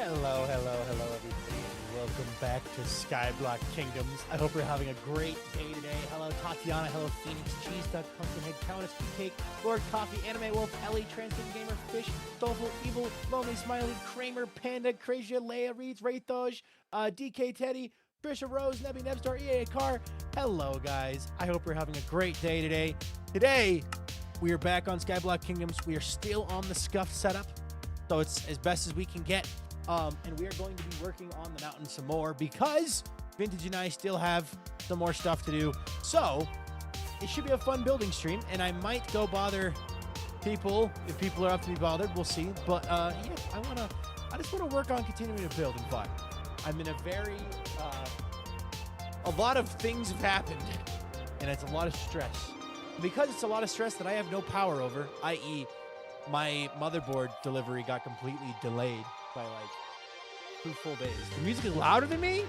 Hello, everybody, and welcome back to Skyblock Kingdoms. I hope you're having a great day today. Hello, Tatiana. Hello, Phoenix, Cheese Duck, Pumpkinhead, Countess, Cake, Lord Coffee, Anime Wolf, Ellie, Transgender Gamer, Fish, Doleful, Evil, Lonely, Smiley, Kramer, Panda, Crazia, Leia, Reeds, Raythoj, DK Teddy, Trisha Rose, Nebby, Nebstar, EA Car. Hello, guys. I hope you're having a great day today. Today, we are back on Skyblock Kingdoms. We are still on the scuffed setup, so it's as best as we can get. And we are going to be working on the mountain some more because Vintage and I still have some more stuff to do. So it should be a fun building stream, and I might go bother people if people are up to be bothered. We'll see. But yeah, I just want to work on continuing to build and fun. I'm in a very a lot of things have happened, and it's a lot of stress. Because it's a lot of stress that I have no power over, i.e. my motherboard delivery got completely delayed by like 2 full days. The music is louder than me?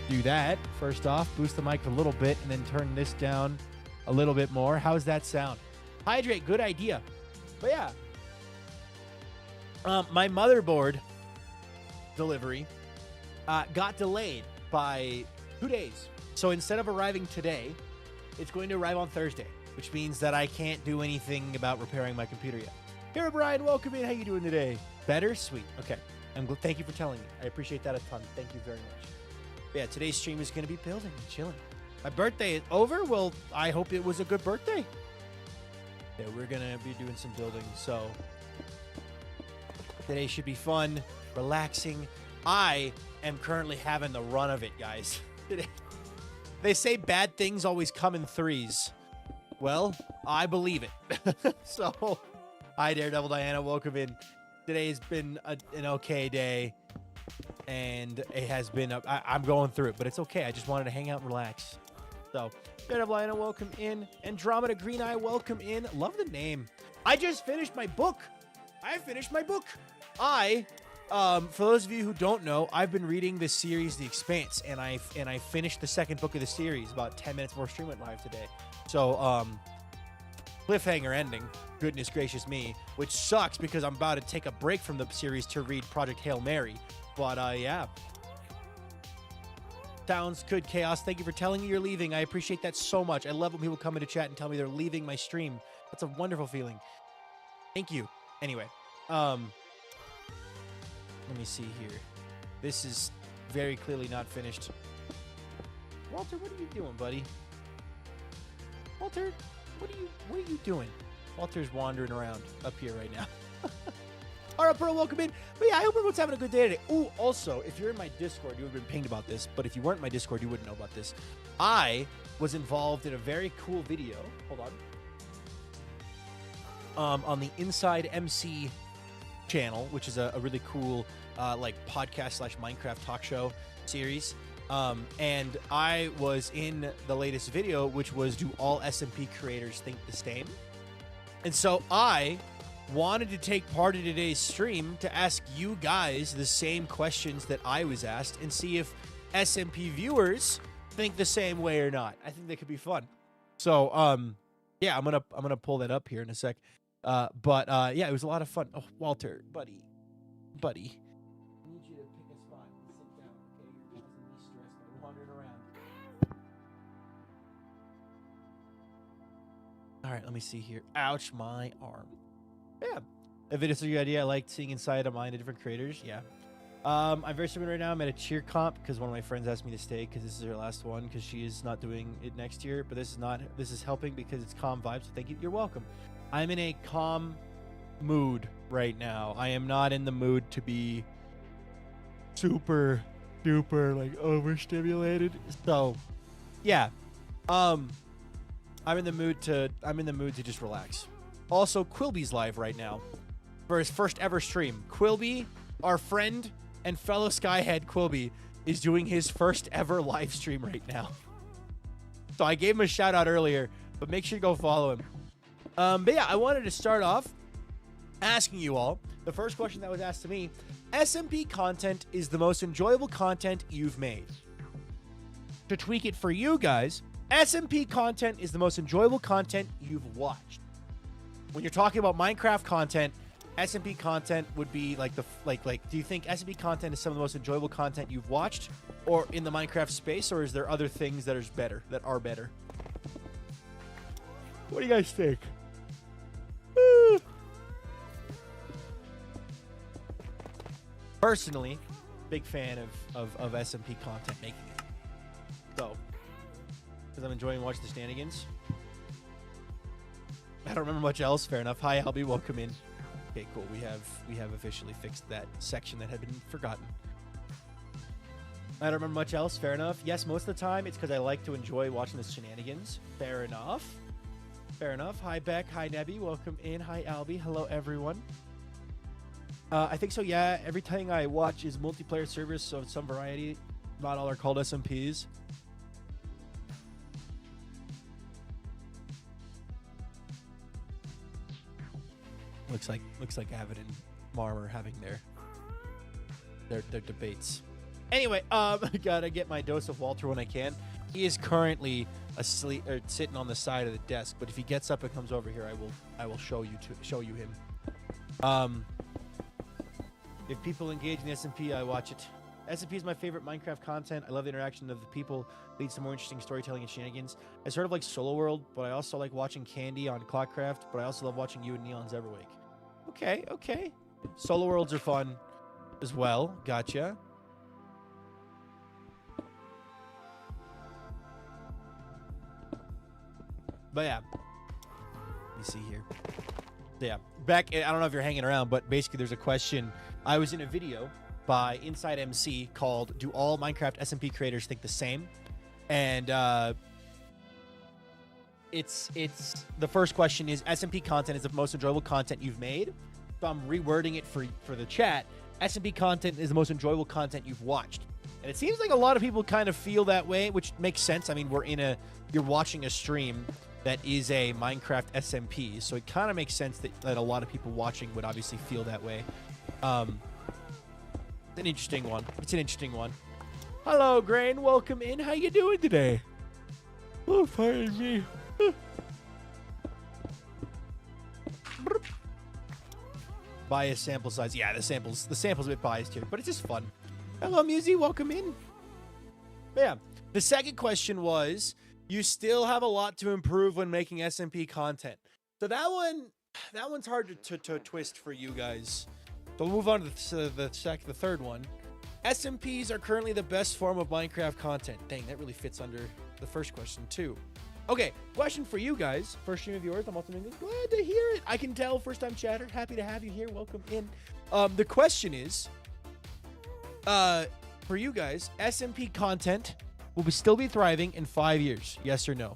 Do that. First off, boost the mic a little bit and then turn this down a little bit more. How's that sound? Hydrate, good idea. But yeah. My motherboard delivery got delayed by 2 days. So instead of arriving today, it's going to arrive on Thursday, which means that I can't do anything about repairing my computer yet. Here, Brian, welcome in. How you doing today? Better? Sweet. Okay. Thank you for telling me. I appreciate that a ton. Thank you very much. But yeah, today's stream is going to be building and chilling. My birthday is over. Well, I hope it was a good birthday. Yeah, we're going to be doing some building. So today should be fun, relaxing. I am currently having the run of it, guys. Today. They say bad things always come in threes. Well, I believe it. So, hi, Daredevil Diana. Welcome in. Today's been an okay day, and it has been. I'm going through it, but it's okay. I just wanted to hang out and relax. So, Daredevil Diana, welcome in. Andromeda Green Eye, welcome in. Love the name. I just finished my book. For those of you who don't know, I've been reading this series, The Expanse, and I finished the second book of the series about 10 minutes before stream went live today. So, cliffhanger ending. Goodness gracious me, which sucks because I'm about to take a break from the series to read Project Hail Mary. But, yeah. Sounds good, Chaos. Thank you for telling me you're leaving. I appreciate that so much. I love when people come into chat and tell me they're leaving my stream. That's a wonderful feeling. Thank you. Anyway, let me see here. This is very clearly not finished. Walter, what are you doing, buddy? Walter, what are you doing? Walter's wandering around up here right now. All right, Pearl, welcome in. But yeah, I hope everyone's having a good day today. Ooh, also, if you're in my Discord, you would have been pinged about this. But if you weren't in my Discord, you wouldn't know about this. I was involved in a very cool video. Hold on. On the Inside MC channel, which is a really cool like podcast / Minecraft talk show series. And I was in the latest video, which was do all SMP creators think the same? And so I wanted to take part in today's stream to ask you guys the same questions that I was asked and see if SMP viewers think the same way or not. I think they could be fun. So yeah, I'm gonna pull that up here in a sec. But yeah, it was a lot of fun. Oh, Walter, buddy. I need you to pick a spot and sit down, okay? You're causing me stress by wandering around. All right, let me see here. Ouch, my arm. Yeah. If it is a good idea, I like seeing inside of mind of different creators. Yeah. I'm very similar right now. I'm at a cheer comp because one of my friends asked me to stay because this is her last one because she is not doing it next year. But this is helping because it's calm vibes. So thank you. You're welcome. I'm in a calm mood right now. I am not in the mood to be super duper like overstimulated. So yeah. I'm in the mood to just relax. Also, Quilby's live right now for his first ever stream. Quilby, our friend and fellow Skyhead Quilby, is doing his first ever live stream right now. So I gave him a shout out earlier, but make sure you go follow him. But yeah, I wanted to start off asking you all, the first question that was asked to me, SMP content is the most enjoyable content you've made. To tweak it for you guys, SMP content is the most enjoyable content you've watched. When you're talking about Minecraft content, SMP content would be like do you think SMP content is some of the most enjoyable content you've watched or in the Minecraft space, or is there other things that are better? What do you guys think? Personally, big fan of SMP content making it. So, because I'm enjoying watching the shenanigans. I don't remember much else. Fair enough. Hi, Albie. Welcome in. Okay, cool. We have officially fixed that section that had been forgotten. I don't remember much else. Fair enough. Yes, most of the time it's because I like to enjoy watching the shenanigans. Fair enough. Fair enough. Hi, Beck. Hi, Nebby. Welcome in. Hi, Albie. Hello, everyone. I think so, yeah. Everything I watch is multiplayer servers, so some variety. Not all are called SMPs. Looks like Avid and Marm are having their debates. Anyway, gotta get my dose of Walter when I can. He is currently asleep or sitting on the side of the desk, but if he gets up and comes over here, I will show you him. If people engage in the SMP, I watch it. SMP is my favorite Minecraft content. I love the interaction of the people. Leads to more interesting storytelling and shenanigans. I sort of like Solo World, but I also like watching Candy on Clockcraft, but I also love watching you and Neon's Everwake. Okay. Solo Worlds are fun as well. Gotcha. But yeah. Let me see here. Yeah. Back, I don't know if you're hanging around, but basically there's a question. I was in a video by Inside MC called "Do All Minecraft SMP Creators Think the Same?" And it's the first question is SMP content is the most enjoyable content you've made. So I'm rewording it for the chat. SMP content is the most enjoyable content you've watched. And it seems like a lot of people kind of feel that way, which makes sense. I mean, you're watching a stream that is a Minecraft SMP, so it kind of makes sense that a lot of people watching would obviously feel that way. It's an interesting one. Hello, Grain. Welcome in. How you doing today? Oh, pardon me. Bias sample size. Yeah, the sample's a bit biased here, but it's just fun. Hello, Musi. Welcome in. But yeah, the second question was, you still have a lot to improve when making SMP content. So that one's hard to twist for you guys. So we'll move on to the third one. SMPs are currently the best form of Minecraft content. Dang, that really fits under the first question too. Okay, question for you guys. First stream of yours. I'm also glad to hear it. I can tell, first time chatter. Happy to have you here. Welcome in. The question is, for you guys, SMP content will still be thriving in 5 years? Yes or no?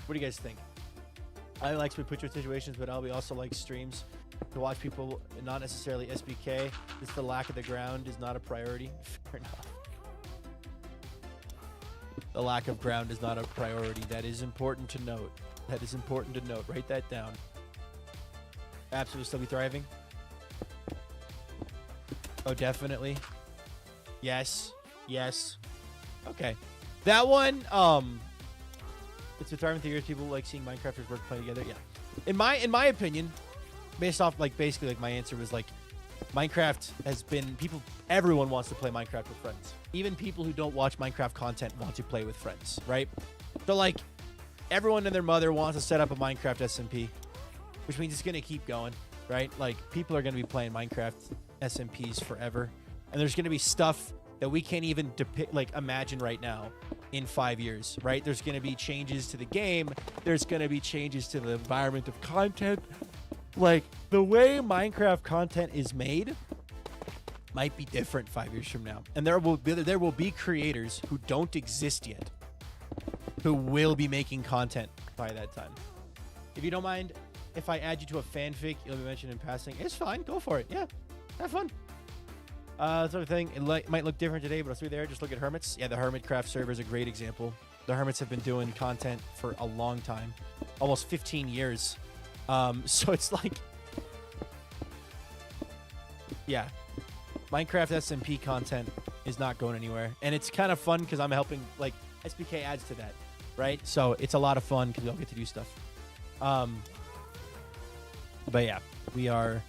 What do you guys think? I like to put your situations, but I'll be also like streams to watch people, not necessarily SBK. Just the lack of the ground is not a priority. Fair enough. The lack of ground is not a priority. That is important to note. Write that down. Apps will still be thriving. Oh, definitely. Yes. Okay. That one, it's a thriving theory. People like seeing Minecrafters work play together. Yeah. In my opinion, based off basically my answer was Minecraft has been everyone wants to play Minecraft with friends. Even people who don't watch Minecraft content want to play with friends, right? So everyone and their mother wants to set up a Minecraft SMP, which means it's gonna keep going, right? People are gonna be playing Minecraft SMPs forever, and there's gonna be stuff that we can't even imagine right now in 5 years, right? There's gonna be changes to the game. There's gonna be changes to the environment of content. The way Minecraft content is made might be different 5 years from now. And there will be creators who don't exist yet who will be making content by that time. If you don't mind, if I add you to a fanfic, you'll be mentioned in passing. It's fine. Go for it. Yeah. Have fun. Sort of thing. It might look different today, but through there, just look at Hermits. Yeah, the Hermitcraft server is a great example. The Hermits have been doing content for a long time. Almost 15 years. So it's yeah, Minecraft SMP content is not going anywhere, and it's kind of fun because I'm helping. SBK adds to that, right? So it's a lot of fun because we all get to do stuff. But yeah, we are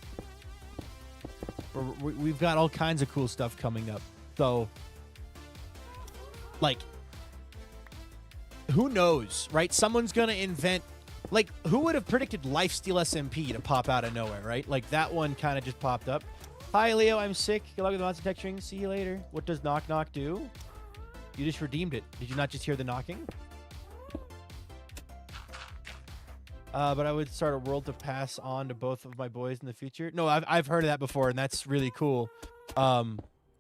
We've got all kinds of cool stuff coming up. So, like, who knows, right? Someone's going to invent, like, who would have predicted Lifesteal SMP to pop out of nowhere, right? Like, that one kind of just popped up. Hi, Leo, I'm sick. Good luck with the monster texturing. See you later. What does knock knock do? You just redeemed it. Did you not just hear the knocking? But I would start a world to pass on to both of my boys in the future. No, I've heard of that before, and that's really cool.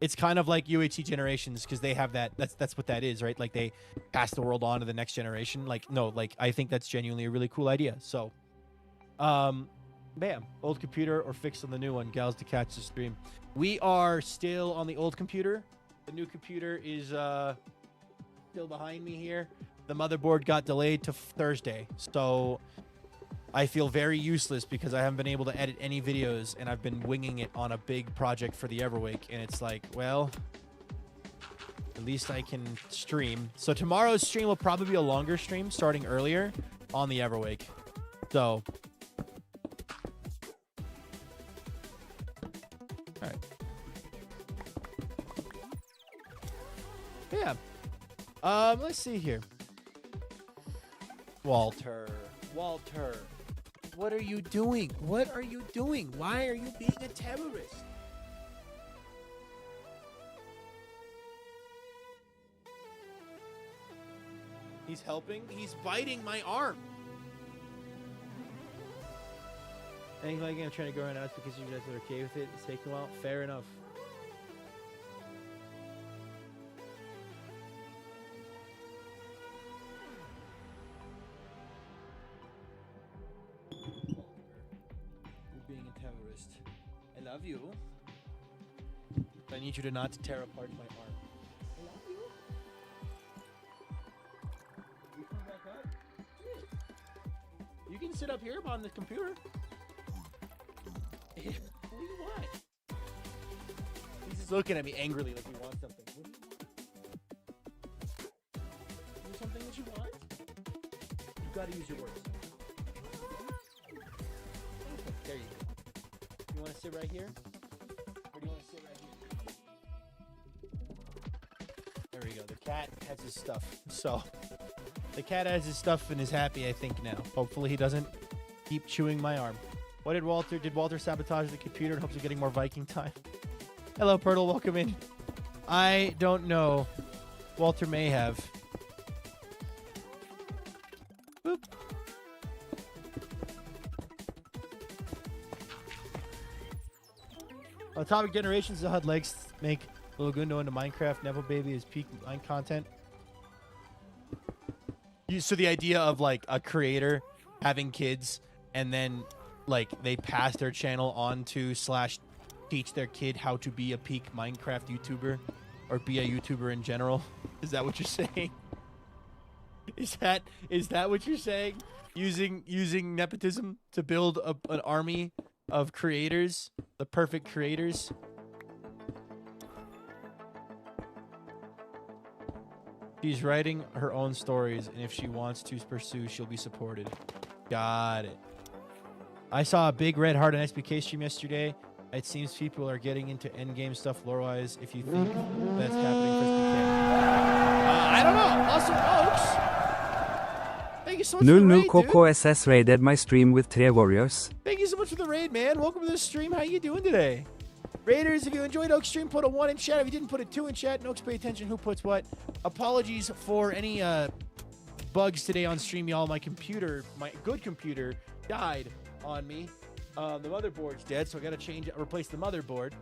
It's kind of like UHC Generations, because they have that. That's what that is, right? Like, they pass the world on to the next generation. Like, no, like, I think that's genuinely a really cool idea. So, bam. Old computer or fixed on the new one. Gals to catch the stream. We are still on the old computer. The new computer is still behind me here. The motherboard got delayed to Thursday. So I feel very useless because I haven't been able to edit any videos, and I've been winging it on a big project for the Everwake. And it's like, well, at least I can stream. So tomorrow's stream will probably be a longer stream, starting earlier on the Everwake. So, all right. Yeah. Let's see here. Walter. What are you doing? What are you doing? Why are you being a terrorist? He's helping. He's biting my arm. Anything like I'm trying to go around us because you guys are okay with it. It's taking a while. Fair enough. Love you. I need you to not tear apart my arm. I love you. You come back up. You can sit up here on the computer. What do you want? He's just looking at me angrily like he wants something. What do you want? Is there something that you want? You gotta use your words. Okay, there you go. You want to sit right here? Or do you want to sit right here? There we go. The cat has his stuff. So, the cat has his stuff and is happy, I think, now. Hopefully he doesn't keep chewing my arm. What did Walter sabotage the computer in hopes of getting more Viking time? Hello, Pirtle. Welcome in. I don't know. Walter may have. Boop. Atomic Generations still had legs make Lagundo into Minecraft. Neville Baby is peak line content. So the idea of like a creator having kids and then like they pass their channel on to / teach their kid how to be a peak Minecraft YouTuber or be a YouTuber in general. Is that what you're saying? Is that what you're saying? Using nepotism to build an army of creators, the perfect creators. She's writing her own stories, and if she wants to pursue, she'll be supported. Got it. I saw a big red heart on SBK stream yesterday. It seems people are getting into endgame stuff lore-wise. If you think that's happening for SBK, I don't know. Also, Oaks. Thank you so much for the raid, Coco SS raided my stream with 3 warriors. Thank you so much for the raid, man. Welcome to the stream. How you doing today? Raiders, if you enjoyed Oak's stream, put a 1 in chat. If you didn't, put a 2 in chat. Oaks, pay attention who puts what. Apologies for any bugs today on stream, y'all. My computer, my good computer, died on me. The motherboard's dead, so I got to replace the motherboard.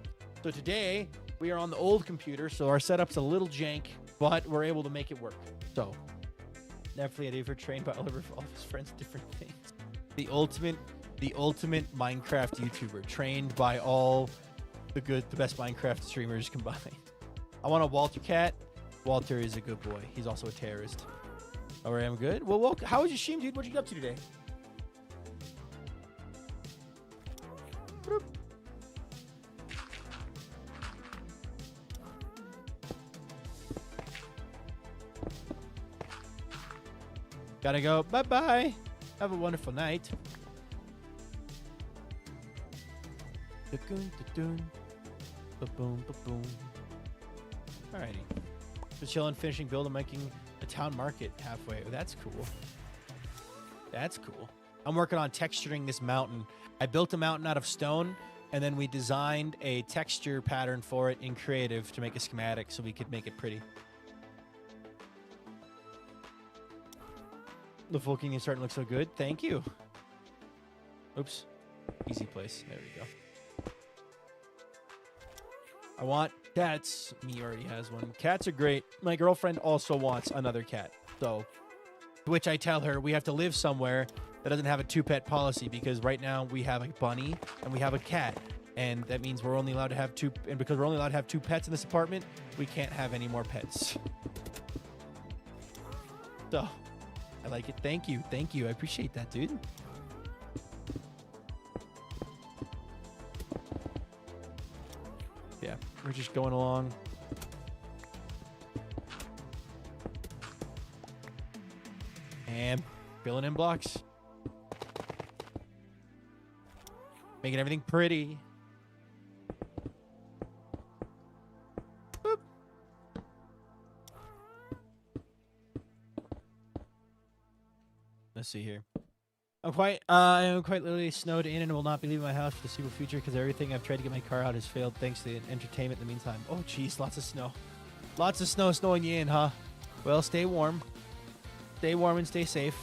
So today, we are on the old computer, so our setup's a little jank, but we're able to make it work. So, definitely a day for trained by Oliver for all of his friends, different things. The ultimate Minecraft YouTuber, trained by all the best Minecraft streamers combined. I want a Walter cat. Walter is a good boy. He's also a terrorist. All right, I'm good. Well, how was your stream, dude? What you get up to today? Boop. Gotta go. Bye-bye. Have a wonderful night. Ba-boom, ba-boom. Alrighty. Just chilling, finishing build, and making a town market halfway. Oh, that's cool. That's cool. I'm working on texturing this mountain. I built a mountain out of stone, and then we designed a texture pattern for it in Creative to make a schematic so we could make it pretty. The full king is starting to look so good. Thank you. Oops. Easy place. There we go. I want cats. Me already has one. Cats are great. My girlfriend also wants another cat. So, to which I tell her we have to live somewhere that doesn't have a 2-pet policy, because right now we have a bunny and we have a cat. And that means we're only allowed to have 2. And because we're only allowed to have 2 pets in this apartment, we can't have any more pets. So, I like it. Thank you. Thank you. I appreciate that, dude. Yeah, we're just going along. And filling in blocks. Making everything pretty. Boop. Let's see here. I am quite literally snowed in and will not be leaving my house for the foreseeable future because everything I've tried to get my car out has failed thanks to the entertainment in the meantime. Oh, jeez, lots of snow. Lots of snow snowing you in, huh? Well, stay warm. Stay warm and stay safe.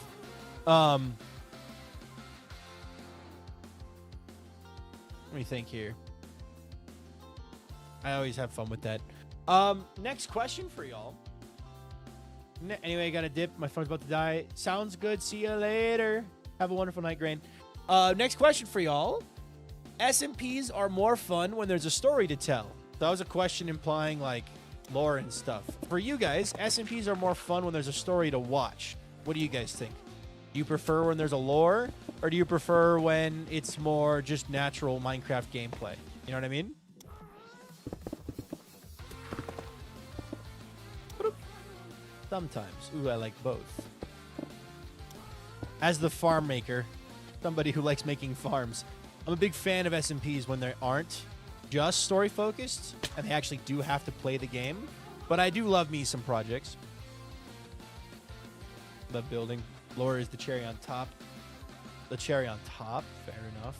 Let me think here. I always have fun with that. Next question for y'all. Anyway, I got a dip. My phone's about to die. Sounds good. See you later. Have a wonderful night, Grain. Next question for y'all. SMPs are more fun when there's a story to tell. That was a question implying, like, lore and stuff. For you guys, SMPs are more fun when there's a story to watch. What do you guys think? Do you prefer when there's a lore, or do you prefer when it's more just natural Minecraft gameplay? You know what I mean? Sometimes. Ooh, I like both. As the farm maker, somebody who likes making farms, I'm a big fan of SMPs when they aren't just story focused and they actually do have to play the game. But I do love me some projects. Love building. Lore is the cherry on top. The cherry on top. Fair enough.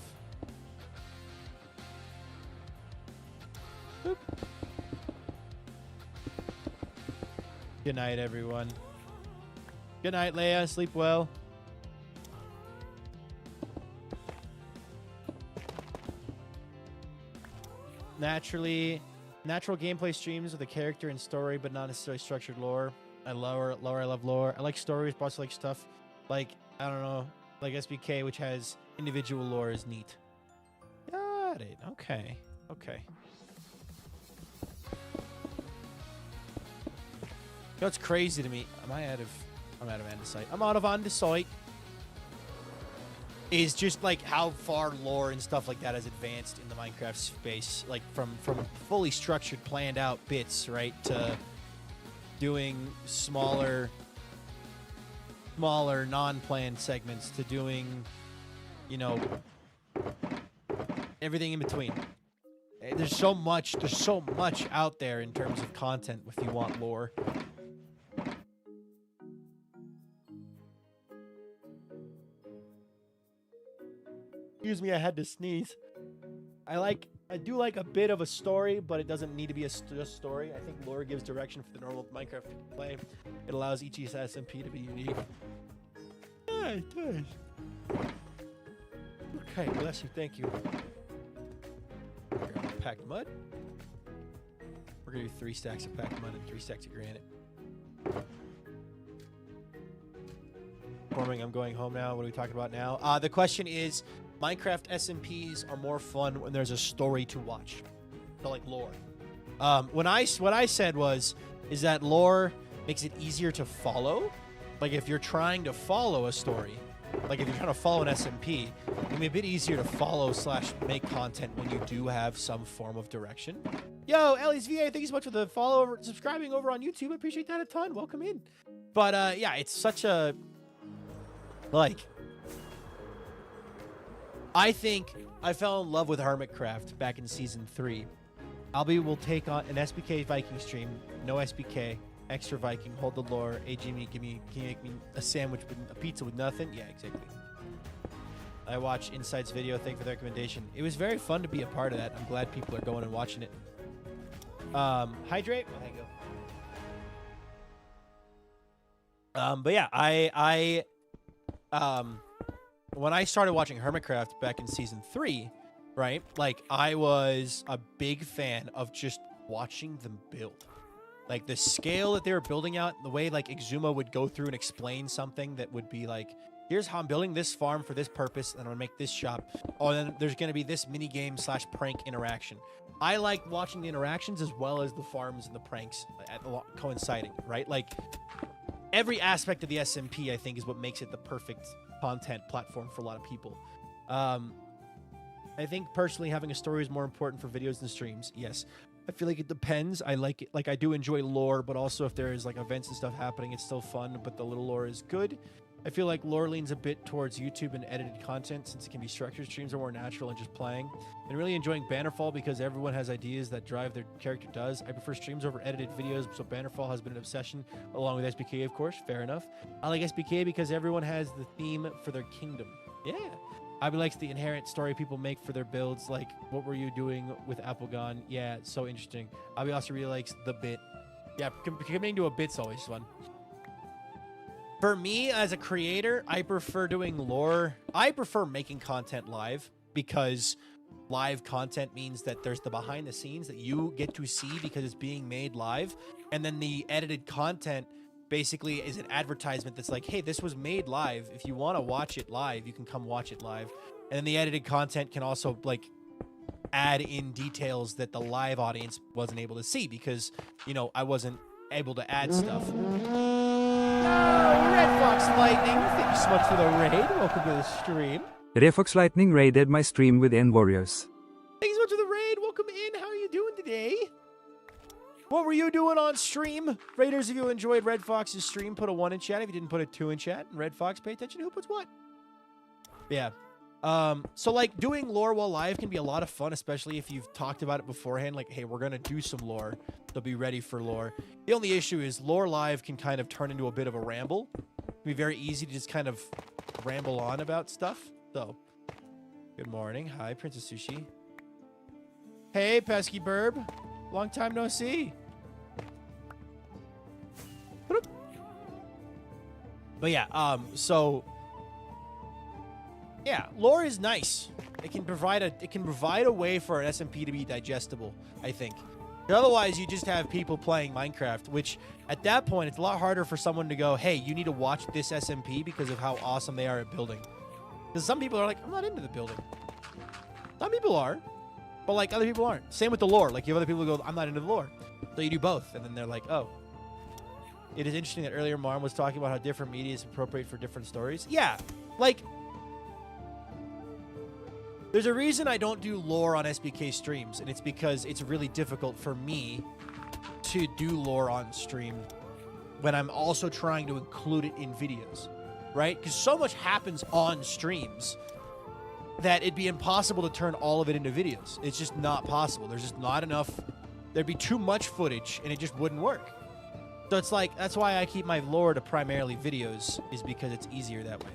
Boop. Good night, everyone. Good night, Leia. Sleep well. Natural gameplay streams with a character and story, but not necessarily structured lore. I love lore. I like stories, but also like stuff like, I don't know, like SBK, which has individual lore, is neat. Got it. Okay. Okay. You know what's crazy to me? I'm out of andesite. I'm out of andesite. Is just like how far lore and stuff like that has advanced in the Minecraft space, like from fully structured, planned out bits, right, to doing smaller non-planned segments, to doing, you know, everything in between. There's so much out there in terms of content if you want lore. Excuse me, I had to sneeze. I do like a bit of a story, but it doesn't need to be just story. I think lore gives direction for the normal Minecraft play. It allows each SMP to be unique. Yeah, it does. Okay, bless you. Thank you. Packed mud. We're gonna do 3 stacks of packed mud and 3 stacks of granite. Forming, I'm going home now. What are we talking about now? The question is, Minecraft SMPs are more fun when there's a story to watch. So like lore. What I said is that lore makes it easier to follow. Like if you're trying to follow a story, like if you're trying to follow an SMP, it can be a bit easier to follow / make content when you do have some form of direction. Yo, Ellie's VA, thank you so much for the follow, subscribing over on YouTube. I appreciate that a ton. Welcome in. But yeah, it's such a, like, I think I fell in love with Hermitcraft back in Season 3 Albie will take on an SBK Viking stream. No SBK. Extra Viking. Hold the lore. Hey, Jimmy, can you make me a sandwich with a pizza with nothing? Yeah, exactly. I watched Insight's video. Thank you for the recommendation. It was very fun to be a part of that. I'm glad people are going and watching it. Hydrate. Oh, thank you. But yeah, I when I started watching Hermitcraft back in season 3, right? Like, I was a big fan of just watching them build. Like, the scale that they were building out, the way, like, Exuma would go through and explain something that would be like, here's how I'm building this farm for this purpose, and I'm gonna make this shop. Oh, and then there's gonna be this mini game / prank interaction. I like watching the interactions as well as the farms and the pranks coinciding, right? Like, every aspect of the SMP, I think, is what makes it the perfect content platform for a lot of people. I think personally having a story is more important for videos than streams. Yes. I feel like it depends. I like it. Like, I do enjoy lore, but also if there is like events and stuff happening, it's still fun, but the little lore is good. I feel like lore leans a bit towards YouTube and edited content since it can be structured. Streams are more natural and just playing. And really enjoying Bannerfall because everyone has ideas that drive their character does. I prefer streams over edited videos, so Bannerfall has been an obsession, along with SBK, of course. Fair enough. I like SBK because everyone has the theme for their kingdom. Yeah. Abby likes the inherent story people make for their builds, like, what were you doing with Applegon? Yeah, it's so interesting. Abby also really likes the bit. Yeah, committing to a bit's always fun. For me, as a creator, I prefer doing lore. I prefer making content live because live content means that there's the behind the scenes that you get to see because it's being made live. And then the edited content basically is an advertisement that's like, hey, this was made live. If you want to watch it live, you can come watch it live. And then the edited content can also, like, add in details that the live audience wasn't able to see because, you know, I wasn't able to add stuff. Oh, Red Fox Lightning, thank you so much for the raid. Welcome to the stream. Refox Lightning raided my stream with N Warriors. Thanks so much for the raid. Welcome in. How are you doing today? What were you doing on stream? Raiders, if you enjoyed Red Fox's stream, put a 1 in chat. If you didn't, put a 2 in chat. And Red Fox, pay attention to who puts what. Yeah. So, like, doing lore while live can be a lot of fun, especially if you've talked about it beforehand. Like, hey, we're going to do some lore. So be ready for lore. The only issue is lore live can kind of turn into a bit of a ramble. It can be very easy to just kind of ramble on about stuff. So, good morning. Hi, Princess Sushi. Hey, Pesky Burb. Long time no see. But yeah, so yeah, lore is nice. It can provide a way for an SMP to be digestible, I think. Otherwise, you just have people playing Minecraft, which at that point, it's a lot harder for someone to go, hey, you need to watch this SMP because of how awesome they are at building. Because some people are like, I'm not into the building. Some people are, but like other people aren't. Same with the lore. Like, you have other people who go, I'm not into the lore. So you do both, and then they're like, oh. It is interesting that earlier Marm was talking about how different media is appropriate for different stories. Yeah, like, there's a reason I don't do lore on SBK streams, and it's because it's really difficult for me to do lore on stream when I'm also trying to include it in videos, right? Because so much happens on streams that it'd be impossible to turn all of it into videos. It's just not possible. There's just not enough. There'd be too much footage, and it just wouldn't work. So it's like, that's why I keep my lore to primarily videos, is because it's easier that way.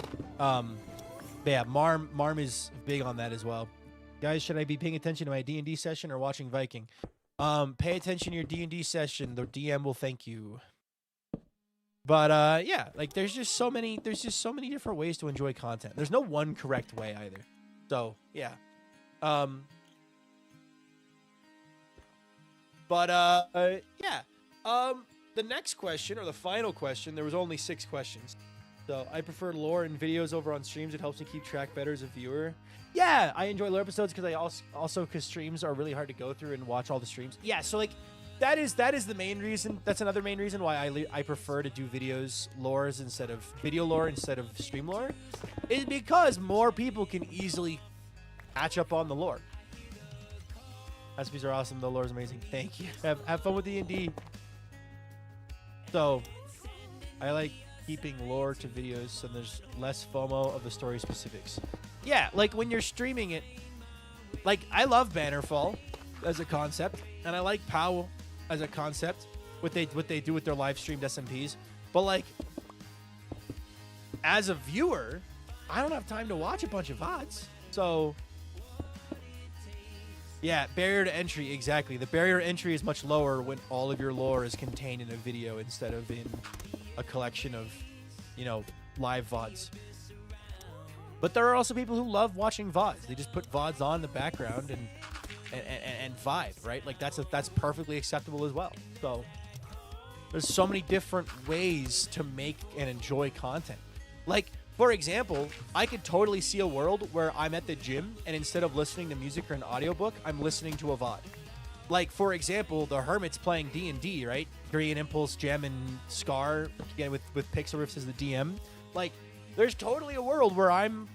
But yeah, Marm is big on that as well. Guys, should I be paying attention to my D&D session or watching Viking? Pay attention to your D&D session. The DM will thank you. But yeah, like, there's just so many different ways to enjoy content. There's no one correct way either. So yeah. Yeah. The next question, or the final question, there was only 6 questions. So, I prefer lore and videos over on streams. It helps me keep track better as a viewer. Yeah, I enjoy lore episodes because I also because streams are really hard to go through and watch all the streams. Yeah, so like that is the main reason. That's another main reason why I prefer to do video lore instead of stream lore, is because more people can easily catch up on the lore. Recipes are awesome. The lore is amazing. Thank you. Have fun with D&D. So, I like keeping lore to videos so there's less FOMO of the story specifics. Yeah, like when you're streaming it, like I love Bannerfall, as a concept, and I like POW as a concept. What they do with their live streamed SMPs, but like as a viewer, I don't have time to watch a bunch of VODs. So yeah, barrier to entry, exactly. The barrier to entry is much lower when all of your lore is contained in a video instead of in a collection of, you know, live VODs. But there are also people who love watching VODs. They just put VODs on in the background and vibe, right? Like that's perfectly acceptable as well. So there's so many different ways to make and enjoy content. Like, for example, I could totally see a world where I'm at the gym and instead of listening to music or an audiobook, I'm listening to a VOD. Like, for example, the Hermit's playing D&D, right? Korean Impulse, Gem, and Scar, again, with Pixel Riffs as the DM. Like, there's totally a world where I'm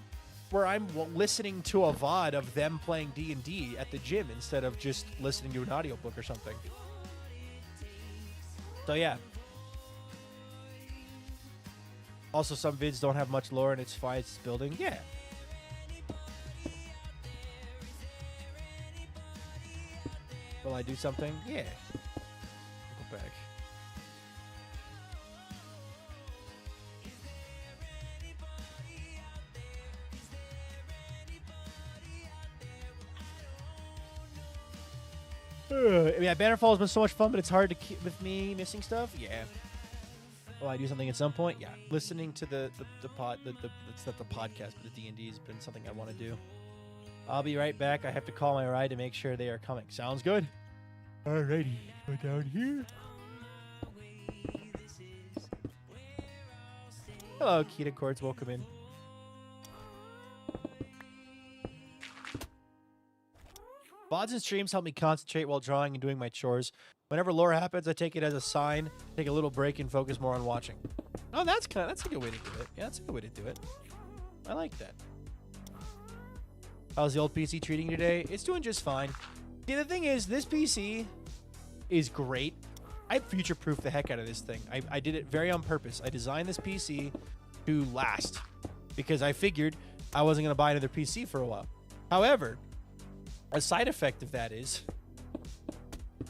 listening to a VOD of them playing D&D at the gym instead of just listening to an audiobook or something. So yeah. Also, some vids don't have much lore and it's fine. It's building. Yeah. Will I do something? Yeah. Go back. Yeah, Bannerfall has been so much fun, but it's hard to keep with me missing stuff. Yeah. Will I do something at some point? Yeah. Listening to the it's not the podcast, but the D&D has been something I want to do. I'll be right back. I have to call my ride to make sure they are coming. Sounds good? Alrighty. Go down here. Hello, Kita Cords. Welcome in. VODs and streams help me concentrate while drawing and doing my chores. Whenever lore happens, I take it as a sign, take a little break, and focus more on watching. Oh, that's a good way to do it. Yeah, that's a good way to do it. I like that. How's the old PC treating you today? It's doing just fine. See, the thing is, this PC is great. I future-proofed the heck out of this thing. I did it very on purpose. I designed this PC to last because I figured I wasn't going to buy another PC for a while. However, a side effect of that is,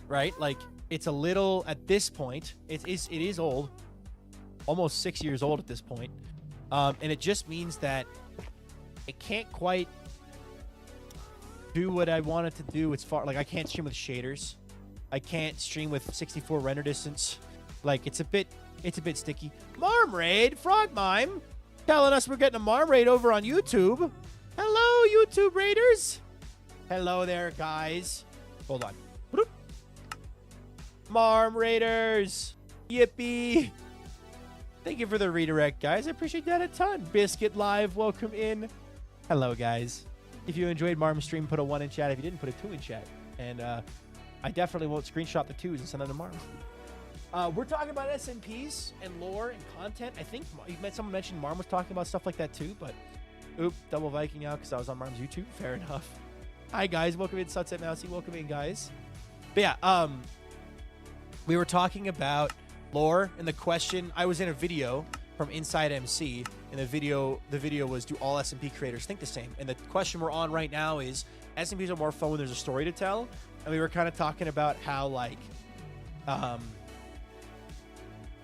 right, like, it's a little, at this point, it is old, almost 6 years old at this point, and it just means that it can't quite do what I want it to do. It's far, like, I can't stream with shaders. I can't stream with 64 render distance. Like, it's a bit sticky. Marm Raid, Frog Mime, telling us we're getting a Marm Raid over on YouTube. Hello, YouTube Raiders. Hello there, guys. Hold on. Marm Raiders. Yippee. Thank you for the redirect, guys. I appreciate that a ton. Biscuit Live, welcome in. Hello, guys. If you enjoyed Marm's stream, put a 1 in chat. If you didn't, put a 2 in chat. And I definitely won't screenshot the 2s and send them to Marm. We're talking about SMPs and lore and content. I think someone mentioned Marm was talking about stuff like that too, but oop, double Viking out because I was on Marm's YouTube. Fair enough. Hi, guys. Welcome in, Sunset Mousy. Welcome in, guys. But yeah, we were talking about lore, and the question, I was in a video from Inside MC, and the video was, do all SMP creators think the same? And the question we're on right now is, SMPs are more fun when there's a story to tell. And we were kind of talking about how, like,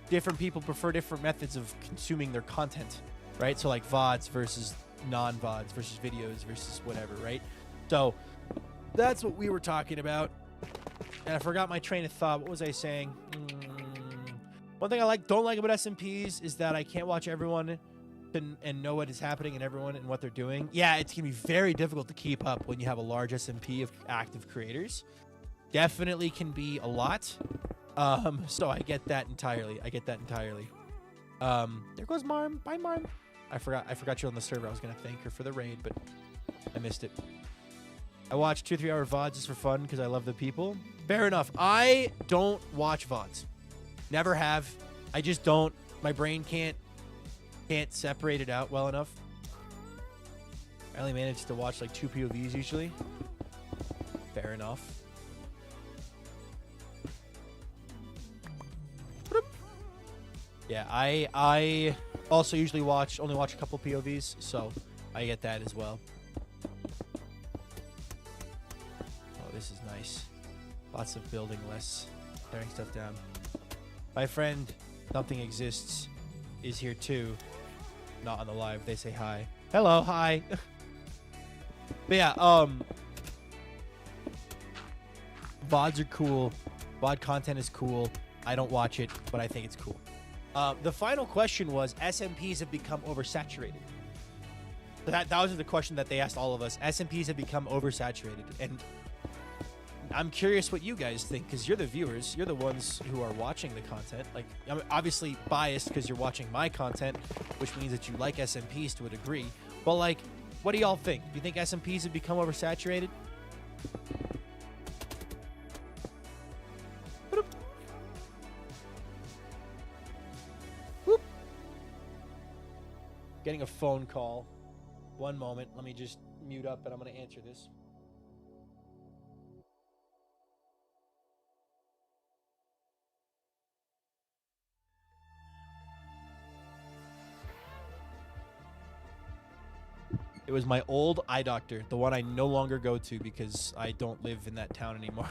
different people prefer different methods of consuming their content, right? So, like, VODs versus non-VODs versus videos versus whatever, right? So that's what we were talking about. And I forgot my train of thought. What was I saying? One thing I don't like about SMPs is that I can't watch everyone and know what is happening and everyone and what they're doing. Yeah, it's going to be very difficult to keep up when you have a large SMP of active creators. Definitely can be a lot. So I get that entirely. There goes Marm. Bye, Marm. I forgot you're on the server. I was going to thank her for the raid, but I missed it. I watch 2-3 hour VODs just for fun because I love the people. Fair enough. I don't watch VODs. Never have. I just don't. My brain can't separate it out well enough. I only manage to watch like 2 POVs usually. Fair enough. Yeah, I also usually only watch a couple POVs, so I get that as well. this is nice. Lots of building lists. Tearing stuff down. My friend, Something Exists, is here too. Not on the live. They say hi. Hello, hi. But yeah, VODs are cool. VOD content is cool. I don't watch it, but I think it's cool. The final question was, SMPs have become oversaturated. That was the question that they asked all of us. SMPs have become oversaturated. And I'm curious what you guys think, because you're the viewers. You're the ones who are watching the content. Like, I'm obviously biased because you're watching my content, which means that you like SMPs to a degree. But, like, what do y'all think? Do you think SMPs have become oversaturated? Whoop. Getting a phone call. One moment. Let me just mute up and I'm going to answer this. It was my old eye doctor, the one I no longer go to because I don't live in that town anymore.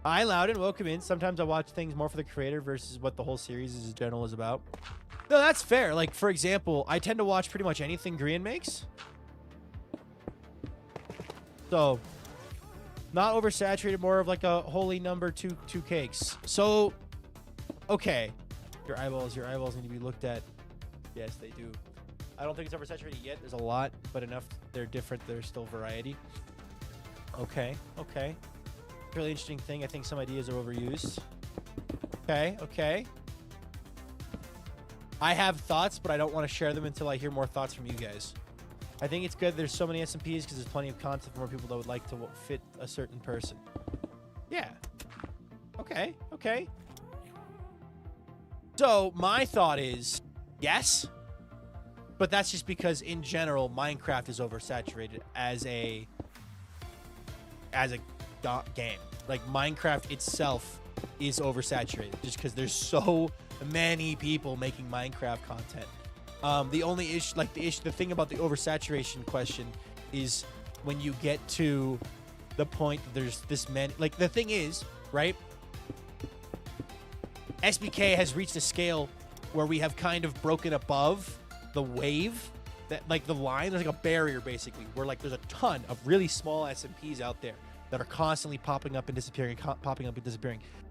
Hi, Loudon. Welcome in. Sometimes I watch things more for the creator versus what the whole series in general is about. No, that's fair. Like, for example, I tend to watch pretty much anything Grian makes. So, not oversaturated, more of like a holy number two cakes. So, okay. Your eyeballs need to be looked at. Yes, they do. I don't think it's oversaturated yet. There's a lot, but enough. They're different. There's still variety. Okay. Really interesting thing. I think some ideas are overused. Okay. I have thoughts, but I don't want to share them until I hear more thoughts from you guys. I think it's good there's so many SMPs because there's plenty of content for more people that would like to fit a certain person. Yeah. Okay. So, my thought is, yes. But that's just because, in general, Minecraft is oversaturated as a game. Like, Minecraft itself is oversaturated just because there's so many people making Minecraft content. The only issue, the thing about the oversaturation question is when you get to the point that there's this many. Like, the thing is, right? SBK has reached a scale where we have kind of broken above the wave, that like the line. There's like a barrier basically where like there's a ton of really small SMPs out there that are constantly popping up and disappearing,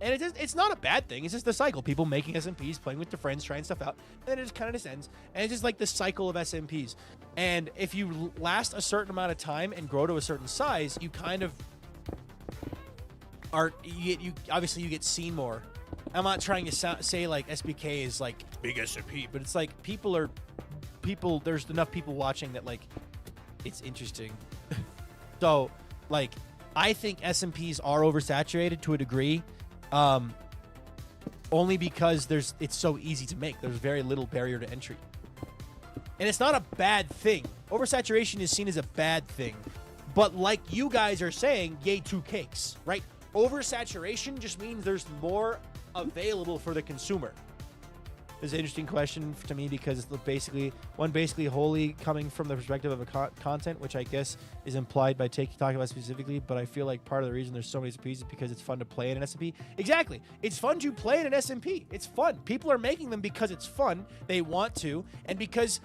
and it's not a bad thing. It's just the cycle. People making SMPs, playing with their friends, trying stuff out, and then it just kind of just ends. And it's just like the cycle of SMPs. And if you last a certain amount of time and grow to a certain size, you kind of are you obviously you get seen more. I'm not trying to say like SBK is like big SMP, but it's like there's enough people watching that like it's interesting. So like I think SMPs are oversaturated to a degree, only because it's so easy to make. There's very little barrier to entry, and it's not a bad thing. Oversaturation is seen as a bad thing, but like you guys are saying, yay, two cakes, right? Oversaturation just means there's more available for the consumer. It's an interesting question to me because it's basically wholly coming from the perspective of a content, which I guess is implied by talking about specifically, but I feel like part of the reason there's so many SMPs is because it's fun to play in an SMP. Exactly. It's fun to play in an SMP. It's fun. People are making them because it's fun. They want to, and because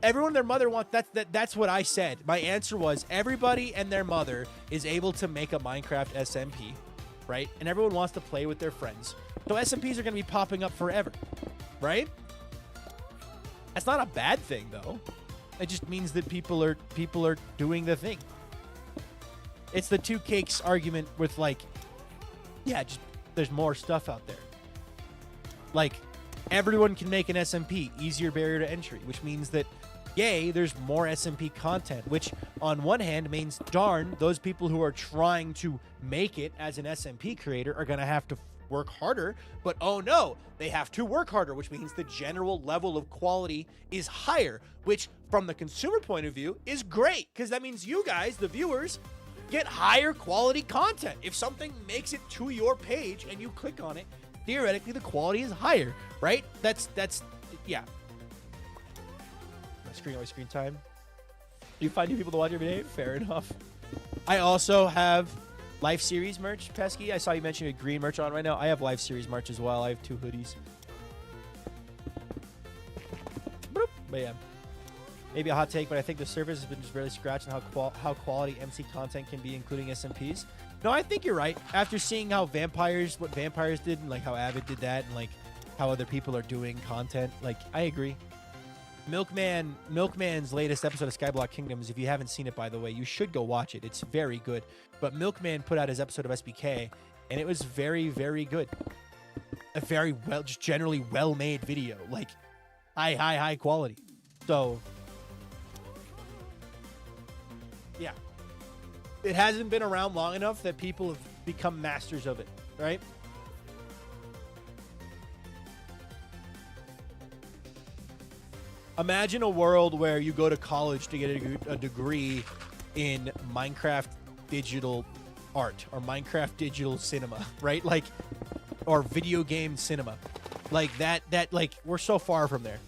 everyone and their mother wants that's what I said. My answer was everybody and their mother is able to make a Minecraft SMP, right? And everyone wants to play with their friends. So SMPs are going to be popping up forever. Right? That's not a bad thing, though. It just means that people are doing the thing. It's the two cakes argument with like, yeah, just there's more stuff out there. Like, everyone can make an SMP, easier barrier to entry, which means that, yay, there's more SMP content, which on one hand means, darn, those people who are trying to make it as an SMP creator are going to have to work harder, but oh no, they have to work harder, which means the general level of quality is higher, which from the consumer point of view is great, because that means you guys, the viewers, get higher quality content. If something makes it to your page and you click on it, theoretically the quality is higher, right? That's yeah. My screen time. You find new people to watch every day? Fair enough. I also have Life Series merch, Pesky. I saw you mention a green merch on right now. I have Life Series merch as well. I have 2 hoodies. Boop. But yeah. Maybe a hot take, but I think the service has been just barely scratching how quality MC content can be, including SMPs. No, I think you're right. After seeing what Vampires did, and like how Avid did that, and like how other people are doing content, like I agree. Milkman's latest episode of Skyblock Kingdoms, if you haven't seen it, by the way, you should go watch it. It's very good. But Milkman put out his episode of SBK, and it was very, very good. A very just generally well-made video. Like, high quality. So, yeah. It hasn't been around long enough that people have become masters of it, right? Imagine a world where you go to college to get a degree in Minecraft digital art or Minecraft digital cinema, right? Like, or video game cinema. Like that like we're so far from there.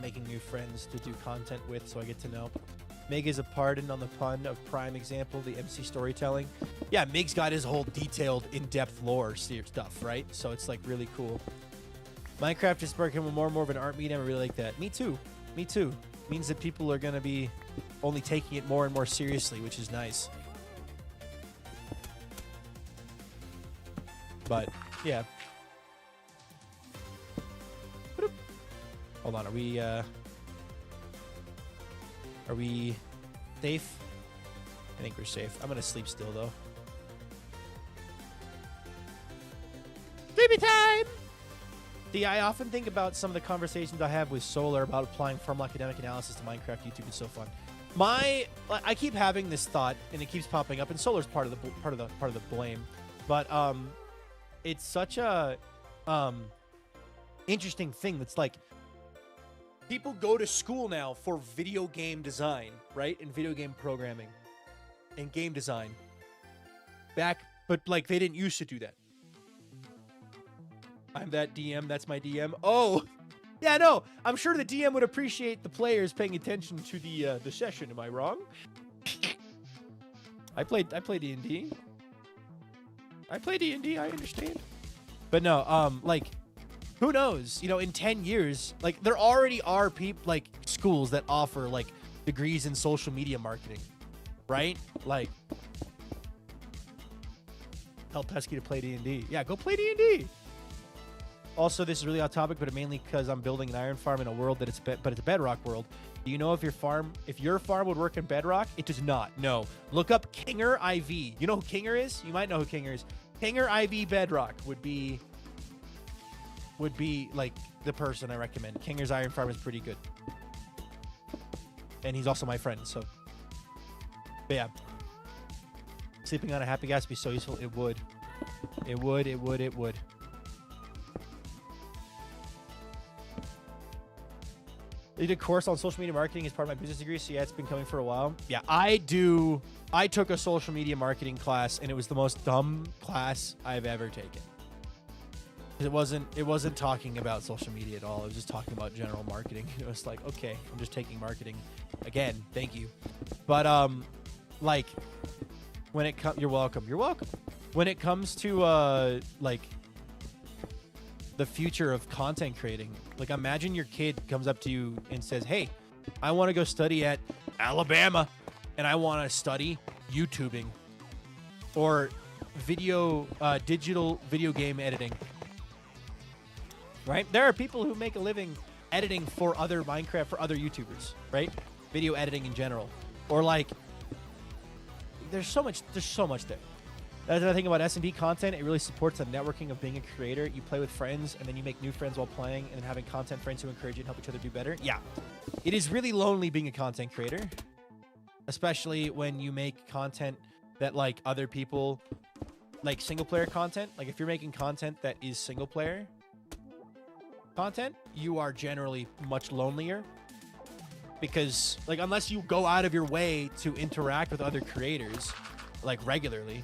Making new friends to do content with so I get to know. Mig is a pardon on the pun of prime example, the MC storytelling. Yeah, Mig's got his whole detailed in-depth lore stuff, right? So it's like really cool. Minecraft is becoming more and more of an art medium. I really like that. Me too. Me too. Means that people are going to be only taking it more and more seriously, which is nice. But, yeah. Hold on. Are we safe? I think we're safe. I'm going to sleep still, though. Sleepy time! See, I often think about some of the conversations I have with Solar about applying pharmacodynamic analysis to Minecraft. YouTube is so fun. I keep having this thought, and it keeps popping up, and Solar's part of the blame. But it's such a interesting thing. That's like people go to school now for video game design, right, and video game programming, and game design. But like they didn't used to do that. I'm that DM. That's my DM. Oh, yeah, no. I'm sure the DM would appreciate the players paying attention to the session. Am I wrong? I play D&D. I play D&D. I understand. But no, like, who knows? You know, in 10 years, like, there already are schools that offer like degrees in social media marketing, right? Like, tell Pesky to play D&D. Yeah, go play D&D. Also, this is really off topic, but mainly because I'm building an iron farm in a world that it's a bedrock world. Do you know if your farm would work in bedrock? It does not. No. Look up Kinger IV. You know who Kinger is? You might know who Kinger is. Kinger IV bedrock would be like the person I recommend. Kinger's iron farm is pretty good, and he's also my friend. So, but yeah, sleeping on a happy gas would be so useful. It would. It would. It would. It would. I did a course on social media marketing as part of my business degree, so yeah, it's been coming for a while. Yeah, I took a social media marketing class, and it was the most dumb class I've ever taken. It wasn't talking about social media at all. It was just talking about general marketing. It was like, okay, I'm just taking marketing. Again, thank you. But like when it comes, you're welcome. You're welcome. When it comes to like the future of content creating, like imagine your kid comes up to you and says, hey, I want to go study at Alabama and I want to study YouTubing or digital video game editing, right? There are people who make a living editing for other YouTubers, right? Video editing in general, or like there's so much there. That's another thing about S&D content. It really supports the networking of being a creator. You play with friends, and then you make new friends while playing, and then having content friends who encourage you and help each other do better. Yeah. It is really lonely being a content creator, especially when you make content that, like, other people, like single-player content. Like, if you're making content that is single-player content, you are generally much lonelier. Because, like, unless you go out of your way to interact with other creators, like, regularly,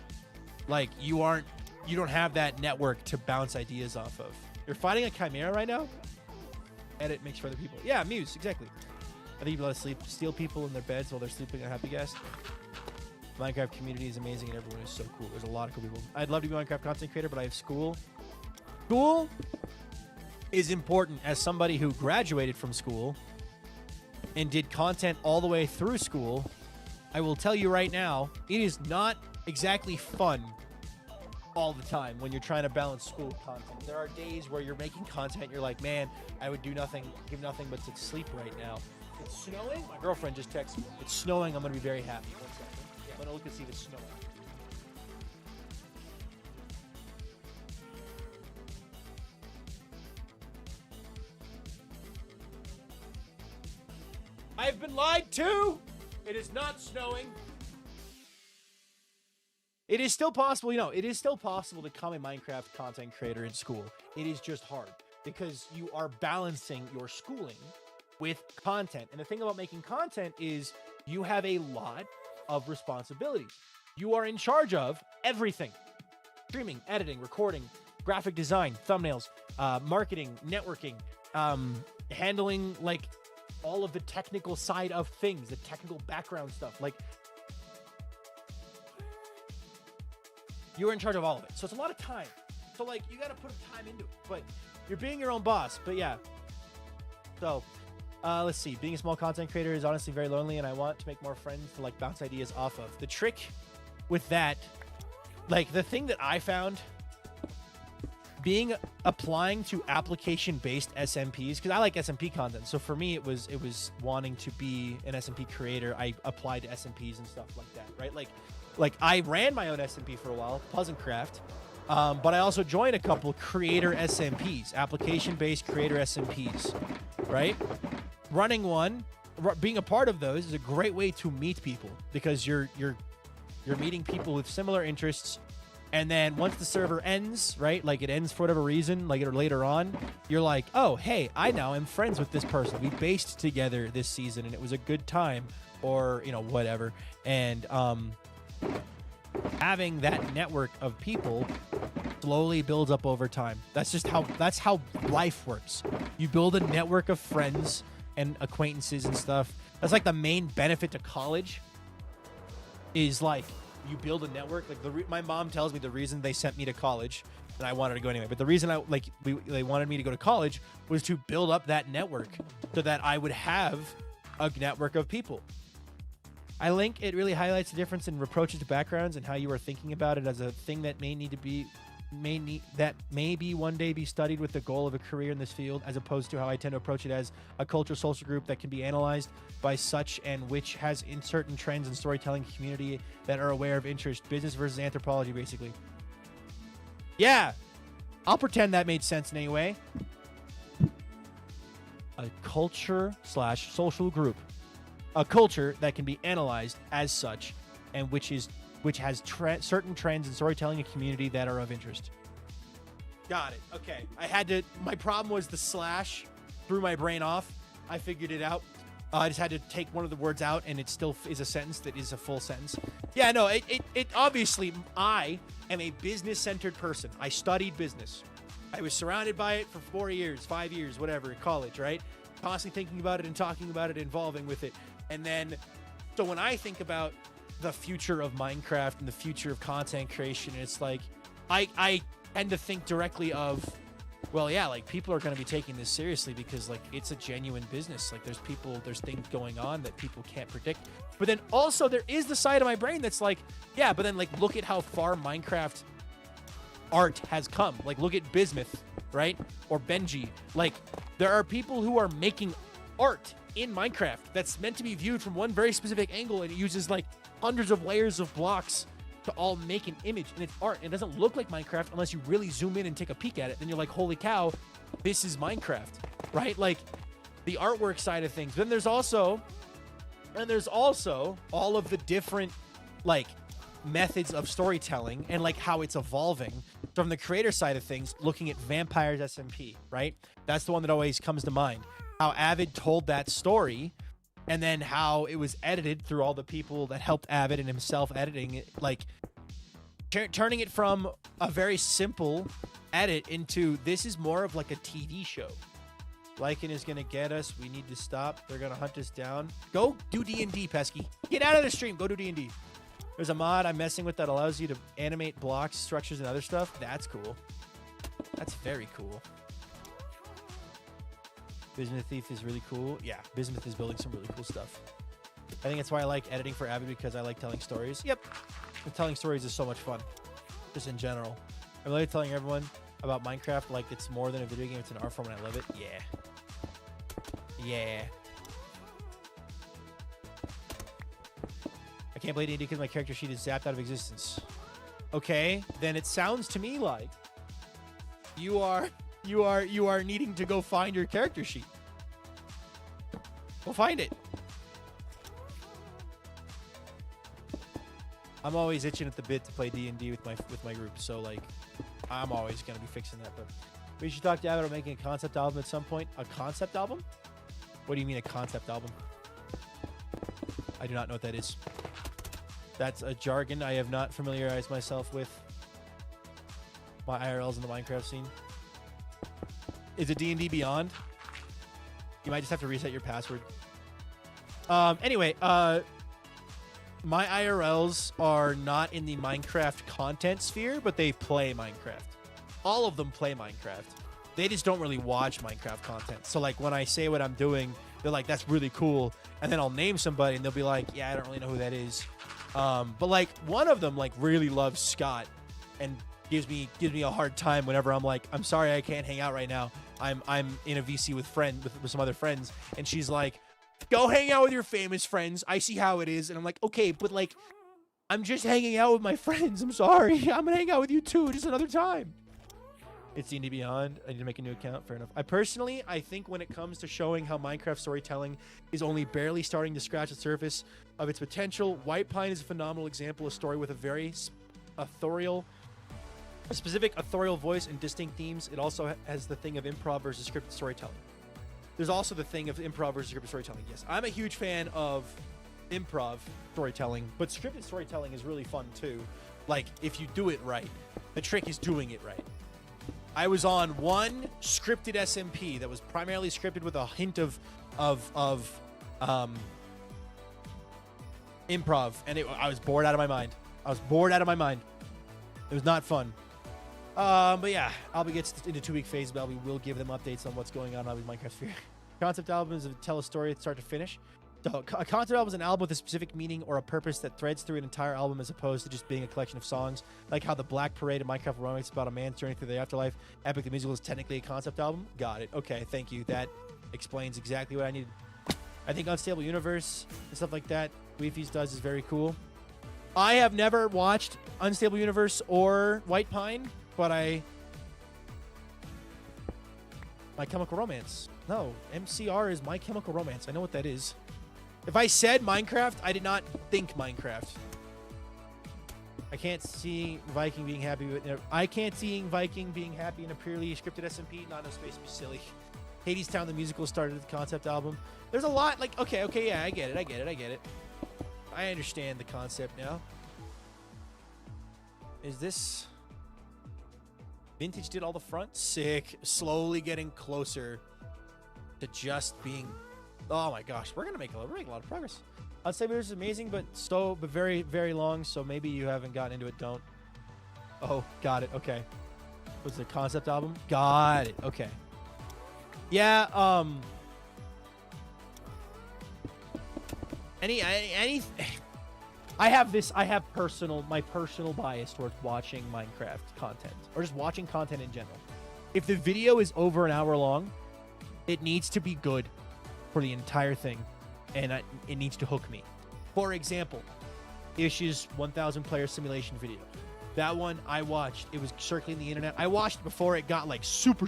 like, you don't have that network to bounce ideas off of. You're fighting a chimera right now? Edit makes for other people. Yeah, Muse, exactly. I think you let us steal people in their beds while they're sleeping on Happy Guest. Minecraft community is amazing and everyone is so cool. There's a lot of cool people. I'd love to be a Minecraft content creator, but I have school. School is important. As somebody who graduated from school and did content all the way through school, I will tell you right now, it is not exactly fun all the time when you're trying to balance school content. There are days where you're making content, you're like, man, I would do nothing, give nothing but to sleep right now. It's snowing. My girlfriend just texted me. It's snowing. I'm going to be very happy. 1 second. Yeah, I'm going to look and see if it's snowing. I've been lied to. It is not snowing. It is still possible, it is still possible to become a Minecraft content creator in school. It is just hard because you are balancing your schooling with content. And the thing about making content is you have a lot of responsibilities. You are in charge of everything. Streaming, editing, recording, graphic design, thumbnails, marketing, networking, handling like all of the technical side of things, the technical background stuff. Like, you're in charge of all of it. So it's a lot of time. So like, you got to put time into it, but you're being your own boss. But yeah. So let's see. Being a small content creator is honestly very lonely, and I want to make more friends to like bounce ideas off of. The trick with that, like the thing that I found applying to application-based SMPs, because I like SMP content. So for me, it was wanting to be an SMP creator. I applied to SMPs and stuff like that, right? Like I ran my own SMP for a while, Pleasantcraft, but I also joined a couple creator SMPs, application-based creator SMPs, right? Running one, being a part of those is a great way to meet people because you're meeting people with similar interests. And then once the server ends, right, like it ends for whatever reason, like or later on, you're like, oh, hey, I now am friends with this person. We based together this season and it was a good time, or, whatever. And having that network of people slowly builds up over time. That's how life works. You build a network of friends and acquaintances and stuff. That's like the main benefit to college is like, you build a network. Like my mom tells me the reason they sent me to college, and I wanted to go anyway, but the reason they wanted me to go to college was to build up that network so that I would have a network of people. I think it really highlights the difference in approaches to backgrounds and how you are thinking about it as a thing that maybe one day be studied with the goal of a career in this field, as opposed to how I tend to approach it as a cultural social group that can be analyzed by such and which has in certain trends and storytelling community that are aware of interest. Business versus anthropology, basically. Yeah, I'll pretend that made sense in any way. A culture/social group. A culture that can be analyzed as such, and which has certain trends in storytelling and community that are of interest. Got it. Okay. My problem was the slash threw my brain off. I figured it out. I just had to take one of the words out, and it still is a sentence that is a full sentence. Yeah, no, it obviously, I am a business-centered person. I studied business. I was surrounded by it for 4 years, 5 years, whatever, in college, right? Constantly thinking about it and talking about it, involving with it. And then, so when I think about the future of Minecraft and the future of content creation, it's like, I tend to think directly of, well, yeah, like people are going to be taking this seriously because like it's a genuine business. Like there's things going on that people can't predict. But then also there is the side of my brain that's like, yeah, but then like look at how far Minecraft art has come. Like look at Bismuth, right? Or Benji. Like there are people who are making art in Minecraft that's meant to be viewed from one very specific angle, and it uses like hundreds of layers of blocks to all make an image, and it's art. It doesn't look like Minecraft unless you really zoom in and take a peek at it. Then you're like, holy cow, this is Minecraft, right? Like the artwork side of things. Then there's also all of the different like methods of storytelling and like how it's evolving from the creator side of things, looking at Vampires SMP, right? That's the one that always comes to mind. How Avid told that story, and then how it was edited through all the people that helped Avid and himself editing it, like turning it from a very simple edit into this is more of like a TV show. Lycan is gonna get us. We need to stop. They're gonna hunt us down. Go do D&D, Pesky. Get out of the stream. Go do D&D. There's a mod I'm messing with that allows you to animate blocks, structures, and other stuff. That's cool. That's very cool. Bismuth Thief is really cool. Yeah, Bismuth is building some really cool stuff. I think that's why I like editing for Avid, because I like telling stories. Yep. And telling stories is so much fun. Just in general. I'm really telling everyone about Minecraft like it's more than a video game. It's an art form and I love it. Yeah. Yeah. I can't play D&D because my character sheet is zapped out of existence. Okay, then it sounds to me like you are needing to go find your character sheet. Go find it. I'm always itching at the bit to play D&D with my group, so like I'm always gonna be fixing that. But we should talk to Abbott about making a concept album at some point. A concept album? What do you mean a concept album? I do not know what that is. That's a jargon I have not familiarized myself with. My IRLs in the Minecraft scene. Is it D&D Beyond? You might just have to reset your password. Anyway, my IRLs are not in the Minecraft content sphere, but they play Minecraft. All of them play Minecraft. They just don't really watch Minecraft content. So like when I say what I'm doing, they're like, that's really cool. And then I'll name somebody and they'll be like, yeah, I don't really know who that is. But like one of them like really loves Scott and gives me a hard time whenever I'm like, I'm sorry I can't hang out right now. I'm in a VC with some other friends, and she's like, go hang out with your famous friends. I see how it is. And I'm like, okay, but like I'm just hanging out with my friends. I'm sorry. I'm gonna hang out with you too, just another time. It's D&D Beyond. I need to make a new account. Fair enough. I think when it comes to showing how Minecraft storytelling is only barely starting to scratch the surface of its potential, White Pine is a phenomenal example of a story with a very specific authorial voice and distinct themes. It also has the thing of improv versus scripted storytelling. There's also the thing of improv versus scripted storytelling. Yes, I'm a huge fan of improv storytelling, but scripted storytelling is really fun too. Like, if you do it right. The trick is doing it right. I was on one scripted SMP that was primarily scripted with a hint of improv, and I was bored out of my mind. It was not fun. But yeah, Albie gets into 2-week phase, but we will give them updates on what's going on with Minecraft Sphere. Concept album is to tell a story start to finish. So a concept album is an album with a specific meaning or a purpose that threads through an entire album, as opposed to just being a collection of songs. Like how the Black Parade in Minecraft Romance is about a man's journey through the afterlife. Epic the Musical is technically a concept album. Got it. Okay, thank you. That explains exactly what I needed. I think Unstable Universe and stuff like that Weefies does is very cool. I have never watched Unstable Universe or White Pine, but My Chemical Romance. No, MCR is My Chemical Romance. I know what that is. If I said Minecraft, I did not think Minecraft. I can't see Viking being happy with. I can't see Viking being happy in a purely scripted SMP. Not enough space to be silly. Hades Town the musical started the concept album. There's a lot. Like, okay, yeah, I get it. I understand the concept now. Is this Vintage did all the front? Sick. Slowly getting closer to just being. Oh my gosh, we're making a lot of progress. I'd say this is amazing, but very, very long. So maybe you haven't gotten into it. Don't. Oh, got it. Okay. Was it a concept album? Got it. Okay. Yeah. I have my personal bias towards watching Minecraft content or just watching content in general. If the video is over an hour long, it needs to be good for the entire thing, and it needs to hook me. For example, Ish's 1,000 player simulation video. That one I watched. It was circling the internet. I watched it before it got like super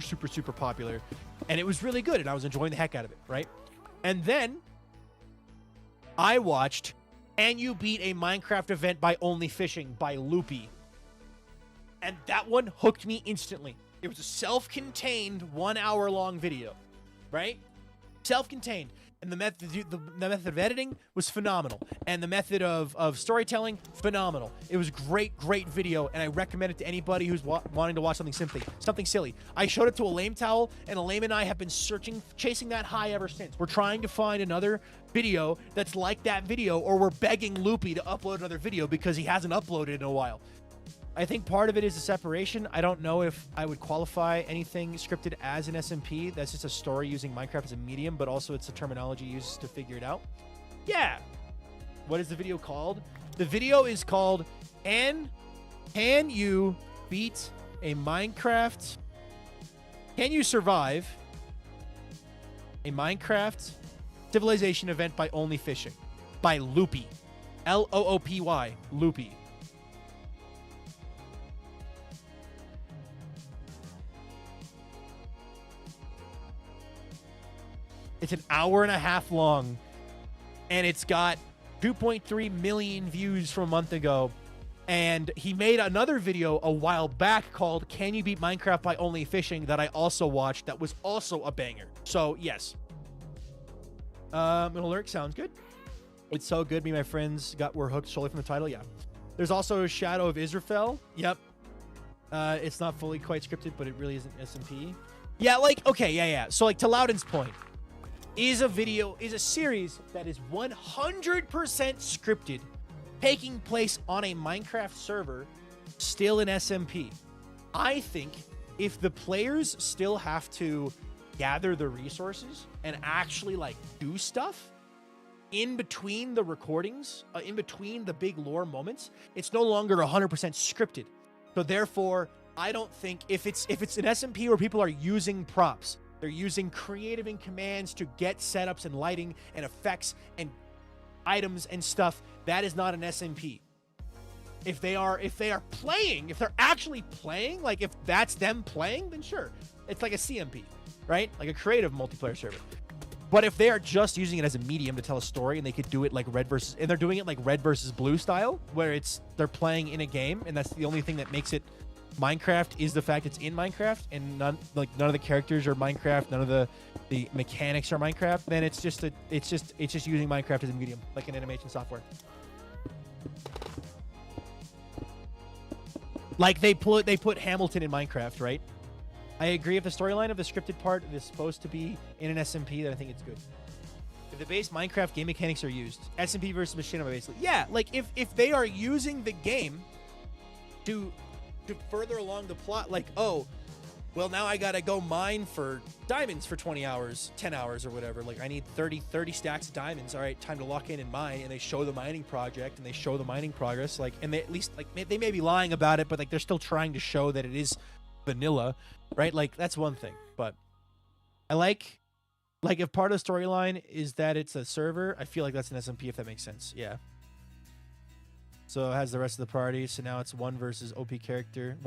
popular, and it was really good, and I was enjoying the heck out of it, right? And then I watched Can You Beat a Minecraft Event by Only Fishing by Loopy. And that one hooked me instantly. It was a self-contained 1 hour long video, right? Self-contained. And the method of editing was phenomenal. And the method of storytelling, phenomenal. It was great video, and I recommend it to anybody who's wanting to watch something silly. I showed it to a lame towel, and a lame and I have been chasing that high ever since. We're trying to find another video that's like that video, or we're begging Loopy to upload another video because he hasn't uploaded in a while. I think part of it is the separation. I don't know if I would qualify anything scripted as an SMP. That's just a story using Minecraft as a medium, but also it's a terminology used to figure it out. Yeah. What is the video called? The video is called Can You Beat a Minecraft? Can You Survive a Minecraft Civilization Event by Only Fishing? By Loopy. Loopy. Loopy. It's an hour and a half long, and it's got 2.3 million views from a month ago. And he made another video a while back called Can You Beat Minecraft by Only Fishing that I also watched that was also a banger. So, yes. An alert sounds good. It's so good. Me and my friends were hooked solely from the title. Yeah. There's also Shadow of Israfel. Yep. It's not fully quite scripted, but it really isn't SMP. Yeah, like, okay, yeah. So, like, to Loudon's point, is a series that is 100% scripted, taking place on a Minecraft server, still in SMP. I think if the players still have to gather the resources and actually like do stuff in between the recordings, in between the big lore moments, it's no longer 100% scripted. So therefore, I don't think if it's an SMP where people are using props, they're using creative and commands to get setups and lighting and effects and items and stuff, that is not an SMP. If they're actually playing, like if that's them playing, then sure. It's like a CMP, right? Like a creative multiplayer server. But if they are just using it as a medium to tell a story, and they could do it like they're doing it like red versus blue style, where they're playing in a game, and that's the only thing that makes it Minecraft is the fact it's in Minecraft, and none of the characters are Minecraft, none of the mechanics are Minecraft, then it's just using Minecraft as a medium, like an animation software. Like they put Hamilton in Minecraft, right? I agree if the storyline of the scripted part is supposed to be in an SMP, then I think it's good. If the base Minecraft game mechanics are used, SMP versus Machinima basically. Yeah, like if they are using the game to further along the plot, like, oh, well, now I gotta go mine for diamonds for 20 hours, 10 hours or whatever. Like, I need 30 stacks of diamonds. All right, time to lock in and mine. And they show the mining project and they show the mining progress. Like, and they at least, like, they may be lying about it, but like they're still trying to show that it is vanilla, right? Like, that's one thing. But I like if part of the storyline is that it's a server, I feel like that's an SMP, if that makes sense. Yeah. So it has the rest of the party. So now it's 1 versus OP character.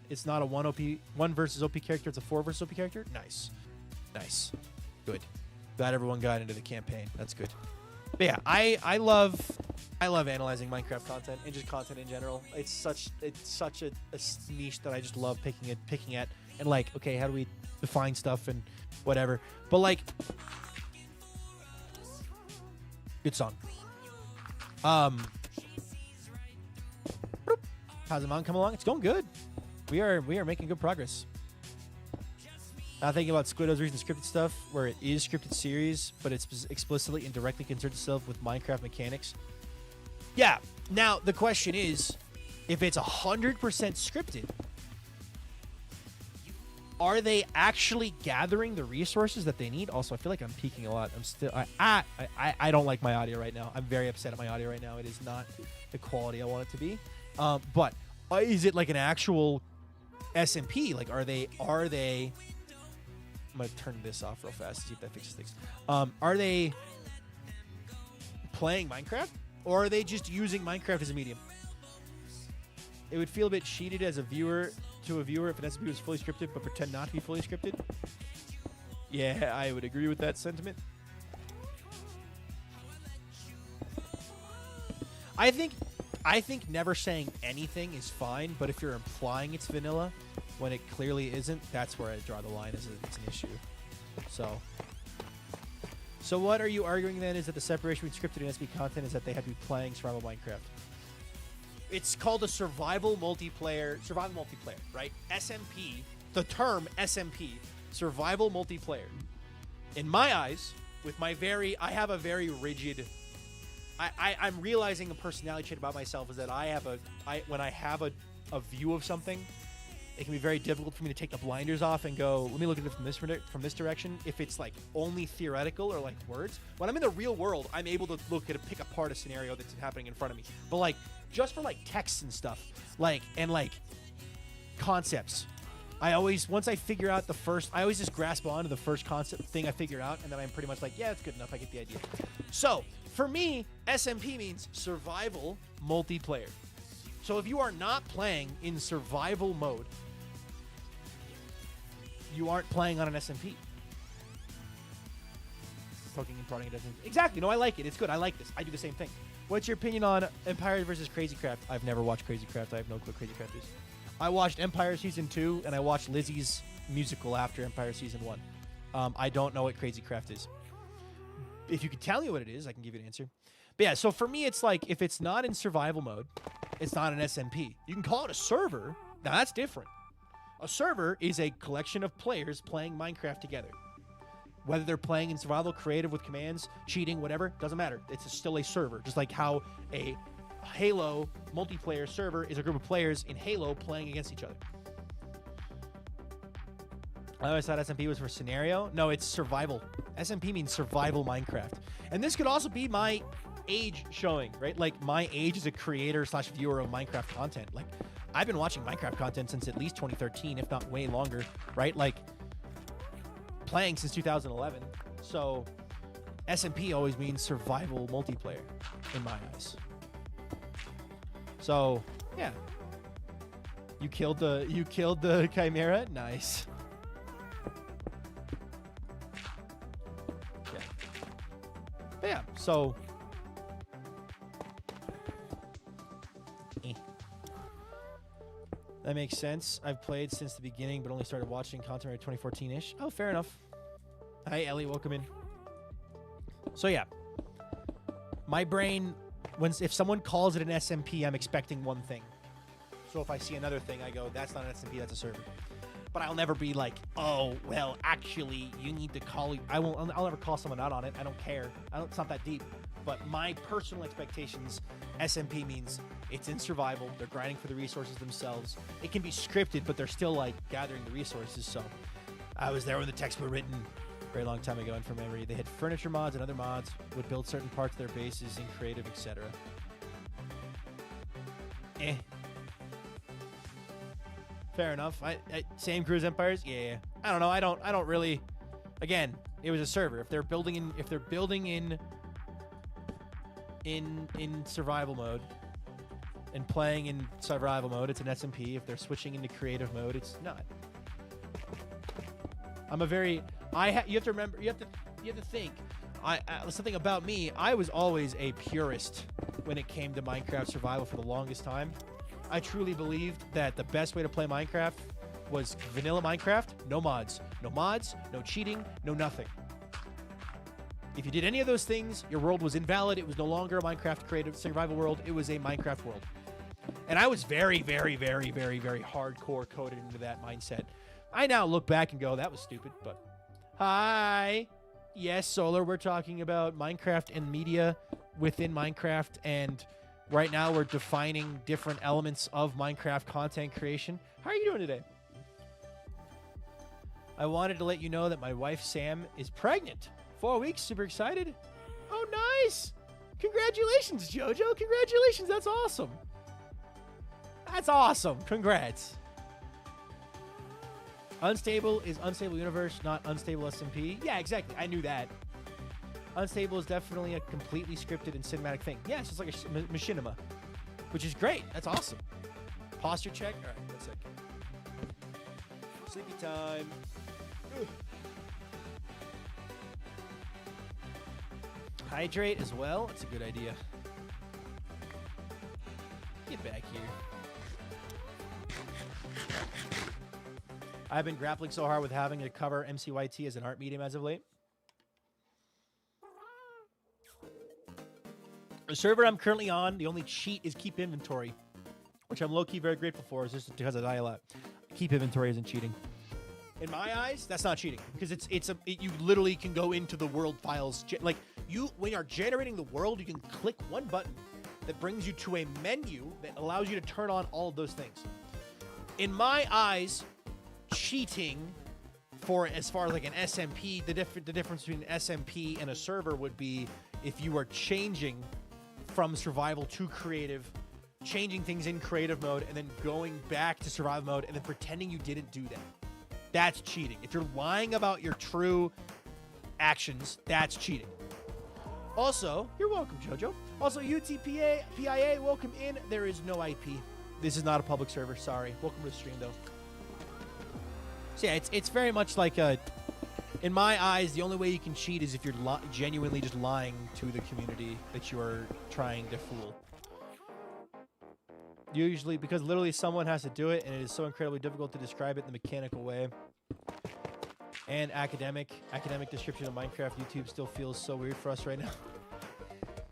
It's not a 1 versus OP character. It's a 4 versus OP character. Nice. Good. Glad everyone got into the campaign. That's good. But yeah, I love analyzing Minecraft content and just content in general. It's such a niche that I just love picking at and like, okay, how do we define stuff and whatever. But like, good song. How's the mountain come along? It's going good. We are making good progress. Now thinking about Squiddo's recent scripted stuff, where it is scripted series, but it's explicitly and directly concerns itself with Minecraft mechanics. Yeah. Now the question is, if it's 100% scripted, are they actually gathering the resources that they need? Also, I feel like I'm peaking a lot. I don't like my audio right now. I'm very upset at my audio right now. It is not the quality I want it to be. But is it like an actual SMP? Like, are they? I'm gonna turn this off real fast, see if that fixes things. Are they playing Minecraft, or are they just using Minecraft as a medium? It would feel a bit cheated as a viewer if an SMP was fully scripted, but pretend not to be fully scripted. Yeah, I would agree with that sentiment. I think never saying anything is fine, but if you're implying it's vanilla when it clearly isn't, that's where I draw the line as it's an issue. So what are you arguing then is that the separation between scripted and SP content is that they had to be playing survival Minecraft? It's called a survival multiplayer, right? SMP, the term SMP, survival multiplayer. In my eyes, with my I have a very rigid, I'm realizing a personality trait about myself is that when I have a view of something, it can be very difficult for me to take the blinders off and go, let me look at it from this direction. If it's like only theoretical or like words, when I'm in the real world, I'm able to pick apart a scenario that's happening in front of me. But like just for like texts and stuff, and concepts, once I figure out I always just grasp onto the first concept thing I figure out, and then I'm pretty much like, yeah, it's good enough. I get the idea. So for me, SMP means survival multiplayer. So if you are not playing in survival mode, you aren't playing on an SMP. Poking and prodding, it doesn't. Exactly. No, I like it. It's good. I like this. I do the same thing. What's your opinion on Empire versus Crazycraft? I've never watched Crazycraft. I have no clue what Crazycraft is. I watched Empire Season 2, and I watched Lizzie's musical after Empire Season 1. I don't know what Crazycraft is. If you could tell me what it is, I can give you an answer. But yeah, so for me, it's like, if it's not in survival mode, it's not an SMP. You can call it a server. Now, that's different. A server is a collection of players playing Minecraft together. Whether they're playing in survival, creative with commands, cheating, whatever, doesn't matter. It's still a server. Just like how a Halo multiplayer server is a group of players in Halo playing against each other. I always thought SMP was for scenario. No, it's survival. SMP means survival Minecraft. And this could also be my age showing, right? Like, my age as a creator / viewer of Minecraft content. Like, I've been watching Minecraft content since at least 2013, if not way longer, right? Like, playing since 2011. So SMP always means survival multiplayer in my eyes. So, yeah. You killed the Chimera? Nice. Yeah. But yeah, so that makes sense. I've played since the beginning, but only started watching content around 2014-ish. Oh, fair enough. Hi, Ellie. Welcome in. So, yeah. My brain, if someone calls it an SMP, I'm expecting one thing. So if I see another thing, I go, that's not an SMP, that's a server. But I'll never be like, oh, well, actually, you need to call it. I'll never call someone out on it. I don't care. It's not that deep. But my personal expectations, SMP means it's in survival. They're grinding for the resources themselves. It can be scripted, but they're still like gathering the resources. So I was there when the texts were written a very long time ago. And from memory, they had furniture mods and other mods, would build certain parts of their bases in creative, etc. Fair enough. Same crew as Empires? Yeah. I don't know. I don't really. Again, it was a server. If they're building in survival mode and playing in survival mode, it's an SMP. If they're switching into creative mode, it's not. You have to remember. You have to think. Something about me. I was always a purist when it came to Minecraft survival for the longest time. I truly believed that the best way to play Minecraft was vanilla Minecraft, no mods, no cheating, no nothing. If you did any of those things, your world was invalid. It was no longer a Minecraft creative survival world. It was a Minecraft world. And I was very, very, very, very, very hardcore coded into that mindset. I now look back and go, that was stupid, but hi. Yes, Solar, we're talking about Minecraft and media within Minecraft, and right now we're defining different elements of Minecraft content creation. How are you doing today? I wanted to let you know that my wife, Sam, is pregnant. 4 weeks. Super excited. Oh, nice. Congratulations, Jojo. Congratulations. That's awesome. That's awesome. Congrats. Unstable is unstable universe, not unstable SMP. Yeah, exactly. I knew that. Unstable is definitely a completely scripted and cinematic thing. Yeah, it's just like a machinima, which is great. That's awesome. Posture check. All right, 1 second. Sleepy time. Ugh. Hydrate as well. That's a good idea. Get back here. I've been grappling so hard with having to cover MCYT as an art medium as of late. The server I'm currently on, the only cheat is keep inventory, which I'm low-key very grateful for, is just because I die a lot. Keep inventory isn't cheating. In my eyes, that's not cheating, because you literally can go into the world files. Like, when you're generating the world, you can click one button that brings you to a menu that allows you to turn on all of those things. In my eyes, cheating for as far as like an SMP, the difference between an SMP and a server would be if you are changing from survival to creative, changing things in creative mode, and then going back to survival mode and then pretending you didn't do that. That's cheating. If you're lying about your true actions, that's cheating. Also, you're welcome, Jojo. Also, PIA, welcome in. There is no IP. This is not a public server. Sorry. Welcome to the stream, though. So yeah, it's very much like a. In my eyes, the only way you can cheat is if you're genuinely just lying to the community that you are trying to fool. Usually, because literally someone has to do it, and it is so incredibly difficult to describe it in the mechanical way. And academic description of Minecraft YouTube still feels so weird for us right now.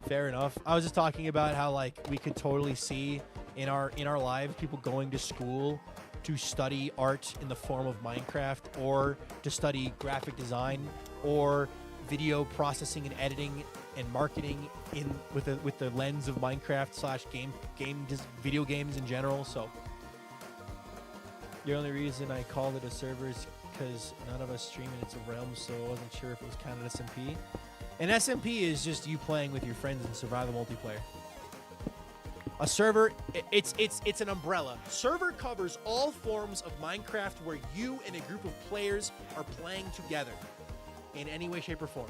Fair enough. I was just talking about how like we could totally see in our lives people going to school to study art in the form of Minecraft, or to study graphic design, or video processing and editing and marketing with the lens of Minecraft / video games in general. So the only reason I called it a server is because none of us stream in its realm, so I wasn't sure if it was counted SMP. An SMP is just you playing with your friends in survival multiplayer. A server, it's an umbrella. Server covers all forms of Minecraft where you and a group of players are playing together in any way, shape, or form.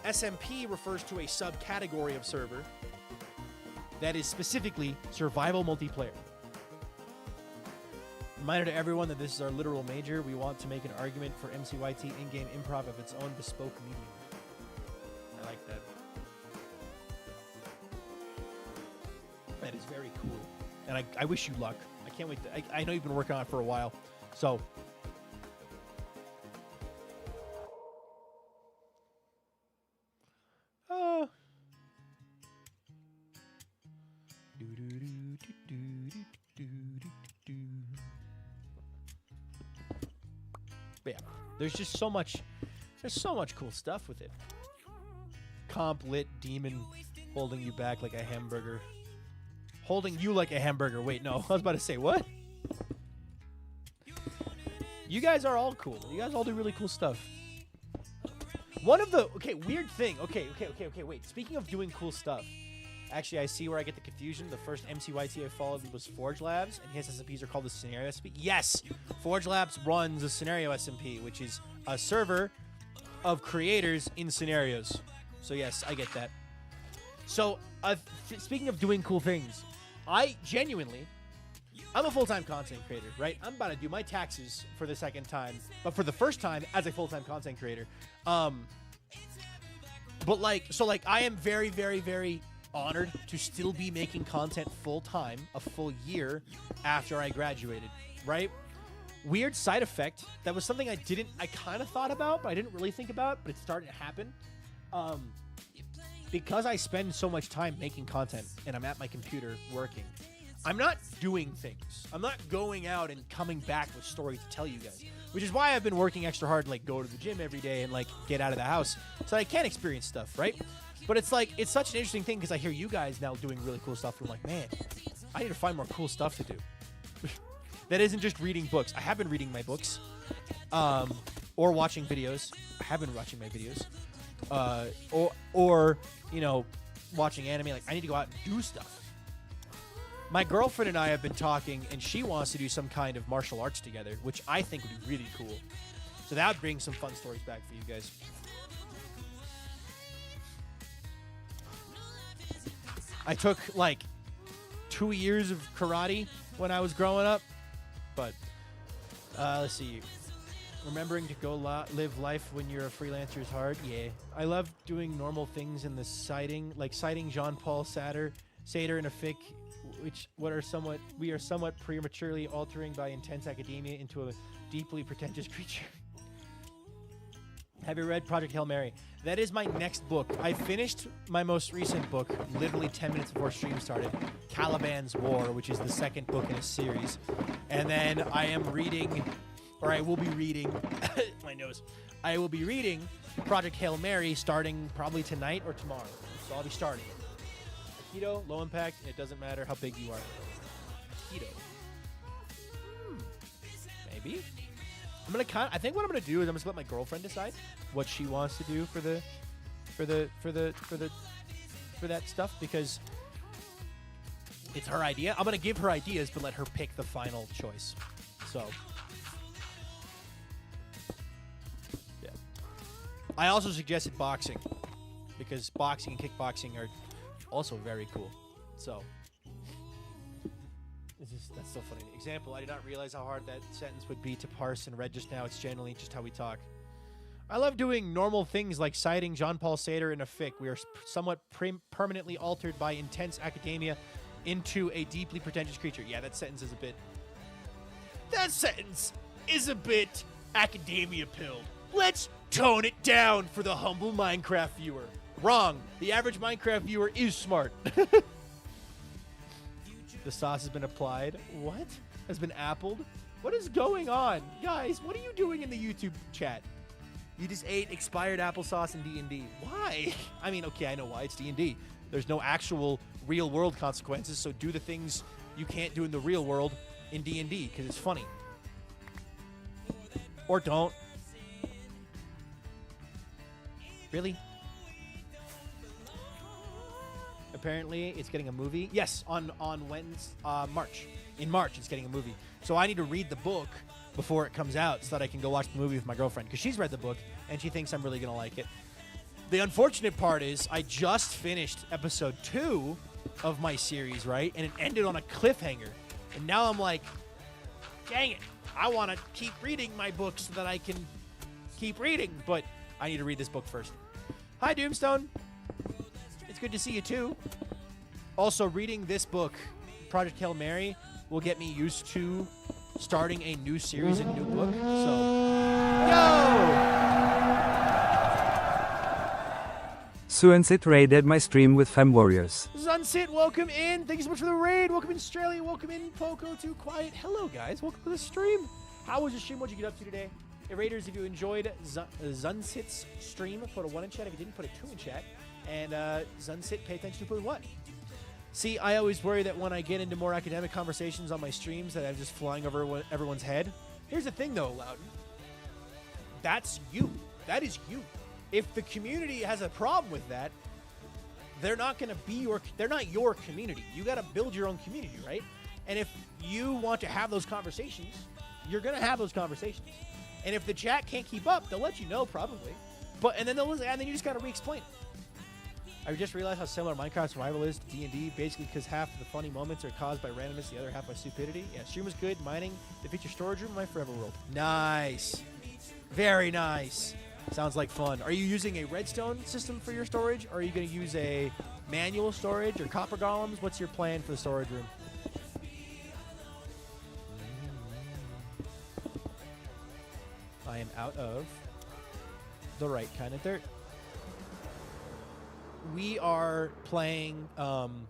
SMP refers to a subcategory of server that is specifically survival multiplayer. Reminder to everyone that this is our literal major. We want to make an argument for MCYT in-game improv of its own bespoke medium. I like that. That is very cool. And I wish you luck. I can't wait. I know you've been working on it for a while. So. But yeah, there's just so much. There's so much cool stuff with it. Comp lit demon holding you back like a hamburger. Holding you like a hamburger. Wait, no. I was about to say, what? You guys are all cool. You guys all do really cool stuff. One of the... Okay, weird thing. Okay, wait. Speaking of doing cool stuff. Actually, I see where I get the confusion. The first MCYT I followed was Forge Labs, and his SMPs are called the Scenario SMP. Yes! Forge Labs runs a Scenario SMP, which is a server of creators in scenarios. So yes, I get that. So, speaking of doing cool things, I'm a full-time content creator, right? I'm about to do my taxes for the second time, but for the first time as a full-time content creator. But I am very, very, very honored to still be making content full-time a full year after I graduated, right? Weird side effect. That was something I kind of thought about, but I didn't really think about, but it's starting to happen. Because I spend so much time making content and I'm at my computer working, I'm not doing things. I'm not going out and coming back with stories to tell you guys, which is why I've been working extra hard to like go to the gym every day and like get out of the house so I can experience stuff, right? But it's like, it's such an interesting thing because I hear you guys now doing really cool stuff. And I'm like, man, I need to find more cool stuff to do. That isn't just reading books. I have been reading my books, or watching videos. I have been watching my videos. Or you know, watching anime. Like, I need to go out and do stuff. My girlfriend and I have been talking, and she wants to do some kind of martial arts together, which I think would be really cool. So that would bring some fun stories back for you guys. I took like 2 years of karate when I was growing up, but let's see. Remembering to go live life when you're a freelancer is hard. Yeah. I love doing normal things in the citing, like citing Jean-Paul Sartre in a fic, we are somewhat prematurely altering by intense academia into a deeply pretentious creature. Have you read Project Hail Mary? That is my next book. I finished my most recent book literally 10 minutes before stream started, Caliban's War, which is the second book in a series. And then I am reading, or I will be reading, my nose. I will be reading Project Hail Mary starting probably tonight or tomorrow. So I'll be starting it. Keto, low impact, and it doesn't matter how big you are. Keto. Maybe. I think what I'm gonna do is I'm just let my girlfriend decide what she wants to do for that stuff, because it's her idea. I'm gonna give her ideas, but let her pick the final choice. So, yeah. I also suggested boxing, because boxing and kickboxing are also very cool. So. That's so funny. Example, I did not realize how hard that sentence would be to parse and read just now. It's generally just how we talk. I love doing normal things like citing Jean-Paul Sartre in a fic. We are somewhat permanently altered by intense academia into a deeply pretentious creature. Yeah, that sentence is a bit... That sentence is a bit academia-pilled. Let's tone it down for the humble Minecraft viewer. Wrong. The average Minecraft viewer is smart. The sauce has been applied. What? Has been appled? What is going on? Guys, what are you doing in the YouTube chat? You just ate expired applesauce in D&D. Why? I mean, okay, I know why. It's D&D. There's no actual real-world consequences, so do the things you can't do in the real world in D&D, because it's funny. Or don't. Really? Apparently, it's getting a movie. Yes, on March. In March, it's getting a movie. So I need to read the book before it comes out so that I can go watch the movie with my girlfriend, because she's read the book, and she thinks I'm really going to like it. The unfortunate part is I just finished episode 2 of my series, right? And it ended on a cliffhanger. And now I'm like, dang it. I want to keep reading my book so that I can keep reading, but I need to read this book first. Hi, Doomstone. It's good to see you, too. Also, reading this book, Project Hail Mary, will get me used to starting a new series and new book. So, yo! Suansit raided my stream with Fem Warriors. Sunsit, welcome in. Thank you so much for the raid. Welcome in, Australia. Welcome in, Poco Too Quiet. Hello, guys. Welcome to the stream. How was your stream? What'd you get up to today? Hey, Raiders, if you enjoyed Zunsit's stream, put a 1 in chat. If you didn't, put a 2 in chat. And Zunsit, pay attention to put what? See, I always worry that when I get into more academic conversations on my streams that I'm just flying over everyone's head. Here's the thing, though, Loudon. That's you. That is you. If the community has a problem with that, they're not going to be they're not your community. You got to build your own community, right? And if you want to have those conversations, you're going to have those conversations. And if the chat can't keep up, they'll let you know probably. And then you just got to re-explain it. I just realized how similar Minecraft Survival is to D&D, basically because half of the funny moments are caused by randomness, the other half by stupidity. Yeah, stream was good. Mining, the feature storage room, my forever world. Nice. Very nice. Sounds like fun. Are you using a redstone system for your storage, or are you going to use a manual storage or copper golems? What's your plan for the storage room? I am out of the right kind of dirt. We are playing on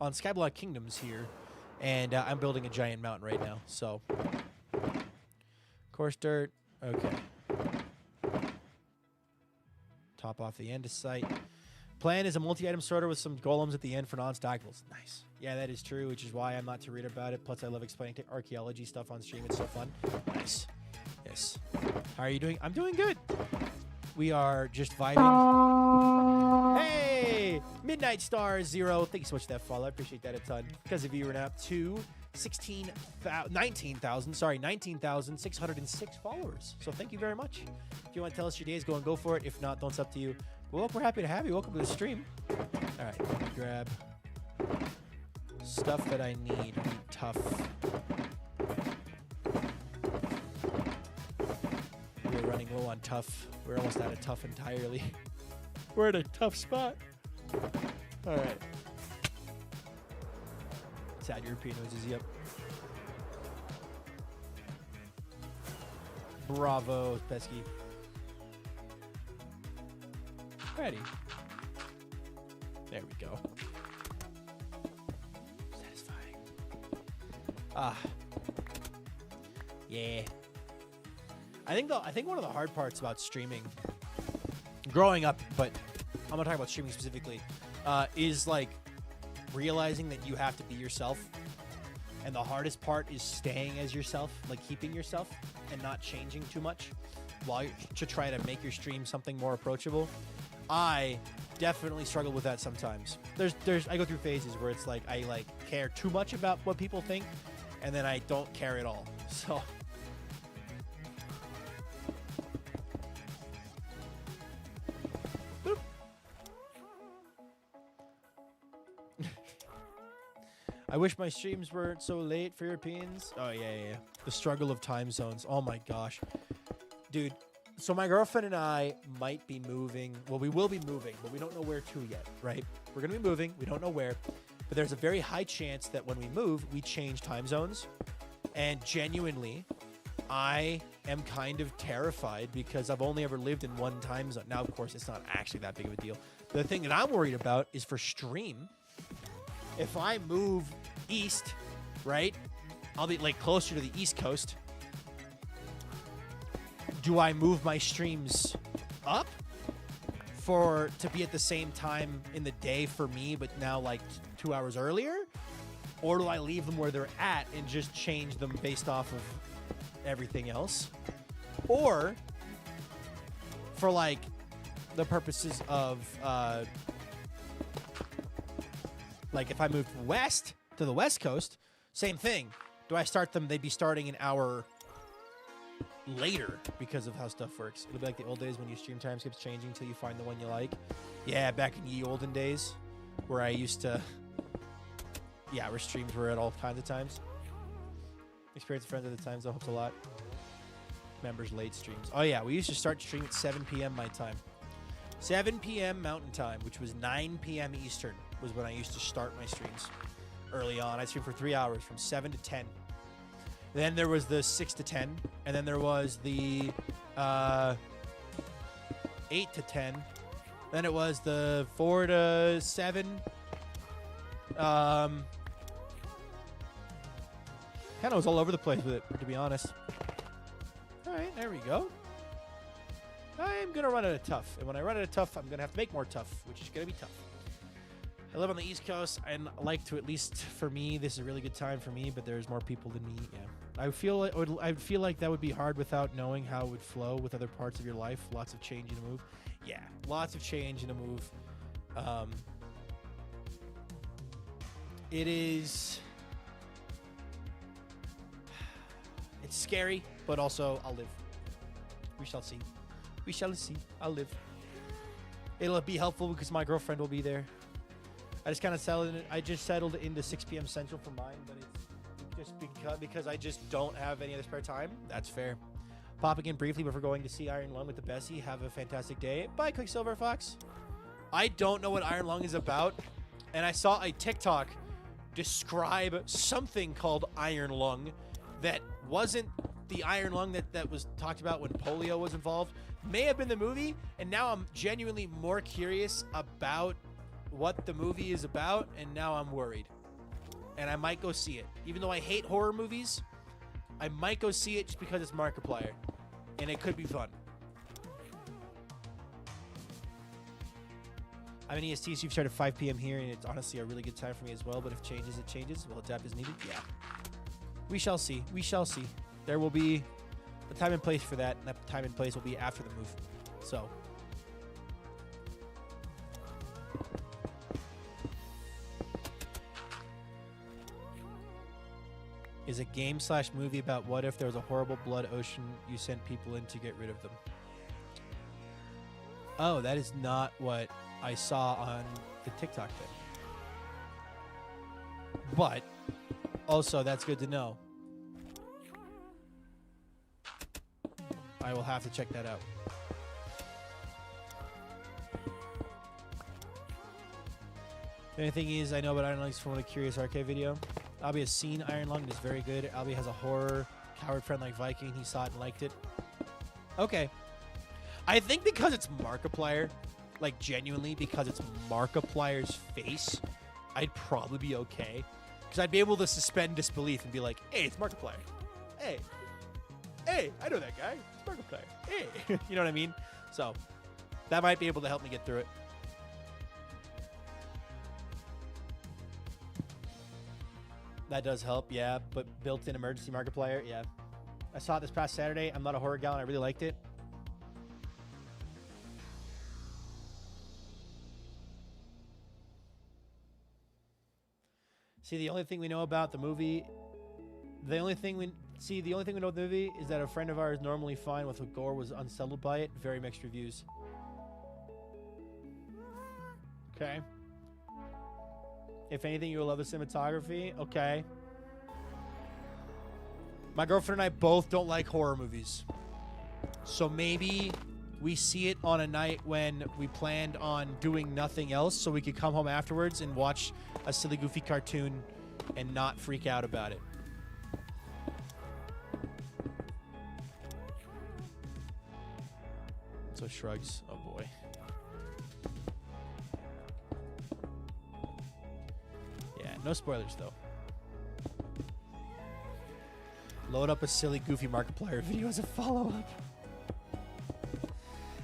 Skyblock Kingdoms here, and I'm building a giant mountain right now. So, coarse dirt. Okay. Top off the andesite. Plan is a multi-item sorter with some golems at the end for non-stackables. Nice. Yeah, that is true, which is why I'm not too read about it. Plus, I love explaining archaeology stuff on stream. It's so fun. Nice. Yes. How are you doing? I'm doing good. We are just vibing. Hey! Midnight Star Zero. Thank you so much for that follow. I appreciate that a ton. Because of you, we're now up to 19,606 followers. So thank you very much. If you want to tell us your days, go for it. If not, don't, it's up to you. Well, we're happy to have you. Welcome to the stream. All right, let me grab stuff that I need. I need tough. We're running low on tough. We're almost out of tough entirely. We're at a tough spot. All right. Sad European noises, yep. Bravo, Pesky. Ready. There we go. Satisfying. Yeah. I think one of the hard parts about streaming, growing up, but I'm gonna talk about streaming specifically, is like realizing that you have to be yourself, and the hardest part is staying as yourself, like keeping yourself and not changing too much, to try to make your stream something more approachable. I definitely struggle with that sometimes. I go through phases where it's like I like care too much about what people think, and then I don't care at all. So. I wish my streams weren't so late for Europeans. Oh, yeah. The struggle of time zones. Oh, my gosh. Dude, so my girlfriend and I might be moving. Well, we will be moving, but we don't know where to yet, right? We're going to be moving. We don't know where. But there's a very high chance that when we move, we change time zones. And genuinely, I am kind of terrified because I've only ever lived in one time zone. Now, of course, it's not actually that big of a deal. The thing that I'm worried about is for stream. If I move east, right, I'll be like closer to the East Coast. Do I move my streams up to be at the same time in the day for me, but now like 2 hours earlier? Or do I leave them where they're at and just change them based off of everything else? Or for like the purposes of like if I moved west to the West Coast, same thing. Do I start them? They'd be starting an hour later because of how stuff works. It'll be like the old days when your stream times keeps changing until you find the one you like. Yeah, back in ye olden days where I used to, where streams were at all kinds of times. Experience of friends at the times, that helps a lot. Members late streams. Oh yeah, we used to start stream at 7 p.m. my time. 7 p.m. Mountain Time, which was 9 p.m. Eastern, was when I used to start my streams early on. I streamed for 3 hours, from 7 to 10. Then there was the 6 to 10, and then there was the 8 to 10. Then it was the 4 to 7. Kind of was all over the place with it, to be honest. All right, there we go. I'm going to run out of tough. And when I run out of tough, I'm going to have to make more tough, which is going to be tough. I live on the East Coast, and I like to, at least for me, this is a really good time for me, but there's more people than me. Yeah. I feel like that would be hard without knowing how it would flow with other parts of your life. Lots of change in a move. Yeah, lots of change in a move. It's scary, but also I'll live. We shall see. We shall see. I'll live. It'll be helpful because my girlfriend will be there. I just settled into 6 p.m. Central for mine, but it's just because I just don't have any other spare time. That's fair. Popping in briefly before going to see Iron Lung with the Bessie. Have a fantastic day. Bye, Quicksilver Fox. I don't know what Iron Lung is about, and I saw a TikTok describe something called Iron Lung that wasn't the Iron Lung that was talked about when polio was involved. May have been the movie, and now I'm genuinely more curious about what the movie is about, and now I'm worried. And I might go see it. Even though I hate horror movies, I might go see it just because it's Markiplier. And it could be fun. I'm in EST, so you've started 5 p.m. here, and it's honestly a really good time for me as well. But if it changes, it changes. Will adapt as needed? Yeah. We shall see. We shall see. There will be a time and place for that, and that time and place will be after the move. So... is a game/movie about what if there was a horrible blood ocean you sent people in to get rid of them. Oh, that is not what I saw on the TikTok thing. But also, that's good to know. I will have to check that out. The only thing is, I know about Iron Lung from a Curious Arcade video. Albie has seen Iron Lung. It is very good. Albie has a horror coward friend like Viking. He saw it and liked it. Okay. I think because it's Markiplier, like genuinely because it's Markiplier's face, I'd probably be okay. Because I'd be able to suspend disbelief and be like, hey, it's Markiplier. Hey, I know that guy. It's Markiplier. Hey, you know what I mean? So that might be able to help me get through it. That does help, yeah. But built-in emergency Markiplier, yeah. I saw it this past Saturday. I'm not a horror gal, and I really liked it. See, the only thing we know about the movie, the only thing we know about the movie is that a friend of ours, normally fine with gore, was unsettled by it. Very mixed reviews. Okay. If anything, you will love the cinematography. Okay. My girlfriend and I both don't like horror movies. So maybe we see it on a night when we planned on doing nothing else so we could come home afterwards and watch a silly, goofy cartoon and not freak out about it. So shrugs. Oh, boy. Yeah, no spoilers, though. Load up a silly, goofy Markiplier video as a follow-up.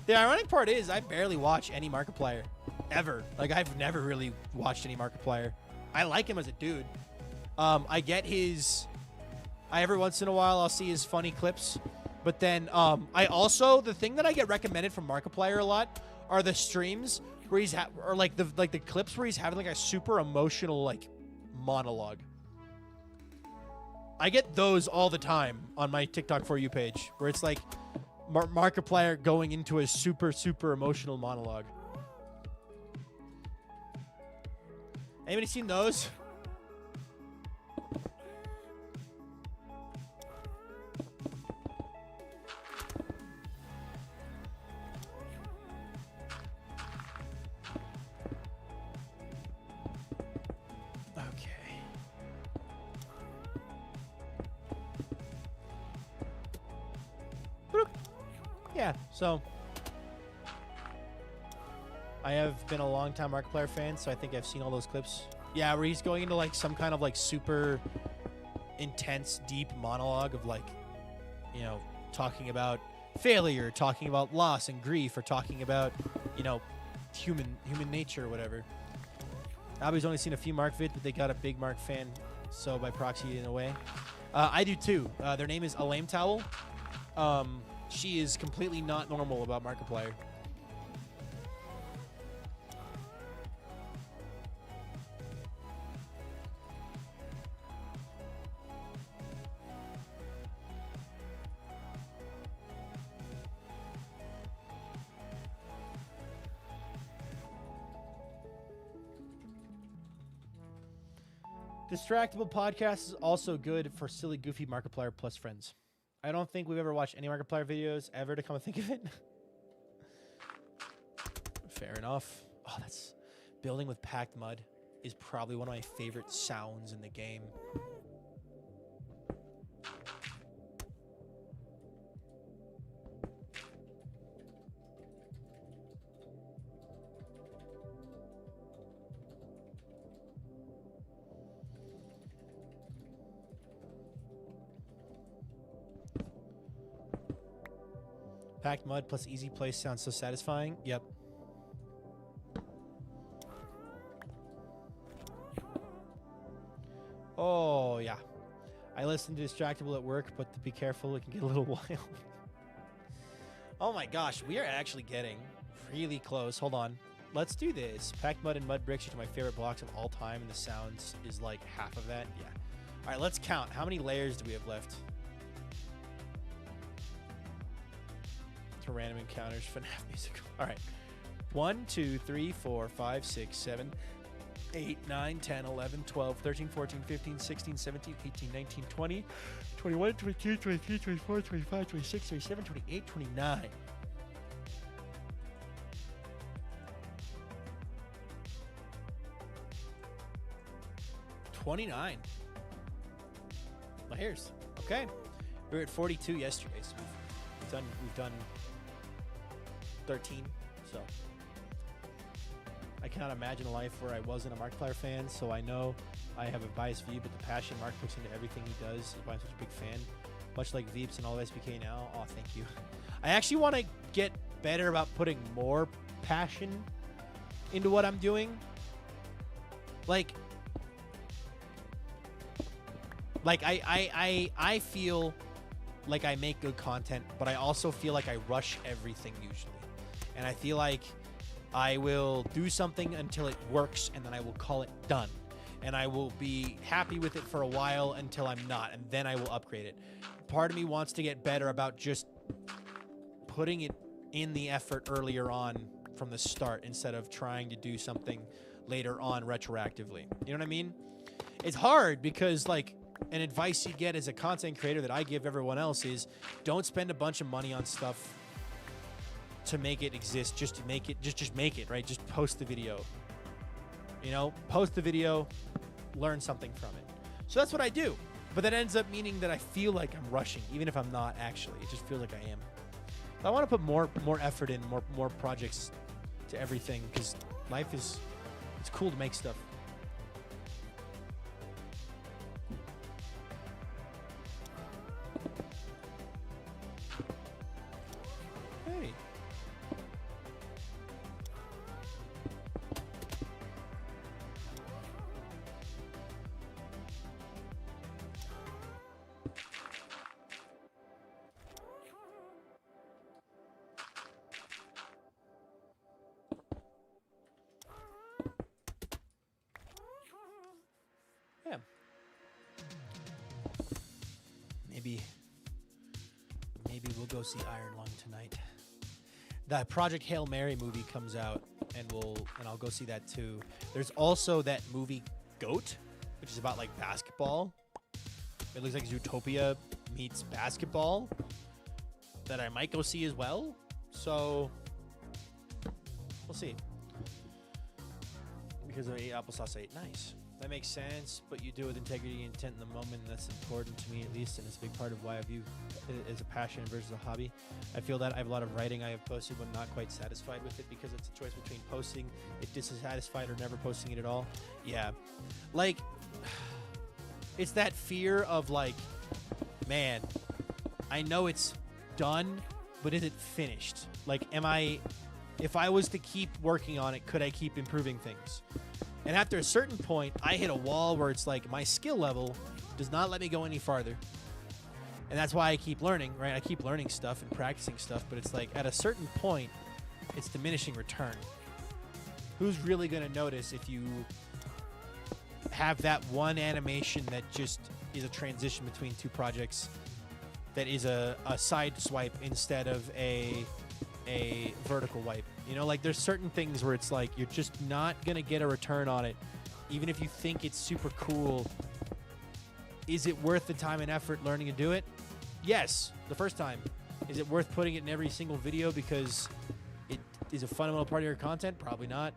The ironic part is I barely watch any Markiplier. Ever. Like, I've never really watched any Markiplier. I like him as a dude. I get his... every once in a while, I'll see his funny clips. But then, I also... The thing that I get recommended from Markiplier a lot are the streams where he's... or, like, the clips where he's having, like, a super emotional, like, monologue. I get those all the time on my TikTok For You page, where it's like Markiplier going into a super, super emotional monologue. Anybody seen those? Yeah, so I have been a long-time Markiplier fan, so I think I've seen all those clips. Yeah, where he's going into like some kind of like super intense, deep monologue of like, you know, talking about failure, talking about loss and grief, or talking about, you know, human nature or whatever. Abby's only seen a few Mark vids, but they got a big Mark fan, so by proxy in a way. I do too. Their name is Alame Towel. She is completely not normal about Markiplier. Distractable podcast is also good for silly, goofy Markiplier plus friends. I don't think we've ever watched any Markiplier videos ever to come and think of it. Fair enough. Oh, that's... Building with packed mud is probably one of my favorite sounds in the game. Packed mud plus easy place sounds so satisfying. Yep. Oh, yeah. I listen to Distractable at work, but to be careful, it can get a little wild. Oh my gosh, we are actually getting really close. Hold on. Let's do this. Packed mud and mud bricks are my favorite blocks of all time, and the sounds is like half of that. Yeah. All right, let's count. How many layers do we have left? To random encounters, FNAF music. All right. 1, 2, 3, 4, 5, 6, 7, 8, 9, 10, 11, 12, 13, 14, 15, 16, 17, 18, 19, 20, 21, 22, 23, 24, 25, 26, 27, 28, 29. 29 layers. Okay. We were at 42 yesterday, so we've done 13. So cannot imagine a life where I wasn't a Markiplier fan, so I know I have a biased view, but the passion Mark puts into everything he does is why I'm such a big fan. Much like Veeps and all of SBK now. Oh, thank you. I actually want to get better about putting more passion into what I'm doing. Like I feel like I make good content, but I also feel like I rush everything usually. And I feel like I will do something until it works, and then I will call it done. And I will be happy with it for a while until I'm not, and then I will upgrade it. Part of me wants to get better about just putting it in the effort earlier on from the start instead of trying to do something later on retroactively. You know what I mean? It's hard because, like, an advice you get as a content creator that I give everyone else is don't spend a bunch of money on stuff to make it exist, just to make it, just make it, right? Just post the video. You know, post the video, learn something from it. So that's what I do. But that ends up meaning that I feel like I'm rushing, even if I'm not actually. It just feels like I am. But I want to put more effort in, more projects to everything, because life is, it's cool to make stuff. Hey. Yeah. Maybe we'll go see Iron Lung tonight. The Project Hail Mary movie comes out, and I'll go see that too. There's also that movie Goat, which is about like basketball. It looks like Zootopia meets basketball, that I might go see as well. So we'll see. Because of applesauce 8, nice. That makes sense, but you do it with integrity and intent in the moment, and that's important to me at least, and it's a big part of why I view it as a passion versus a hobby. I feel that I have a lot of writing I have posted but not quite satisfied with it because it's a choice between posting it dissatisfied or never posting it at all. Yeah. Like, it's that fear of like, man, I know it's done, but is it finished? Like, if I was to keep working on it, could I keep improving things? And after a certain point, I hit a wall where it's like my skill level does not let me go any farther. And that's why I keep learning, right? I keep learning stuff and practicing stuff, but it's like at a certain point, it's diminishing return. Who's really going to notice if you have that one animation that just is a transition between two projects that is a side swipe instead of a vertical wipe? You know, like there's certain things where it's like you're just not going to get a return on it. Even if you think it's super cool, is it worth the time and effort learning to do it? Yes, the first time. Is it worth putting it in every single video because it is a fundamental part of your content? Probably not.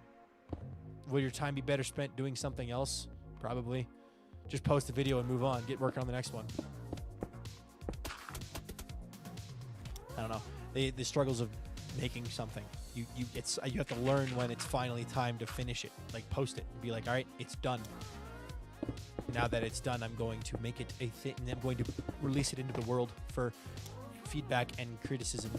Would your time be better spent doing something else? Probably. Just post a video and move on. Get working on the next one. I don't know. The struggles of making something. You have to learn when it's finally time to finish it. Like post it and be like, all right, it's done. Now that it's done, I'm going to make it a thing, and I'm going to release it into the world for feedback and criticism.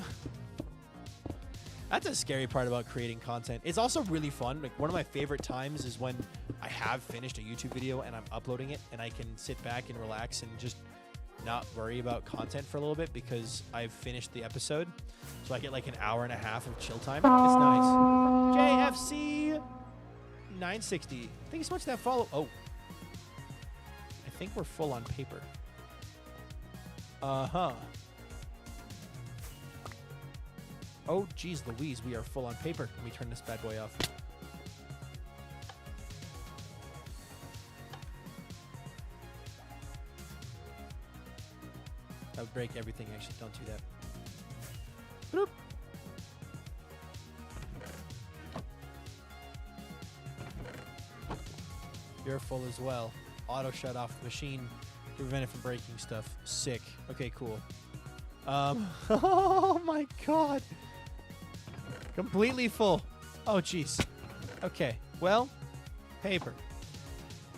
That's a scary part about creating content. It's also really fun. Like one of my favorite times is when I have finished a YouTube video and I'm uploading it, and I can sit back and relax and just not worry about content for a little bit because I've finished the episode. So I get like an hour and a half of chill time. It's nice. JFC 960. Thank you so much for that follow. Oh. I think we're full on paper. Uh-huh. Oh, geez Louise, we are full on paper. Let me turn this bad boy off. That would break everything, actually. Don't do that. Bloop. You're full as well. Auto shut off the machine to prevent it from breaking stuff. Sick. Okay, cool. Oh my god. Completely full. Oh, jeez. Okay. Well, paper.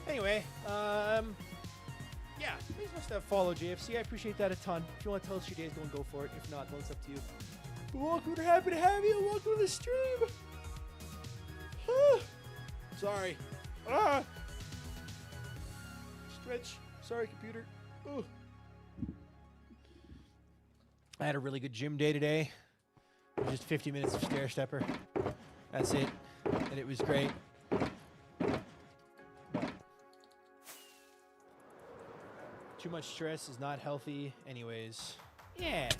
Anyway, yeah, please must have followed JFC. I appreciate that a ton. If you want to tell us your day's going, go for it. If not, well, it's up to you. But welcome, we're happy to have you. Welcome to the stream. Sorry. Stretch. Sorry, computer. Ugh. I had a really good gym day today. Just 50 minutes of stair stepper. That's it. And it was great. Too much stress is not healthy anyways. Yeah.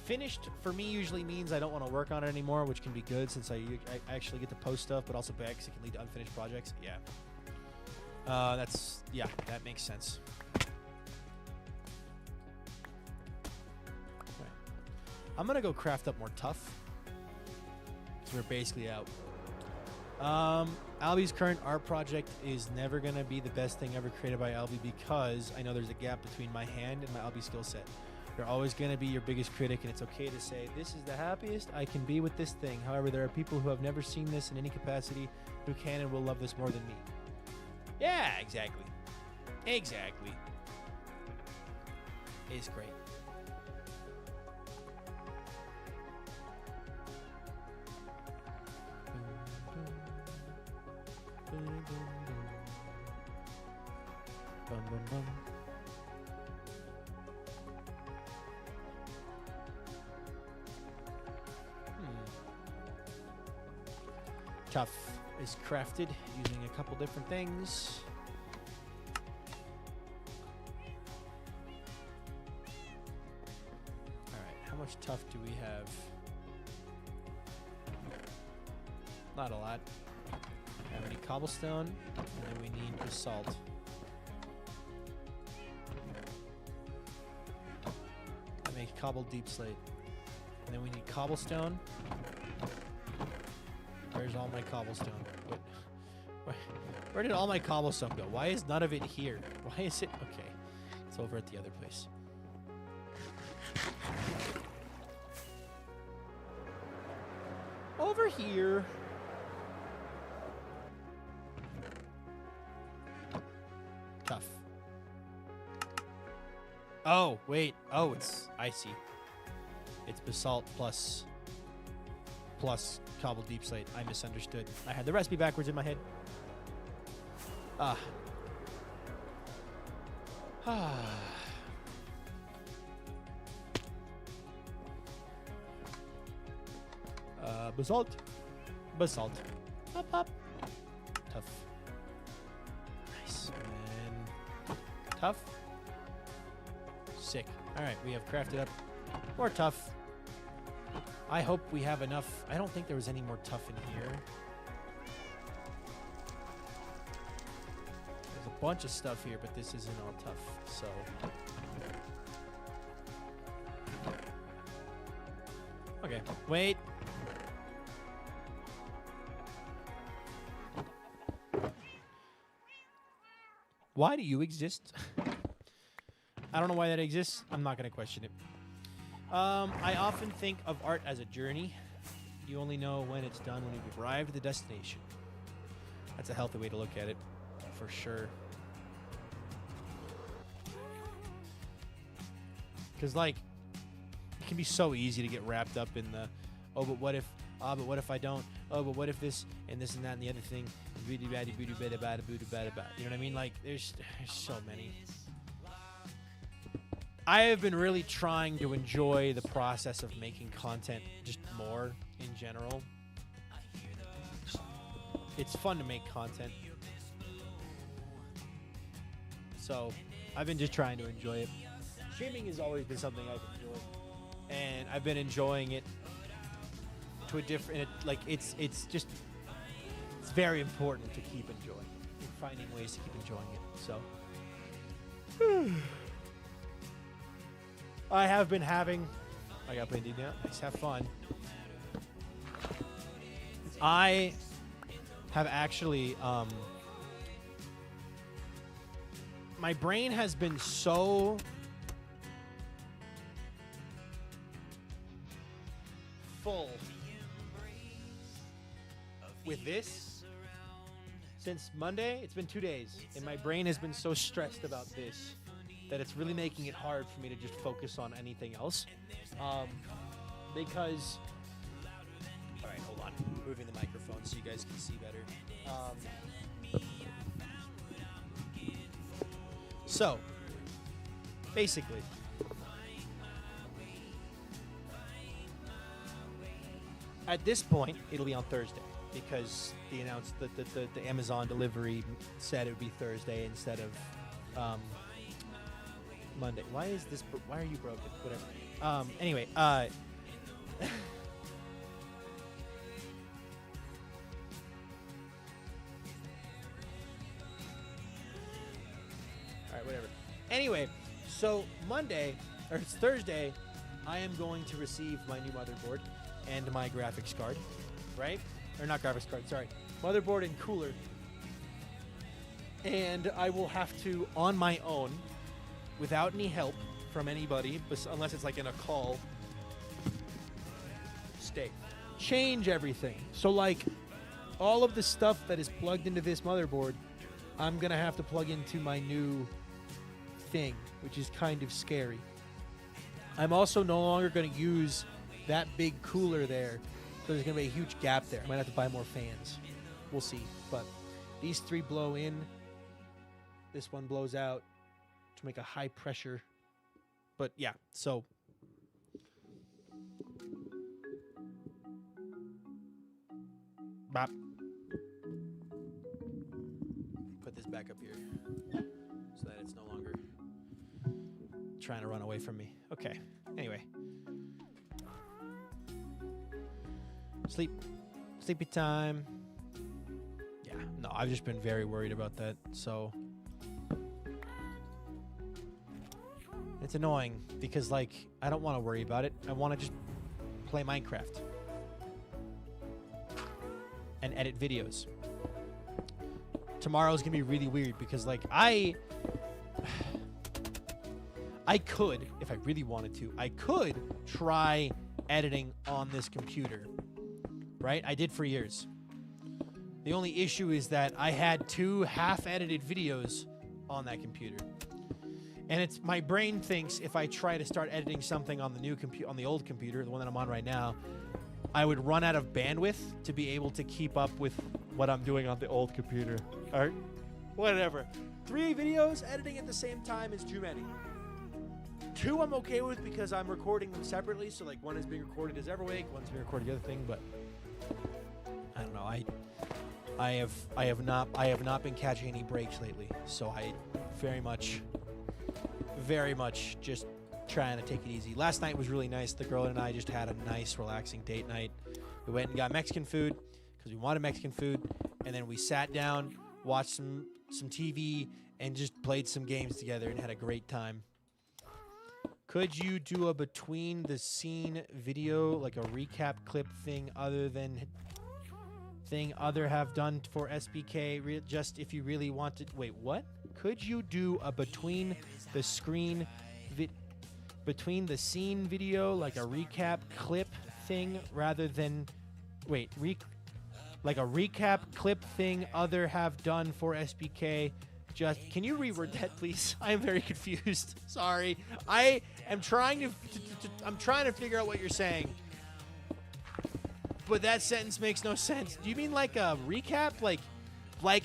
Finished for me usually means I don't want to work on it anymore, which can be good since I actually get to post stuff, but also bad because it can lead to unfinished projects. Yeah. That makes sense. Right. I'm going to go craft up more tough. Because we're basically out. Albie's current art project is never going to be the best thing ever created by Albie because I know there's a gap between my hand and my Albie skill set. You're always going to be your biggest critic, and it's okay to say, this is the happiest I can be with this thing. However, there are people who have never seen this in any capacity who can and will love this more than me. Yeah, exactly. Exactly. It's great. Bum, bum, bum. Tough is crafted using a couple different things. Alright, how much tough do we have? Not a lot. How many cobblestone? And then we need basalt. I make cobbled deep slate. And then we need cobblestone. Where's all my cobblestone? Where did all my cobblestone go? Why is none of it here? Why is it? Okay. It's over at the other place. Over here. Tough. Oh, wait. Oh, I see. It's basalt plus cobbled deep slate. I misunderstood. I had the recipe backwards in my head. Basalt. Basalt. Up, up. Tough. Nice. And tough. Sick. Alright, we have crafted up more tough. I hope we have enough. I don't think there was any more tough in here. There's a bunch of stuff here, but this isn't all tough, so. Okay, wait. Why do you exist? I don't know why that exists. I'm not going to question it. I often think of art as a journey. You only know when it's done when you've arrived at the destination. That's a healthy way to look at it, for sure. Because, like, it can be so easy to get wrapped up in the, oh, but what if, but what if I don't? Oh, but what if this and this and that and the other thing? You know what I mean? Like, there's so many. I have been really trying to enjoy the process of making content just more in general. It's fun to make content. So I've been just trying to enjoy it. Streaming has always been something I've enjoyed. And I've been enjoying it to a different, like it's very important to keep enjoying and finding ways to keep enjoying it. So I have been having, I got played now. Let's have fun. I have actually, my brain has been so full with this since Monday. It's been 2 days, and my brain has been so stressed about this that it's really making it hard for me to just focus on anything else. Because, all right, hold on, moving the microphone so you guys can see better. So, basically, at this point, it'll be on Thursday because they announced that the Amazon delivery said it would be Thursday instead of Monday. Why is this? Why are you broken? Whatever. Anyway, all right, whatever. Anyway, so Monday or it's Thursday, I am going to receive my new motherboard and my graphics card, right? Or not graphics card, sorry. Motherboard and cooler. And I will have to, on my own, without any help from anybody, unless it's like in a call, change everything. So like all of the stuff that is plugged into this motherboard, I'm going to have to plug into my new thing, which is kind of scary. I'm also no longer going to use that big cooler there. So there's going to be a huge gap there. I might have to buy more fans. We'll see. But these three blow in. This one blows out to make a high pressure. But yeah, so bop. Put this back up here so that it's no longer trying to run away from me. Okay. Anyway. Sleepy time. Yeah, no, I've just been very worried about that, so it's annoying because, like, I don't want to worry about it. I want to just play Minecraft and edit videos. Tomorrow's gonna be really weird because, like, I could, if I really wanted to, I could try editing on this computer. Right? I did for years. The only issue is that I had 2 half-edited videos on that computer. And it's my brain thinks if I try to start editing something on the new on the old computer, the one that I'm on right now, I would run out of bandwidth to be able to keep up with what I'm doing on the old computer. All right? Whatever. 3 videos editing at the same time is too many. 2 I'm okay with because I'm recording them separately, so like one is being recorded as Everwake, one's being recorded the other thing, but I don't know. I have not been catching any breaks lately, so I very much just trying to take it easy. Last night was really nice. The girl and I just had a nice, relaxing date night. We went and got Mexican food because we wanted Mexican food, and then we sat down, watched some TV, and just played some games together and had a great time. Could you do a between the scene video, like a recap clip thing other have done for SBK, just if you really wanted? Wait, what? Could you do a between the scene video, like a recap clip thing rather than, wait, like a recap clip thing other have done for SBK? Just, can you reword that, please? I am very confused. Sorry. I am trying to figure out what you're saying. But that sentence makes no sense. Do you mean like a recap? Like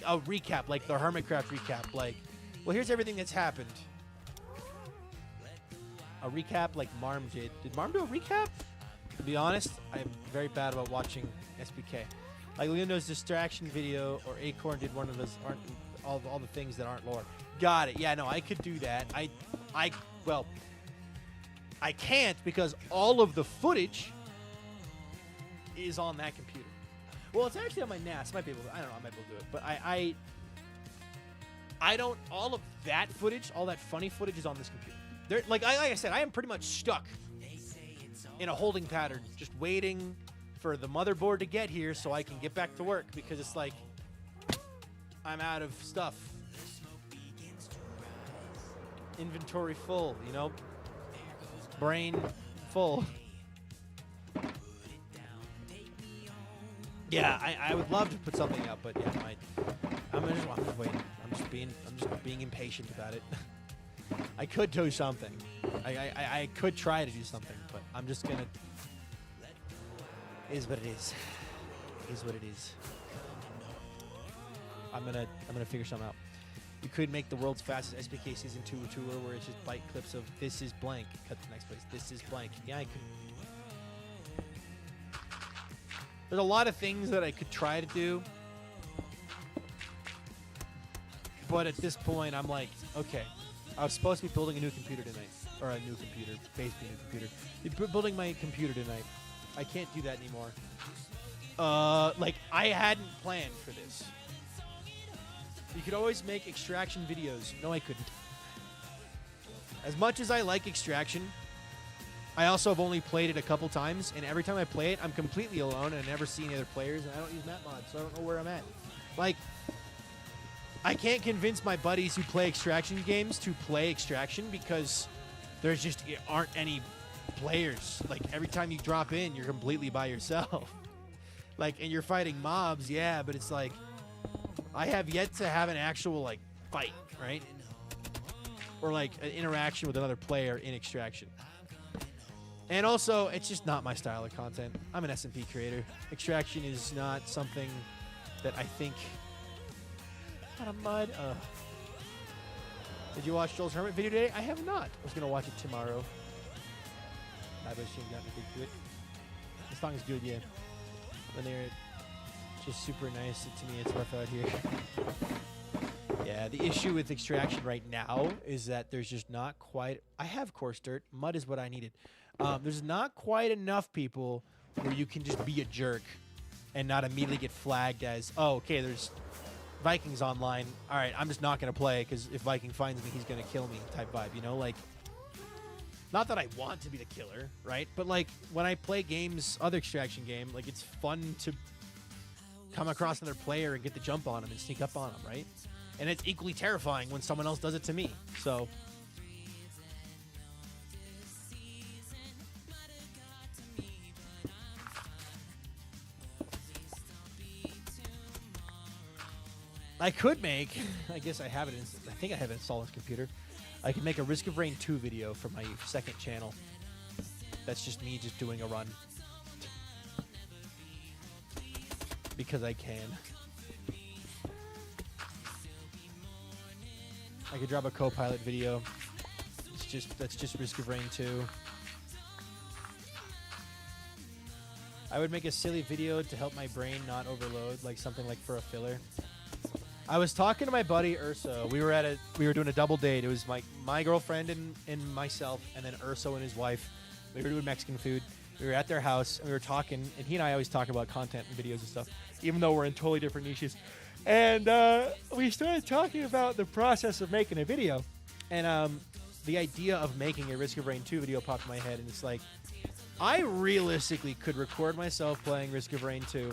a recap, like the Hermitcraft recap. Like, well, here's everything that's happened. A recap like Marm did. Did Marm do a recap? To be honest, I'm very bad about watching SBK. Like Leondo's distraction video or Acorn did one of those all the things that aren't lore. Got it. Yeah, no, I could do that. Well, I can't because all of the footage is on that computer. Well, it's actually on my NAS. I might be able to, I don't know, I might be able to do it. But I don't, all of that footage, all that funny footage is on this computer. Like I said, I am pretty much stuck in a holding pattern, just waiting for the motherboard to get here so I can get back to work because it's like I'm out of stuff. Inventory full, you know? Brain full. Yeah, I would love to put something up, but yeah, I'm just waiting. I'm just being impatient about it. I could do something. I could try to do something, but I'm just gonna. Is what it is. Is what it is. I'm gonna figure something out. You could make the world's fastest SBK Season 2 tour where it's just bite clips of this is blank, cut to the next place, this is blank. Yeah, I could. There's a lot of things that I could try to do. But at this point, I'm like, okay, I was supposed to be building a new computer tonight. Or a new computer, basically a new computer. Building my computer tonight. I can't do that anymore. Like, I hadn't planned for this. You could always make extraction videos. No, I couldn't. As much as I like extraction, I also have only played it a couple times, and every time I play it, I'm completely alone, and I never see any other players, and I don't use map mods, so I don't know where I'm at. Like, I can't convince my buddies who play extraction games to play extraction because there's just aren't any players. Like, every time you drop in, you're completely by yourself. Like, and you're fighting mobs, yeah, but it's like, I have yet to have an actual, like, fight, right? Or, like, an interaction with another player in extraction. And also, it's just not my style of content. I'm an SMP creator. Extraction is not something that I think... Out of mud. Did you watch Joel's Hermit video today? I have not. I was going to watch it tomorrow. I bet she got me big to it. The song is good, yeah. When they're just super nice to me, it's rough out here. Yeah, the issue with extraction right now is that there's just not quite... I have coarse dirt. Mud is what I needed. There's not quite enough people where you can just be a jerk and not immediately get flagged as, oh, okay, there's Vikings online. All right, I'm just not going to play because if Viking finds me, he's going to kill me type vibe, you know? Like, not that I want to be the killer, right? But, like, when I play games, other extraction game, like, it's fun to come across another player and get the jump on him and sneak up on him, right? And it's equally terrifying when someone else does it to me. So... I could make, I guess I have it, I think I have it installed on this computer. I could make a Risk of Rain 2 video for my second channel. That's just me just doing a run. Because I can. I could drop a co-pilot video. That's just Risk of Rain 2. I would make a silly video to help my brain not overload, like something like for a filler. I was talking to my buddy Urso. We were doing a double date. It was my girlfriend and myself, and then Urso and his wife. We were doing Mexican food. We were at their house, and we were talking, and he and I always talk about content and videos and stuff, even though we're in totally different niches. And we started talking about the process of making a video. And the idea of making a Risk of Rain 2 video popped in my head, and it's like, I realistically could record myself playing Risk of Rain 2.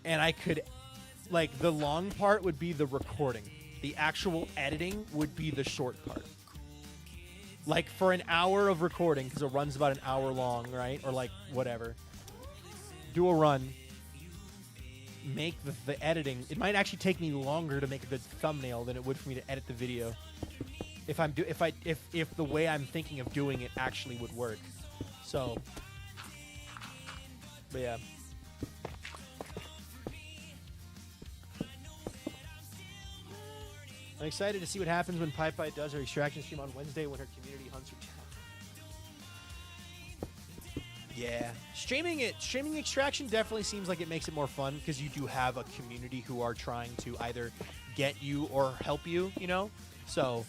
And I could... Like, the long part would be the recording. The actual editing would be the short part. Like, for an hour of recording, because it runs about an hour long, right? Or, like, whatever. Do a run. Make the editing. It might actually take me longer to make a good thumbnail than it would for me to edit the video. If the way I'm thinking of doing it actually would work. So. But, yeah. I'm excited to see what happens when PyPy does her extraction stream on Wednesday when her community hunts her down. Yeah. Streaming extraction definitely seems like it makes it more fun because you do have a community who are trying to either get you or help you, you know? So,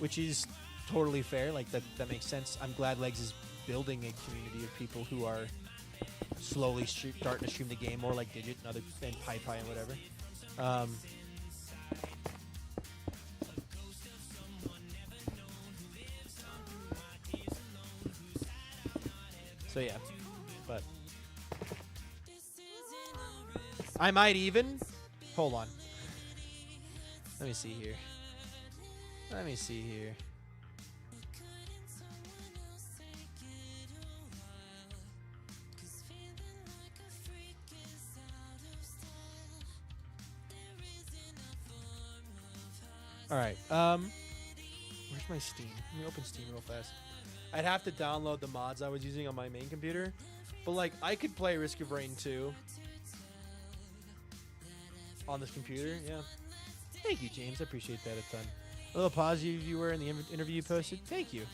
which is totally fair. Like, that makes sense. I'm glad Legs is building a community of people who are slowly starting to stream the game more like Digit and PyPy and whatever. So yeah, but I might even, hold on. Let me see here. All right. Where's my Steam? Let me open Steam real fast. I'd have to download the mods I was using on my main computer, but like I could play Risk of Rain 2 on this computer. Yeah. Thank you, James. I appreciate that a ton. A little positive you were in the interview you posted. Thank you.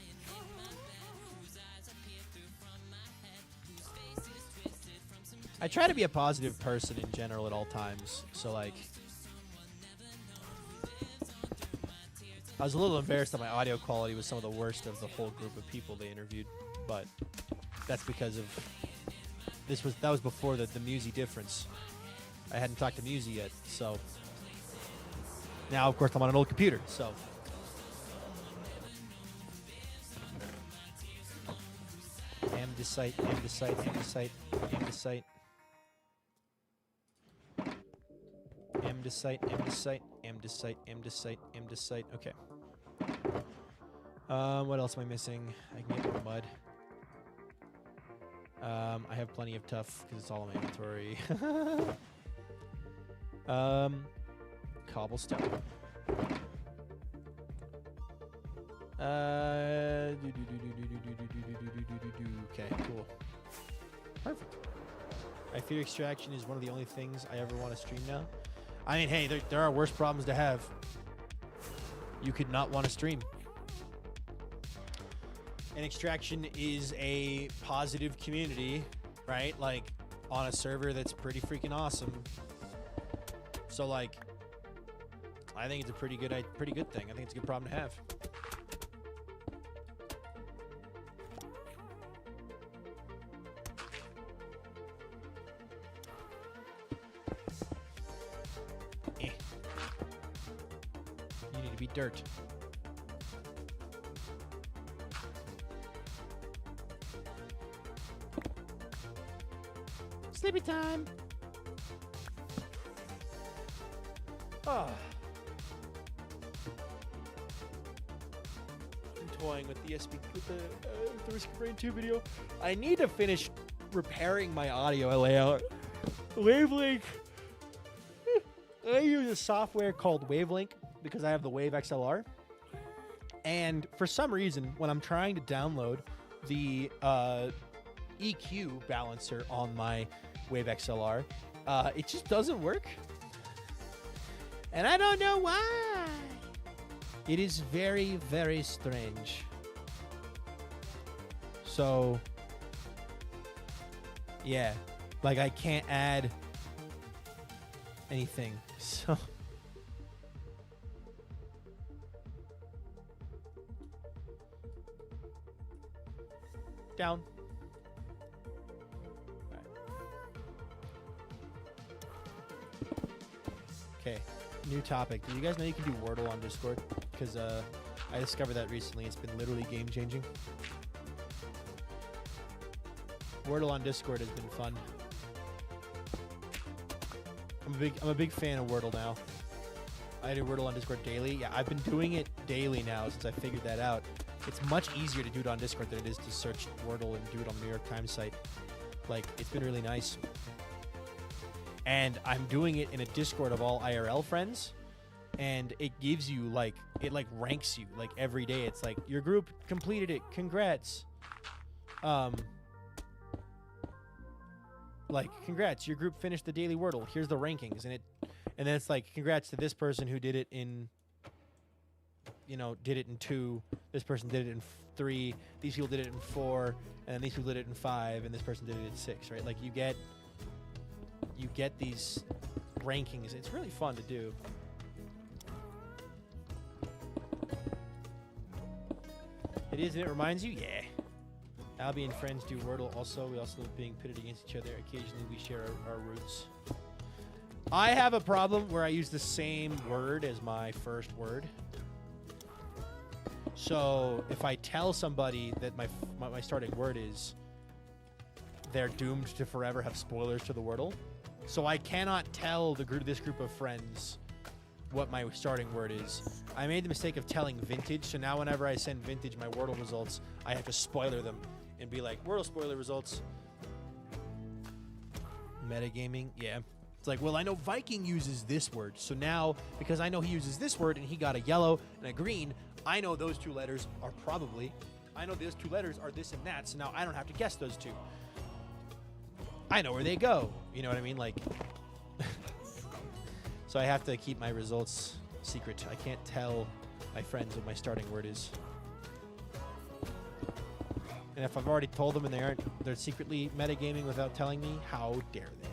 I try to be a positive person in general at all times. So like, I was a little embarrassed that my audio quality was some of the worst of the whole group of people they interviewed, but that's because of that was before the Musi difference. I hadn't talked to Musi yet, so now of course I'm on an old computer, so andesite, andesite, andesite, andesite, andesite, andesite, andesite, andesite, andesite. Okay. What else am I missing? I can get more mud. I have plenty of tough because it's all in my inventory. Cobblestone. Okay, cool. Perfect. I fear extraction is one of the only things I ever want to stream now. I mean, hey, there are worse problems to have. You could not want to stream. And extraction is a positive community, right? Like, on a server that's pretty freaking awesome. So, like, I think it's a pretty good thing. I think it's a good problem to have. You need to be dirt. Sleepy time. Ah. I'm toying with the the Risk of Rain 2 video. I need to finish repairing my audio layout. Wavelink. I use a software called Wavelink because I have the Wave XLR. And for some reason, when I'm trying to download the EQ balancer on my Wave XLR, it just doesn't work. And I don't know why. It is very, very strange. So, yeah. Like, I can't add anything. So... Down. Okay, new topic. Do you guys know you can do Wordle on Discord? Because I discovered that recently. It's been literally game changing. Wordle on Discord has been fun. I'm a big fan of Wordle now. I do Wordle on Discord daily. Yeah, I've been doing it daily now since I figured that out. It's much easier to do it on Discord than it is to search Wordle and do it on the New York Times site. Like, it's been really nice. And I'm doing it in a Discord of all IRL friends. And it gives you, like, it, like, ranks you, like, every day. It's like, your group completed it. Congrats. Like, congrats. Your group finished the daily Wordle. Here's the rankings. And then it's like, congrats to this person who did it in... You know, did it in 2. This person did it in 3. These people did it in 4, and then these people did it in 5, and this person did it in 6. Right? Like you get these rankings. It's really fun to do. It is, and it reminds you. Yeah. Albie and friends do Wordle. Also, we also love being pitted against each other. Occasionally, we share our roots. I have a problem where I use the same word as my first word. So if I tell somebody that my starting word is, they're doomed to forever have spoilers to the Wordle. So I cannot tell this group of friends what my starting word is. I made the mistake of telling vintage, so now whenever I send vintage my Wordle results, I have to spoiler them and be like, Wordle spoiler results. Metagaming, yeah. It's like, well, I know Viking uses this word. So now, because I know he uses this word and he got a yellow and a green, I know those two letters are probably, I know those two letters are this and that. So now I don't have to guess those two. I know where they go. You know what I mean? Like, so I have to keep my results secret. I can't tell my friends what my starting word is. And if I've already told them and they're secretly metagaming without telling me, how dare they?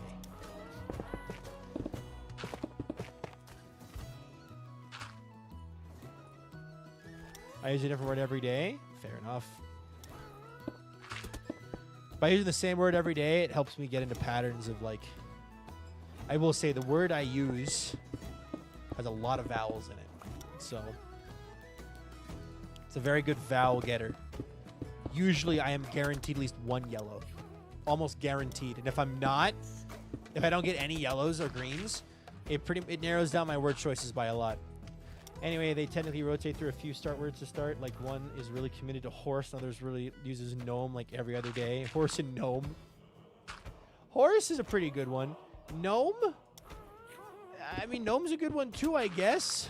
I use a different word every day. Fair enough. By using the same word every day, it helps me get into patterns of like, I will say the word I use has a lot of vowels in it. So it's a very good vowel getter. Usually I am guaranteed at least one yellow. Almost guaranteed. And if I'm not, if I don't get any yellows or greens, it narrows down my word choices by a lot. Anyway, they technically rotate through a few start words to start. Like one is really committed to horse, others really uses gnome like every other day. Horse and gnome. Horse is a pretty good one. Gnome? I mean, gnome's a good one too, I guess.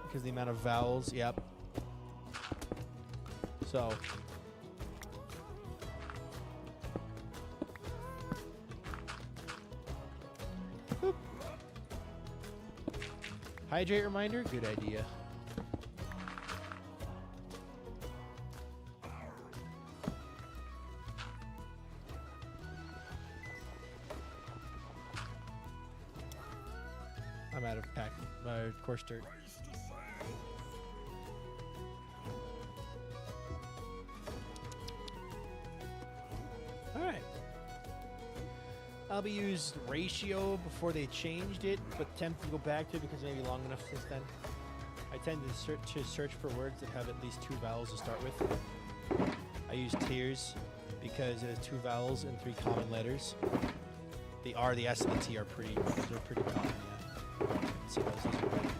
Because the amount of vowels, yep. So. Boop. Hydrate reminder, good idea. I'm out of pack, course dirt. Alright. I'll be used ratio before they changed it, but tempted to go back to it because it may be long enough since then. I tend to search for words that have at least two vowels to start with. I use tiers because it has two vowels and three common letters. The R, the S, and the T are pretty common, yeah. Let's see those are right.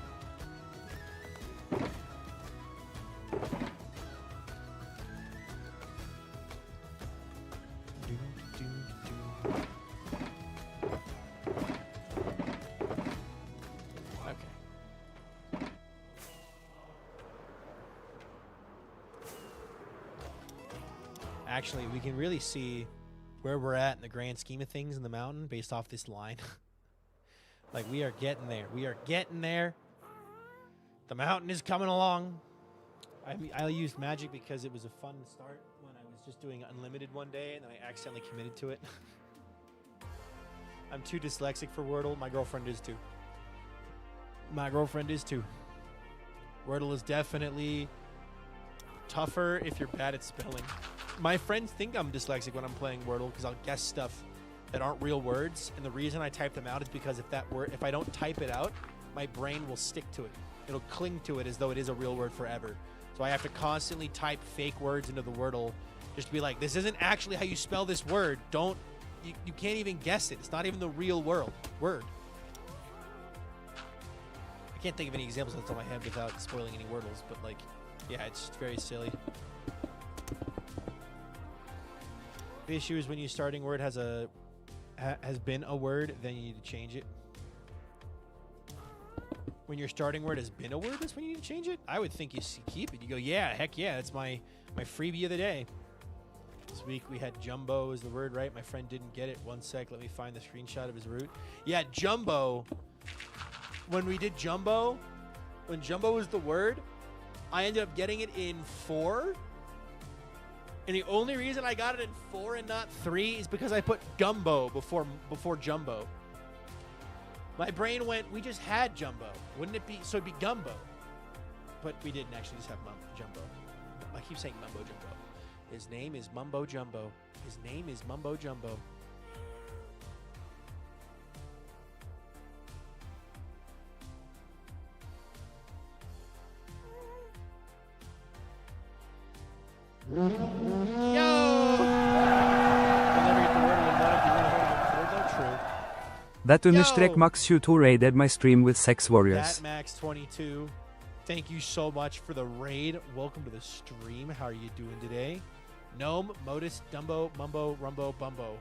Actually, we can really see where we're at in the grand scheme of things in the mountain based off this line. Like, we are getting there. We are getting there. The mountain is coming along. I used magic because it was a fun start when I was just doing unlimited one day, and then I accidentally committed to it. I'm too dyslexic for Wordle. My girlfriend is too. My girlfriend is too. Wordle is definitely tougher if you're bad at spelling. My friends think I'm dyslexic when I'm playing Wordle because I'll guess stuff that aren't real words, and the reason I type them out is because if I don't type it out, my brain will stick to it. It'll cling to it as though it is a real word forever. So I have to constantly type fake words into the Wordle just to be like, this isn't actually how you spell this word. You can't even guess it. It's not even the real word. I can't think of any examples off the top of my head without spoiling any Wordles, but like, yeah, it's just very silly. The issue is when your starting word has been a word, then you need to change it. When your starting word has been a word, that's when you need to change it. I would think you keep it. You go, yeah, heck yeah, that's my freebie of the day. This week we had jumbo is the word, right? My friend didn't get it. One sec, let me find the screenshot of his route. Yeah, jumbo. When we did jumbo, when jumbo was the word, I ended up getting it in 4. And the only reason I got it in 4 and not 3 is because I put gumbo before jumbo. My brain went, we just had jumbo. Wouldn't it be? So it'd be gumbo. But we didn't actually just have jumbo. I keep saying mumbo jumbo. His name is Mumbo Jumbo. His name is Mumbo Jumbo. That understrek Max 22 raided my stream with Sex Warriors. That Max 22. Thank you so much for the raid. Welcome to the stream. How are you doing today? Gnome, Modus, Dumbo, Mumbo, Rumbo, Bumbo.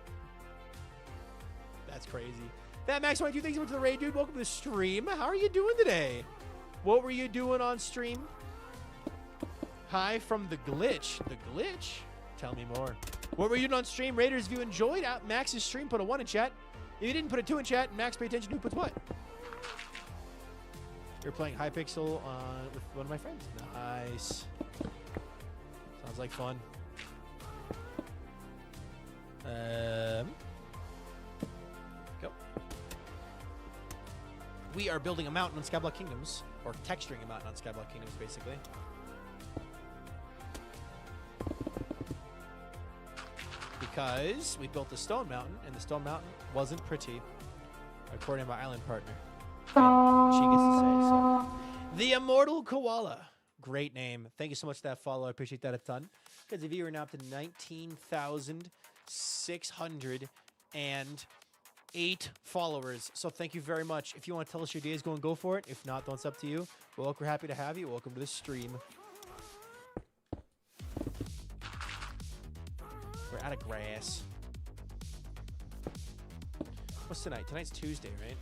That's crazy. That Max 22, thanks so much for the raid, dude. Welcome to the stream. How are you doing today? What were you doing on stream? Hi from the glitch. The glitch? Tell me more. What were you doing on stream? Raiders, if you enjoyed Max's stream, put a 1 in chat. If you didn't put a 2 in chat, Max, pay attention to who puts what. You're playing Hypixel with one of my friends. Nice. Sounds like fun. Go. We are building a mountain on Skyblock Kingdoms, or texturing a mountain on Skyblock Kingdoms, basically. Because we built a stone mountain, and the stone mountain wasn't pretty, according to my island partner. And she gets to say so. The Immortal Koala. Great name. Thank you so much for that follow. I appreciate that a ton. Because if you are now up to 19,608 followers. So thank you very much. If you want to tell us your days, go for it. If not, then it's up to you. Well, we're happy to have you. Welcome to the stream. We're out of grass. What's tonight? Tonight's Tuesday, right?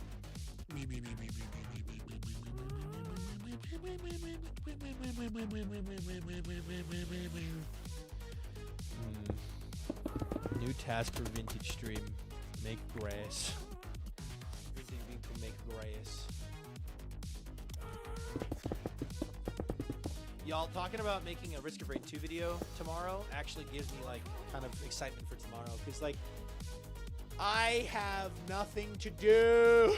New task for vintage stream. Make grass. Everything to make grass. Y'all, talking about making a Risk of Rain 2 video tomorrow actually gives me, like, kind of excitement for tomorrow. Because, like, I have nothing to do.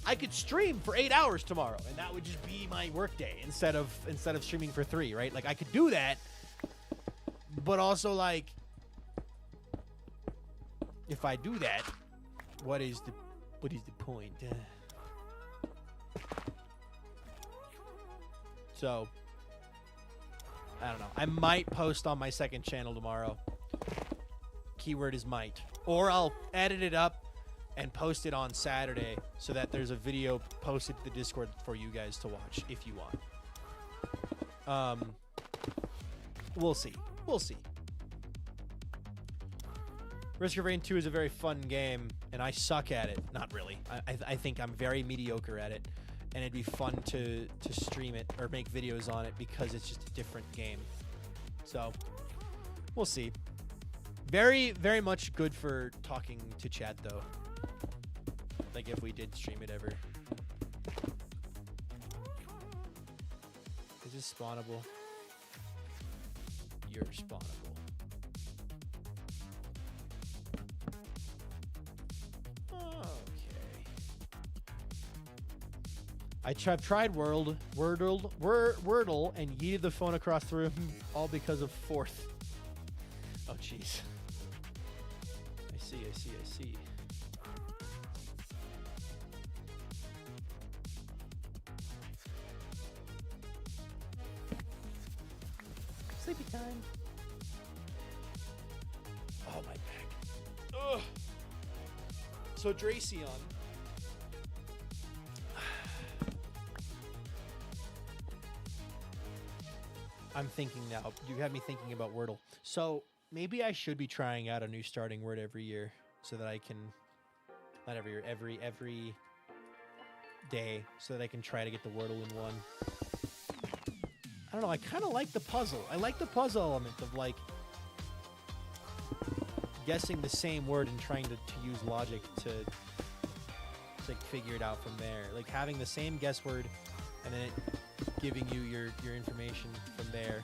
I could stream for 8 hours tomorrow, and that would just be my work day instead of streaming for 3, right? Like, I could do that, but also, like, if I do that, what is the point? So, I don't know. I might post on my second channel tomorrow. Keyword is might. Or I'll edit it up and post it on Saturday so that there's a video posted to the Discord for you guys to watch if you want. We'll see. We'll see. Risk of Rain 2 is a very fun game, and I suck at it. Not really. I think I'm very mediocre at it, and it'd be fun to stream it or make videos on it because it's just a different game. So, we'll see. Very, very much good for talking to chat, though. Like, if we did stream it ever. Is this spawnable? You're spawnable. Okay. I've tried Wordle, and yeeted the phone across the room, all because of fourth. Oh, jeez. I see. Sleepy time. Oh, my back. Ugh. So, Dracion. I'm thinking now. You have me thinking about Wordle. So, maybe I should be trying out a new starting word every year so that I can... Not every year, every day, so that I can try to get the Wordle in one. I don't know, I kind of like the puzzle. I like the puzzle element of, like, guessing the same word and trying to use logic to like, figure it out from there. Like, having the same guess word and then it giving you your information from there.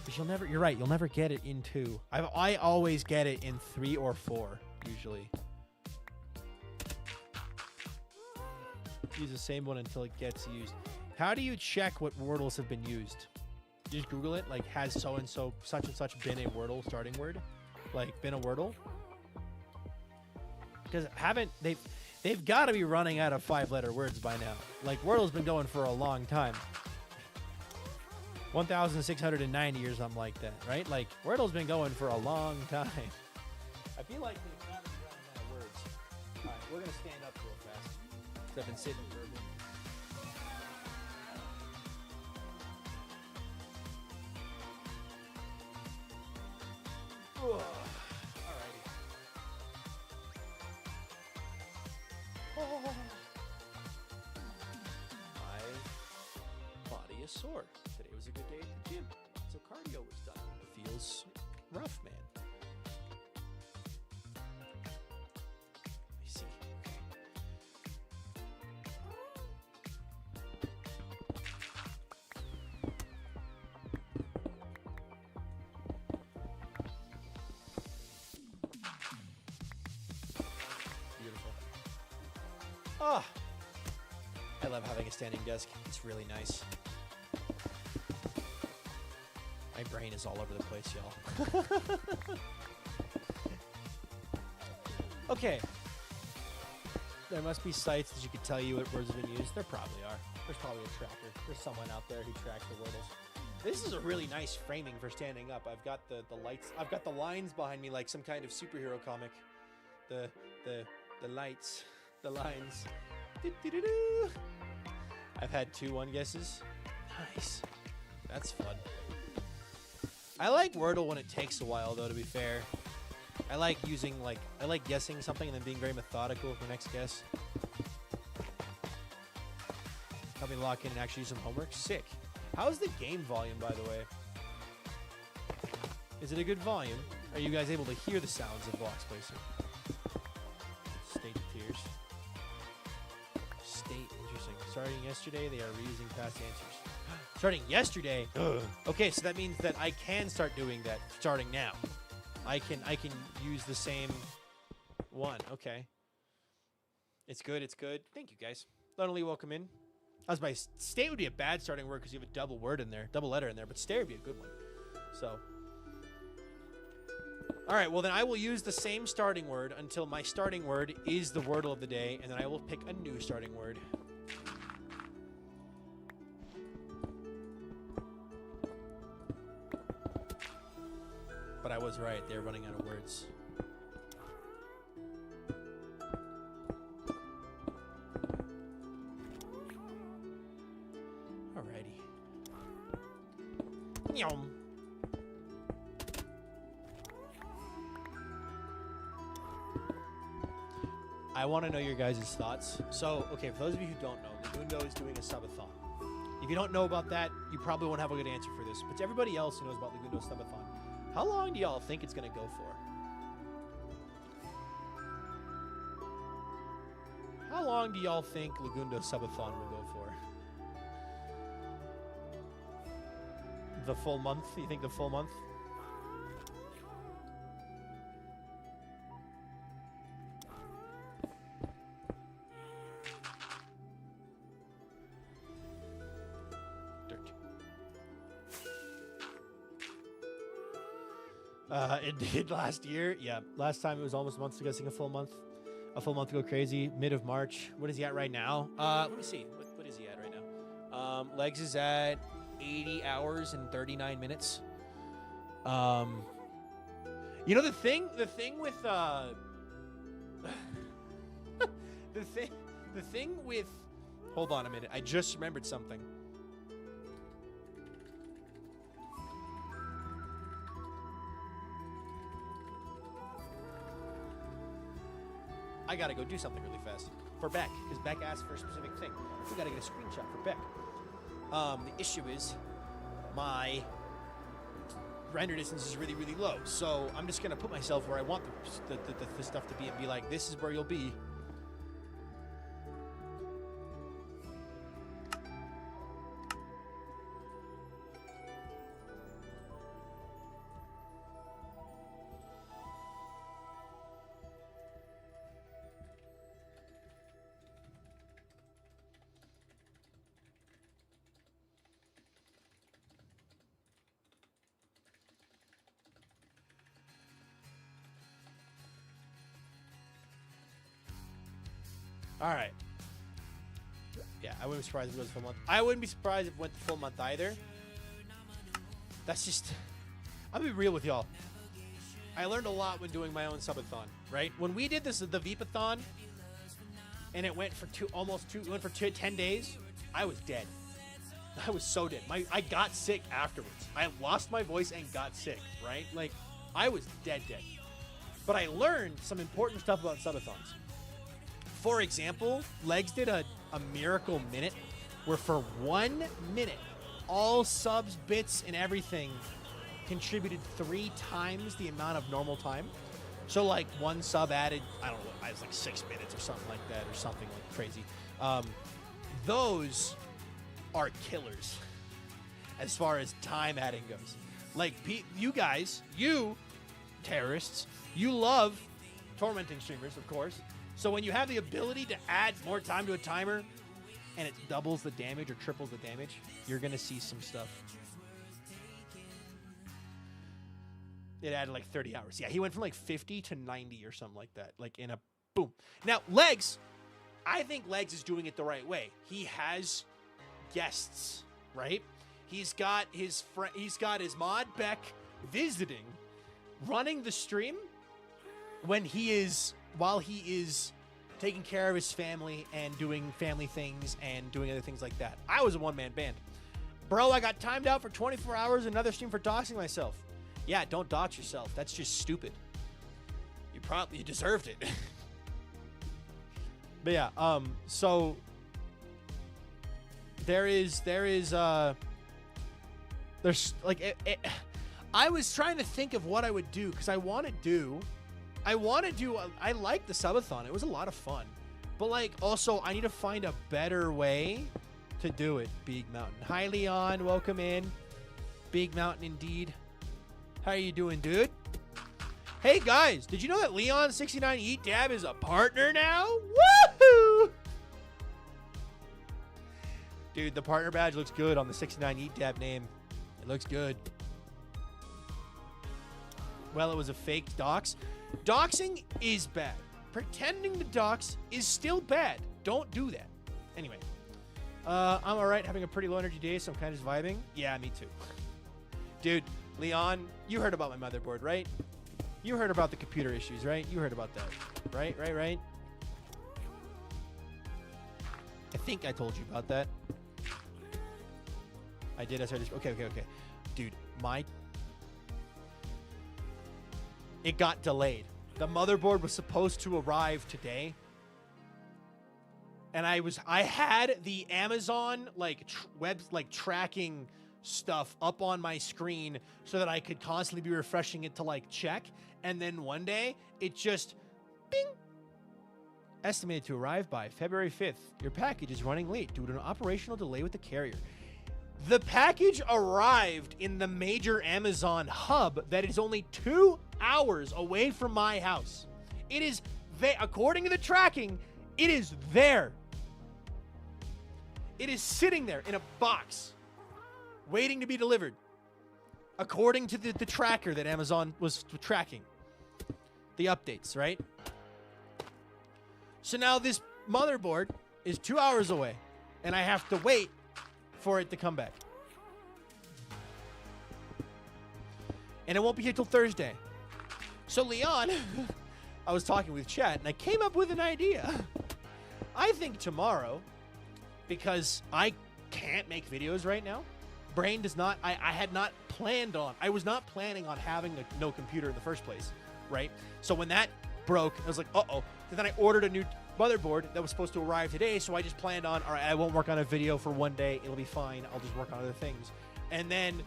But you're right, you'll never get it in 2. I always get it in 3 or 4, usually. Use the same one until it gets used. How do you check what Wordles have been used? You just Google it, like, has so-and-so, such and such been a Wordle starting word? Like, been a Wordle? Because they've got to be running out of 5-letter words by now. Like, Wordle's been going for a long time. 1,690 or something like that, right? Like, Wordle's been going for a long time. I feel like they've got to be running out of words. All right, we're going to stand up real fast. Because I've been sitting for a bit. Alrighty. Oh. My body is sore. Today was a good day at the gym, so cardio was done. It feels rough, man. I see. Beautiful. Ah, I love having a standing desk. It's really nice. My brain is all over the place, y'all. Okay. There must be sites that you could tell you what words have been used. There probably are. There's probably a tracker. There's someone out there who tracks the wordles. This is a really nice framing for standing up. I've got the lights. I've got the lines behind me like some kind of superhero comic. The lights. The lines. Do-do-do-do. I've had 2 guesses. Nice. That's fun. I like Wordle when it takes a while, though, to be fair. I like guessing something and then being very methodical with my next guess. Help me lock in and actually do some homework. Sick. How's the game volume, by the way? Is it a good volume? Are you guys able to hear the sounds of blocks placing? State tiers. State, interesting. Starting yesterday, they are reusing past answers. Starting yesterday? Okay, so that means that I can start doing that starting now. I can use the same one. Okay. It's good, it's good. Thank you, guys. Lonely, welcome in. State would be a bad starting word because you have a double word in there, double letter in there, but stare would be a good one. So. All right, well then I will use the same starting word until my starting word is the Wordle of the day, and then I will pick a new starting word. But I was right, they're running out of words. Alrighty. Nyom. I want to know your guys' thoughts. So, okay, for those of you who don't know, Lagundo is doing a subathon. If you don't know about that, you probably won't have a good answer for this. But to everybody else who knows about Lagundo's subathon, how long do y'all think it's going to go for? How long do y'all think Lagundo's subathon will go for? The full month? You think the full month? It did last year. Yeah, last time it was almost a month, so guessing a full month. A full month to go crazy. Mid of March. What is he at right now? Let me see. What is he at right now? Legs is at 80 hours and 39 minutes. You know the thing with the thing with. Hold on a minute. I just remembered something. I gotta go do something really fast for Beck, because Beck asked for a specific thing. We gotta get a screenshot for Beck. The issue is my render distance is really, really low, so I'm just gonna put myself where I want the stuff to be and be like, this is where you'll be. All right. Yeah, I wouldn't be surprised if it goes full month. I wouldn't be surprised if it went the full month either. That's just... I'll be real with y'all. I learned a lot when doing my own subathon, right? When we did this, the Veepathon, and it went for 10 days, I was dead. I was so dead. I got sick afterwards. I lost my voice and got sick, right? Like, I was dead. But I learned some important stuff about subathons. For example, Legs did a miracle minute where for 1 minute, all subs, bits, and everything contributed 3 times the amount of normal time. So like one sub added, I don't know, it was like 6 minutes or something like that, or something like crazy. Those are killers as far as time adding goes. Like you guys, you terrorists, you love tormenting streamers, of course. So when you have the ability to add more time to a timer and it doubles the damage or triples the damage, you're going to see some stuff. It added like 30 hours. Yeah, he went from like 50 to 90 or something like that. Like in a boom. Now, Legs, I think Legs is doing it the right way. He has guests, right? He's got his mod Beck visiting, running the stream while he is taking care of his family and doing family things and doing other things like that. I was a one-man band. Bro, I got timed out for 24 hours, another stream for doxing myself. Yeah, don't dox yourself. That's just stupid. You deserved it. But yeah, so there's like I was trying to think of what I would do because I like the subathon. It was a lot of fun. But like also I need to find a better way to do it. Big Mountain. Hi Leon, welcome in. Big Mountain indeed. How you doing, dude? Hey guys, did you know that Leon69 Eat Dab is a partner now? Woohoo! Dude, the partner badge looks good on the 69 Eat Dab name. It looks good. Well, it was a fake dox. Doxing is bad. Pretending to dox is still bad. Don't do that. Anyway, I'm alright, having a pretty low energy day, so I'm kind of just vibing. Yeah, me too. Dude, Leon, you heard about my motherboard, right? You heard about the computer issues, right? You heard about that. Right? I think I told you about that. I did. Okay. Dude, it got delayed. The motherboard was supposed to arrive today. And I had the Amazon tracking stuff up on my screen so that I could constantly be refreshing it to like check. And then one day it just bing. Estimated to arrive by February 5th. Your package is running late due to an operational delay with the carrier. The package arrived in the major Amazon hub that is only 2 hours away from my house. It is there. According to the tracking, it is there. It is sitting there in a box, waiting to be delivered. According to the tracker that Amazon was tracking. The updates, right? So now this motherboard is 2 hours away, and I have to wait for it to come back. And it won't be here till Thursday. So Leon, I was talking with chat, and I came up with an idea. I think tomorrow, because I can't make videos right now, brain does not, I had not planned on, I was not planning on having no computer in the first place, right? So when that broke, I was like, uh-oh. And then I ordered a new motherboard that was supposed to arrive today, so I just planned on, all right, I won't work on a video for one day, it'll be fine, I'll just work on other things. And then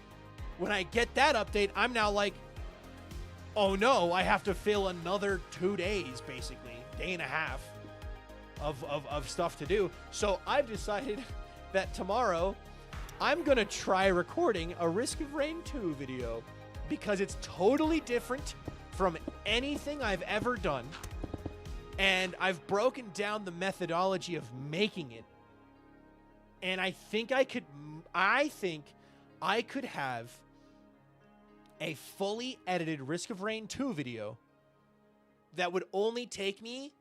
when I get that update, I'm now like, oh no, I have to fill another 2 days, basically, day and a half of stuff to do. So I've decided that tomorrow I'm gonna try recording a Risk of Rain 2 video because it's totally different from anything I've ever done. And I've broken down the methodology of making it. And I think I could have a fully edited Risk of Rain 2 video that would only take me,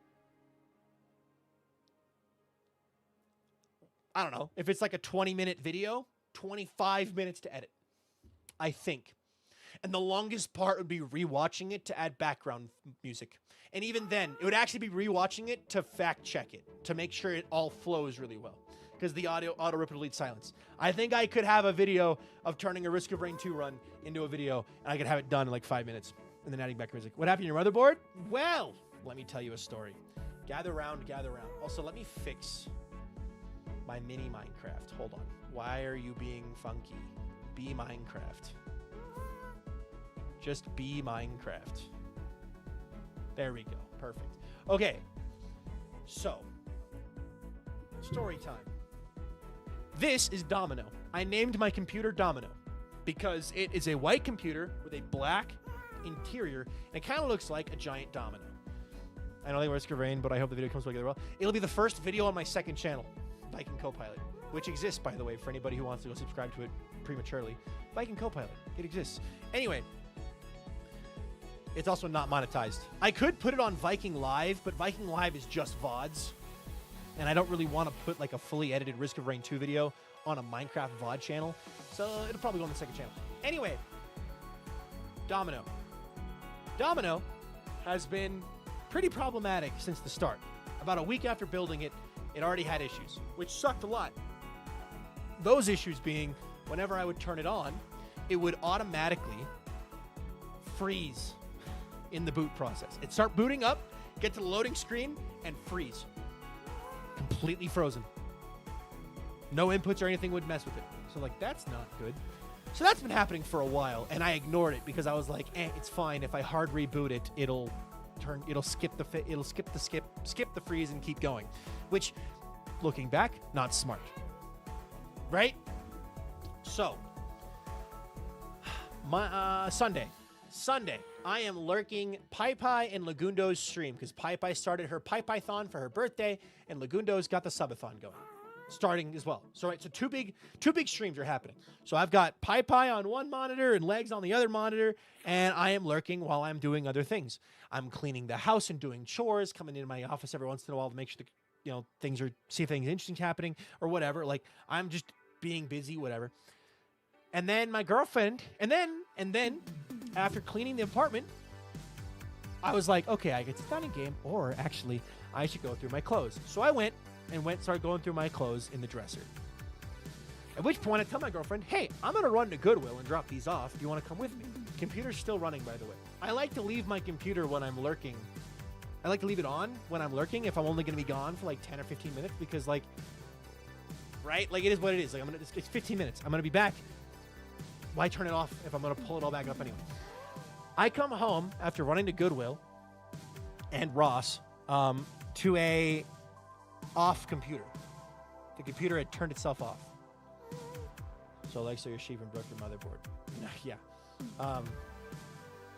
I don't know, if it's like a 20-minute video, 25 minutes to edit, I think. And the longest part would be rewatching it to add background music. And even then, it would actually be rewatching it to fact check it, to make sure it all flows really well. Because the auto rip would lead silence. I think I could have a video of turning a Risk of Rain 2 run into a video, and I could have it done in like 5 minutes. And then adding back music. What happened to your motherboard? Well, let me tell you a story. Gather round, gather round. Also, let me fix my mini Minecraft. Hold on. Why are you being funky? Be Minecraft. Just be Minecraft. There we go. Perfect. Okay. So, story time. This is Domino. I named my computer Domino because it is a white computer with a black interior, and it kind of looks like a giant domino. I know they risk of rain, but I hope the video comes together well. It'll be the first video on my second channel, VikingCopilot, which exists, by the way, for anybody who wants to go subscribe to it prematurely. VikingCopilot. It exists. Anyway, it's also not monetized. I could put it on Viking Live, but Viking Live is just VODs, and I don't really want to put like a fully edited Risk of Rain 2 video on a Minecraft VOD channel, so it'll probably go on the second channel. Anyway, Domino. Domino has been pretty problematic since the start. About a week after building it, it already had issues, which sucked a lot. Those issues being, whenever I would turn it on, it would automatically freeze in the boot process. It'd start booting up, get to the loading screen, and freeze. Completely frozen. No inputs or anything would mess with it. So, like, that's not good. So that's been happening for a while, and I ignored it because I was like, it's fine. If I hard reboot it, it'll skip the freeze and keep going. Which, looking back, not smart. Right? So, Sunday, I am lurking PyPy and Lagundo's stream because PyPy started her PyPython for her birthday, and Lagundo's got the subathon going. Starting as well. So two big streams are happening. So I've got PyPy on one monitor and Legs on the other monitor, and I am lurking while I'm doing other things. I'm cleaning the house and doing chores, coming into my office every once in a while to make sure see if things interesting happening or whatever. Like, I'm just being busy, whatever. And then my girlfriend, and then after cleaning the apartment, I was like, okay, I get to start a game, or actually, I should go through my clothes. So I started going through my clothes in the dresser. At which point I tell my girlfriend, hey, I'm going to run to Goodwill and drop these off. Do you want to come with me? Computer's still running, by the way. I like to leave my computer when I'm lurking. I like to leave it on when I'm lurking if I'm only going to be gone for like 10 or 15 minutes because, like, right? Like, it is what it is. Like, it's 15 minutes. I'm going to be back. Why turn it off if I'm going to pull it all back up anyway? I come home after running to Goodwill and Ross to a off computer. The computer had turned itself off. So, like, so your sheep and broke your motherboard. Yeah.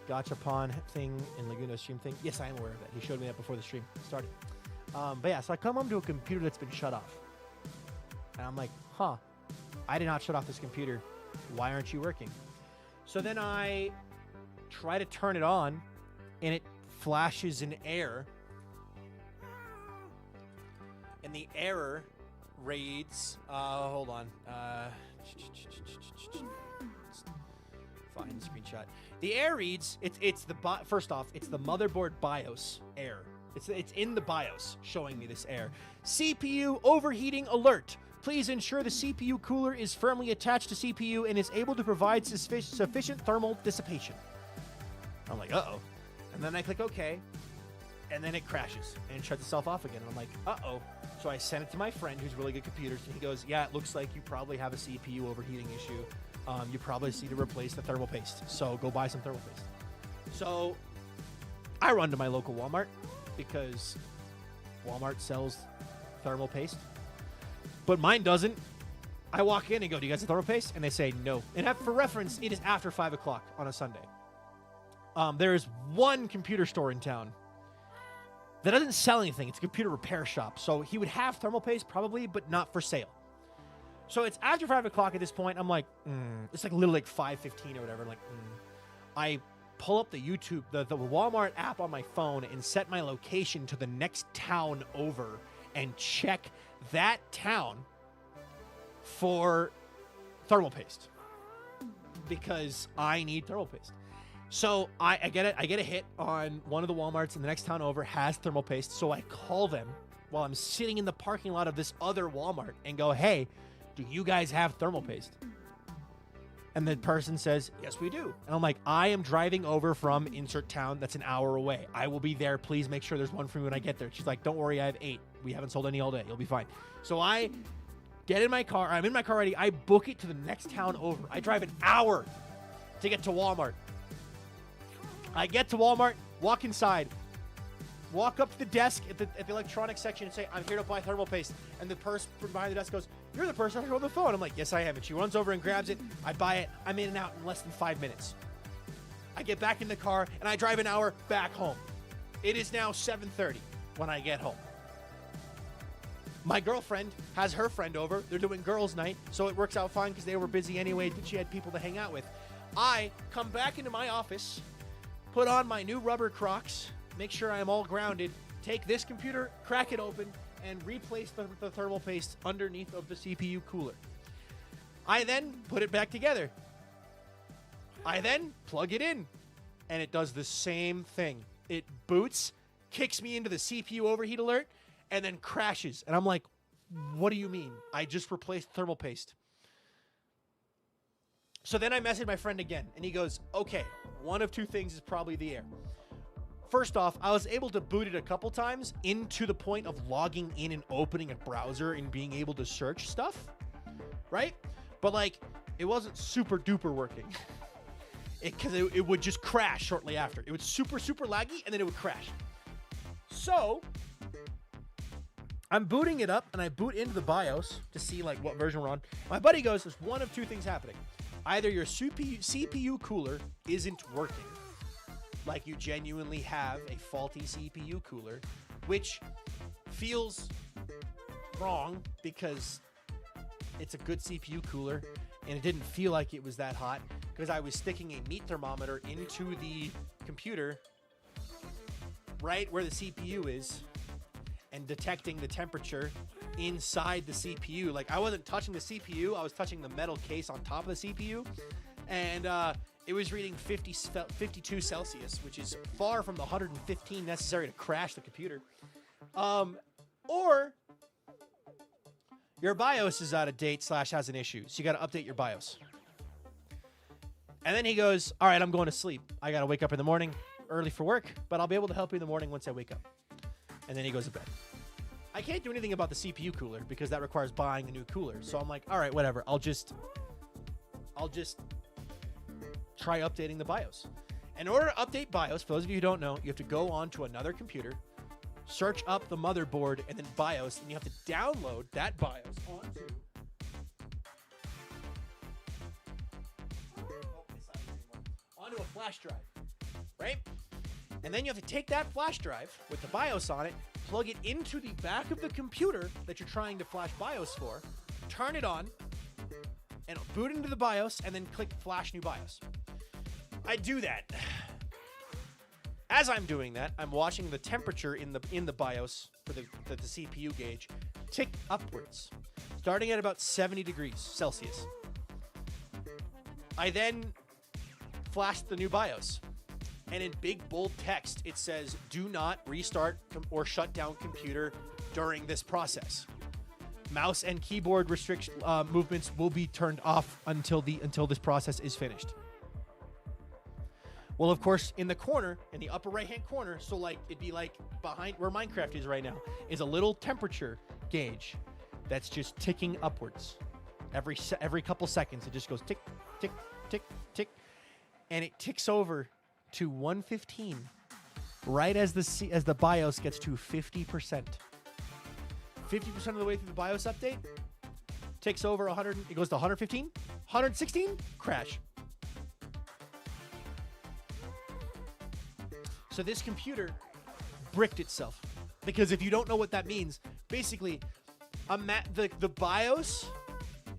Gachapon thing and Laguna stream thing. Yes, I am aware of that. He showed me that before the stream started. But yeah, so I come home to a computer that's been shut off. And I'm like, I did not shut off this computer. Why aren't you working? So then I try to turn it on, and it flashes an error. And the error reads, hold on. Find the screenshot. The error reads, first off, it's the motherboard BIOS error. It's in the BIOS showing me this error. CPU overheating alert. Please ensure the CPU cooler is firmly attached to CPU and is able to provide sufficient thermal dissipation. I'm like, uh-oh. And then I click OK. And then it crashes and shuts itself off again. And I'm like, uh-oh. So I sent it to my friend who's really good at computers, and he goes, yeah, it looks like you probably have a CPU overheating issue. You probably need to replace the thermal paste. So go buy some thermal paste. So I run to my local Walmart because Walmart sells thermal paste. But mine doesn't. I walk in and go, do you guys have thermal paste? And they say no. And for reference, it is after 5 o'clock on a Sunday. There is one computer store in town that doesn't sell anything. It's a computer repair shop. So he would have thermal paste probably, but not for sale. So it's after 5 o'clock at this point. I'm like, it's like literally like 5:15 or whatever. I'm like, I pull up the YouTube, the Walmart app on my phone and set my location to the next town over and check that town for thermal paste because I need thermal paste. So I get it. I get a hit on one of the Walmarts in the next town over has thermal paste. So I call them while I'm sitting in the parking lot of this other Walmart and go, hey, do you guys have thermal paste? And the person says, yes, we do. And I'm like, I am driving over from insert town that's an hour away. I will be there. Please make sure there's one for me when I get there. She's like, don't worry, I have 8. We haven't sold any all day. You'll be fine. So I get in my car. I'm in my car already. I book it to the next town over. I drive an hour to get to Walmart. I get to Walmart, walk inside, walk up to the desk at the electronics section and say, I'm here to buy thermal paste. And the person behind the desk goes, you're the person on the phone. I'm like, yes, I am. And she runs over and grabs it. I buy it. I'm in and out in less than 5 minutes. I get back in the car and I drive an hour back home. It is now 7:30 when I get home. My girlfriend has her friend over. They're doing girls' night, so it works out fine because they were busy anyway. She had people to hang out with. I come back into my office, put on my new rubber Crocs, make sure I am all grounded, take this computer, crack it open, and replace the thermal paste underneath of the CPU cooler. I then put it back together. I then plug it in, and it does the same thing. It boots, kicks me into the CPU overheat alert, and then crashes. And I'm like, what do you mean? I just replaced thermal paste. So then I messaged my friend again, and he goes, okay, one of two things is probably the error. First off, I was able to boot it a couple times into the point of logging in and opening a browser and being able to search stuff, right? But like, it wasn't super duper working because it would just crash shortly after. It would super laggy and then it would crash. So I'm booting it up and I boot into the BIOS to see like what version we're on. My buddy goes, there's one of two things happening. Either your CPU cooler isn't working, like you genuinely have a faulty CPU cooler, which feels wrong because it's a good CPU cooler and it didn't feel like it was that hot because I was sticking a meat thermometer into the computer right where the CPU is and detecting the temperature inside the CPU. Like I wasn't touching the CPU, I was touching the metal case on top of the CPU, and it was reading 52 Celsius, which is far from the 115 necessary to crash the computer. Or your BIOS is out of date / has an issue, so you got to update your BIOS. And then he goes, all right, I'm going to sleep. I got to wake up in the morning early for work, but I'll be able to help you in the morning once I wake up. And then he goes to bed. I can't do anything about the CPU cooler because that requires buying a new cooler. So I'm like, all right, whatever. I'll just try updating the BIOS. In order to update BIOS, for those of you who don't know, you have to go onto another computer, search up the motherboard and then BIOS, and you have to download that BIOS onto a flash drive, right? And then you have to take that flash drive with the BIOS on it, plug it into the back of the computer that you're trying to flash BIOS for, turn it on, and boot into the BIOS, and then click Flash New BIOS. I do that. As I'm doing that, I'm watching the temperature in the BIOS for the CPU gauge tick upwards, starting at about 70 degrees Celsius. I then flash the new BIOS, and in big bold text, it says, do not restart or shut down computer during this process. Mouse and keyboard restriction movements will be turned off until this process is finished. Well, of course, in the corner, in the upper right-hand corner, so like it'd be like behind where Minecraft is right now, is a little temperature gauge that's just ticking upwards. Every couple seconds, it just goes tick, tick, tick, tick, and it ticks over to 115 right as the BIOS gets to 50%. 50% of the way through the BIOS update, takes over 100, it goes to 115, 116, crash. So this computer bricked itself. Because if you don't know what that means, basically, the BIOS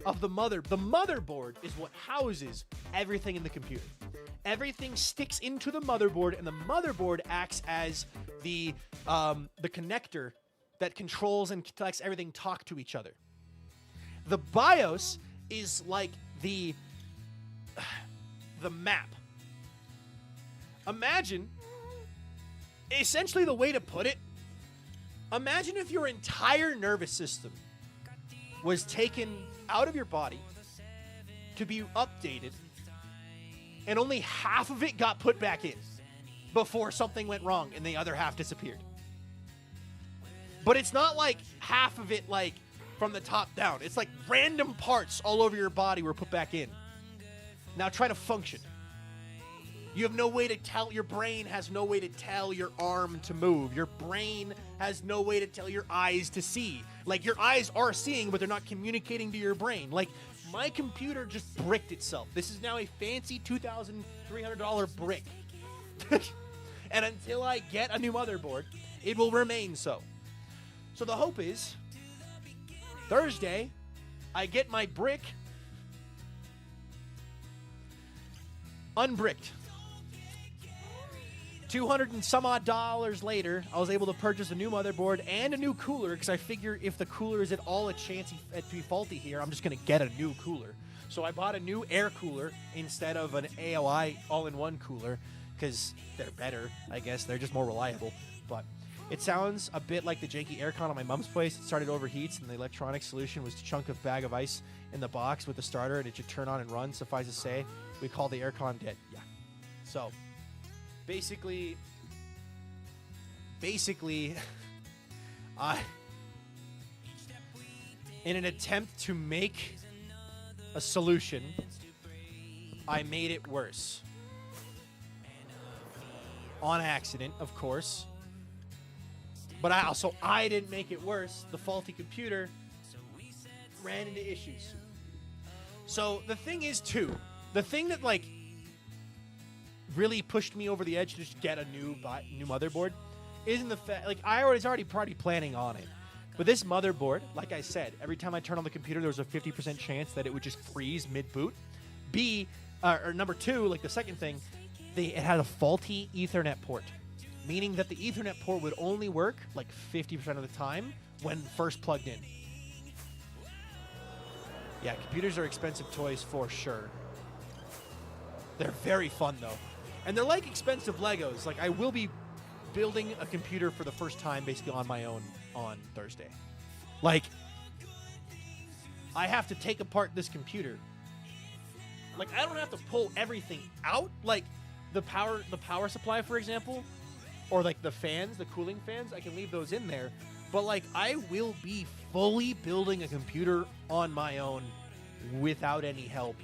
of the motherboard is what houses everything in the computer. Everything sticks into the motherboard, and the motherboard acts as the connector that controls and lets everything talk to each other. The BIOS is like the map. Imagine, essentially the way to put it, imagine if your entire nervous system was taken out of your body, to be updated, and only half of it got put back in before something went wrong and the other half disappeared. But it's not like half of it like from the top down. It's like random parts all over your body were put back in. Now try to function. You have no way to tell, your brain has no way to tell your arm to move. Your brain has no way to tell your eyes to see. Like, your eyes are seeing, but they're not communicating to your brain. Like, my computer just bricked itself. This is now a fancy $2,300 brick. And until I get a new motherboard, it will remain so. So the hope is, Thursday, I get my brick unbricked. $200 and some odd later, I was able to purchase a new motherboard and a new cooler, because I figure if the cooler is at all a chance to be faulty here, I'm just going to get a new cooler. So I bought a new air cooler instead of an AOI all-in-one cooler, because they're better, I guess. They're just more reliable. But it sounds a bit like the janky aircon at my mom's place. It started overheats, and the electronic solution was a chunk of bag of ice in the box with the starter, and it should turn on and run. Suffice to say, we call the aircon dead. Yeah. So basically, in an attempt to make a solution, I made it worse. On accident, of course. But I didn't make it worse. The faulty computer ran into issues. So the thing is, too, the thing that, like, really pushed me over the edge to just get a new motherboard isn't the fact, like, I was already planning on it. But this motherboard, like I said, every time I turn on the computer, there was a 50% chance that it would just freeze mid-boot. Or number two, like the second thing, it had a faulty Ethernet port, meaning that the Ethernet port would only work like 50% of the time when first plugged in. Yeah, computers are expensive toys for sure. They're very fun, though. And they're like expensive Legos. Like, I will be building a computer for the first time basically on my own on Thursday. Like, I have to take apart this computer. Like, I don't have to pull everything out. Like, the power supply, for example, or like the fans, the cooling fans, I can leave those in there. But like, I will be fully building a computer on my own without any help.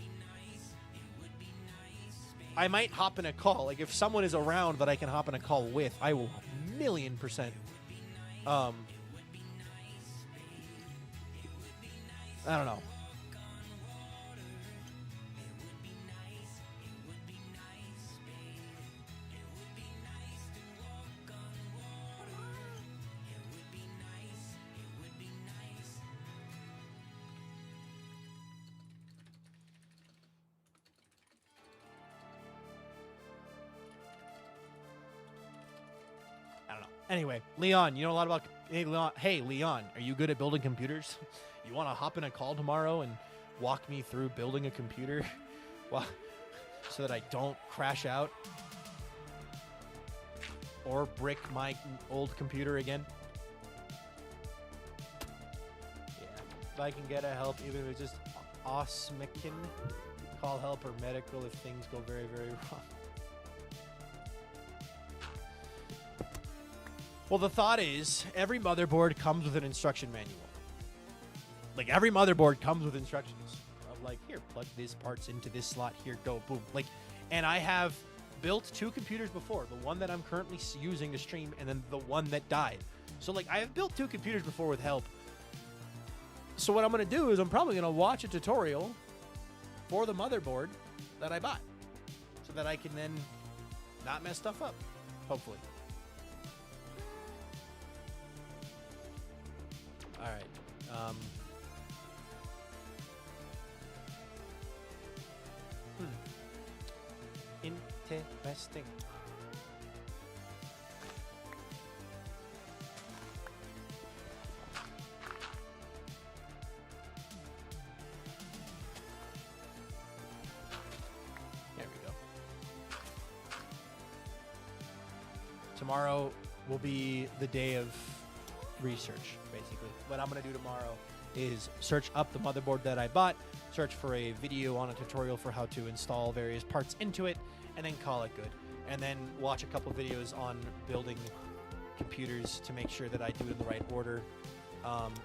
I might hop in a call. Like, if someone is around that I can hop in a call with, I will 1,000,000%. I don't know. Anyway, Leon, you know a lot about... Hey, Leon, are you good at building computers? You want to hop in a call tomorrow and walk me through building a computer? Well, so that I don't crash out or brick my old computer again? Yeah, if I can get a help, even if it's just Osmican, call help or medical if things go very, very wrong. Well, the thought is, every motherboard comes with an instruction manual. Like, every motherboard comes with instructions. Of like, here, plug these parts into this slot, here, go, boom. Like, and I have built 2 computers before. The one that I'm currently using to stream, and then the one that died. So, like, I have built 2 computers before with help. So what I'm going to do is I'm probably going to watch a tutorial for the motherboard that I bought. So that I can then not mess stuff up, hopefully. All right. Interesting. There we go. Tomorrow will be the day of research, basically. What I'm going to do tomorrow is search up the motherboard that I bought, search for a video on a tutorial for how to install various parts into it, and then call it good. And then watch a couple videos on building computers to make sure that I do it in the right order.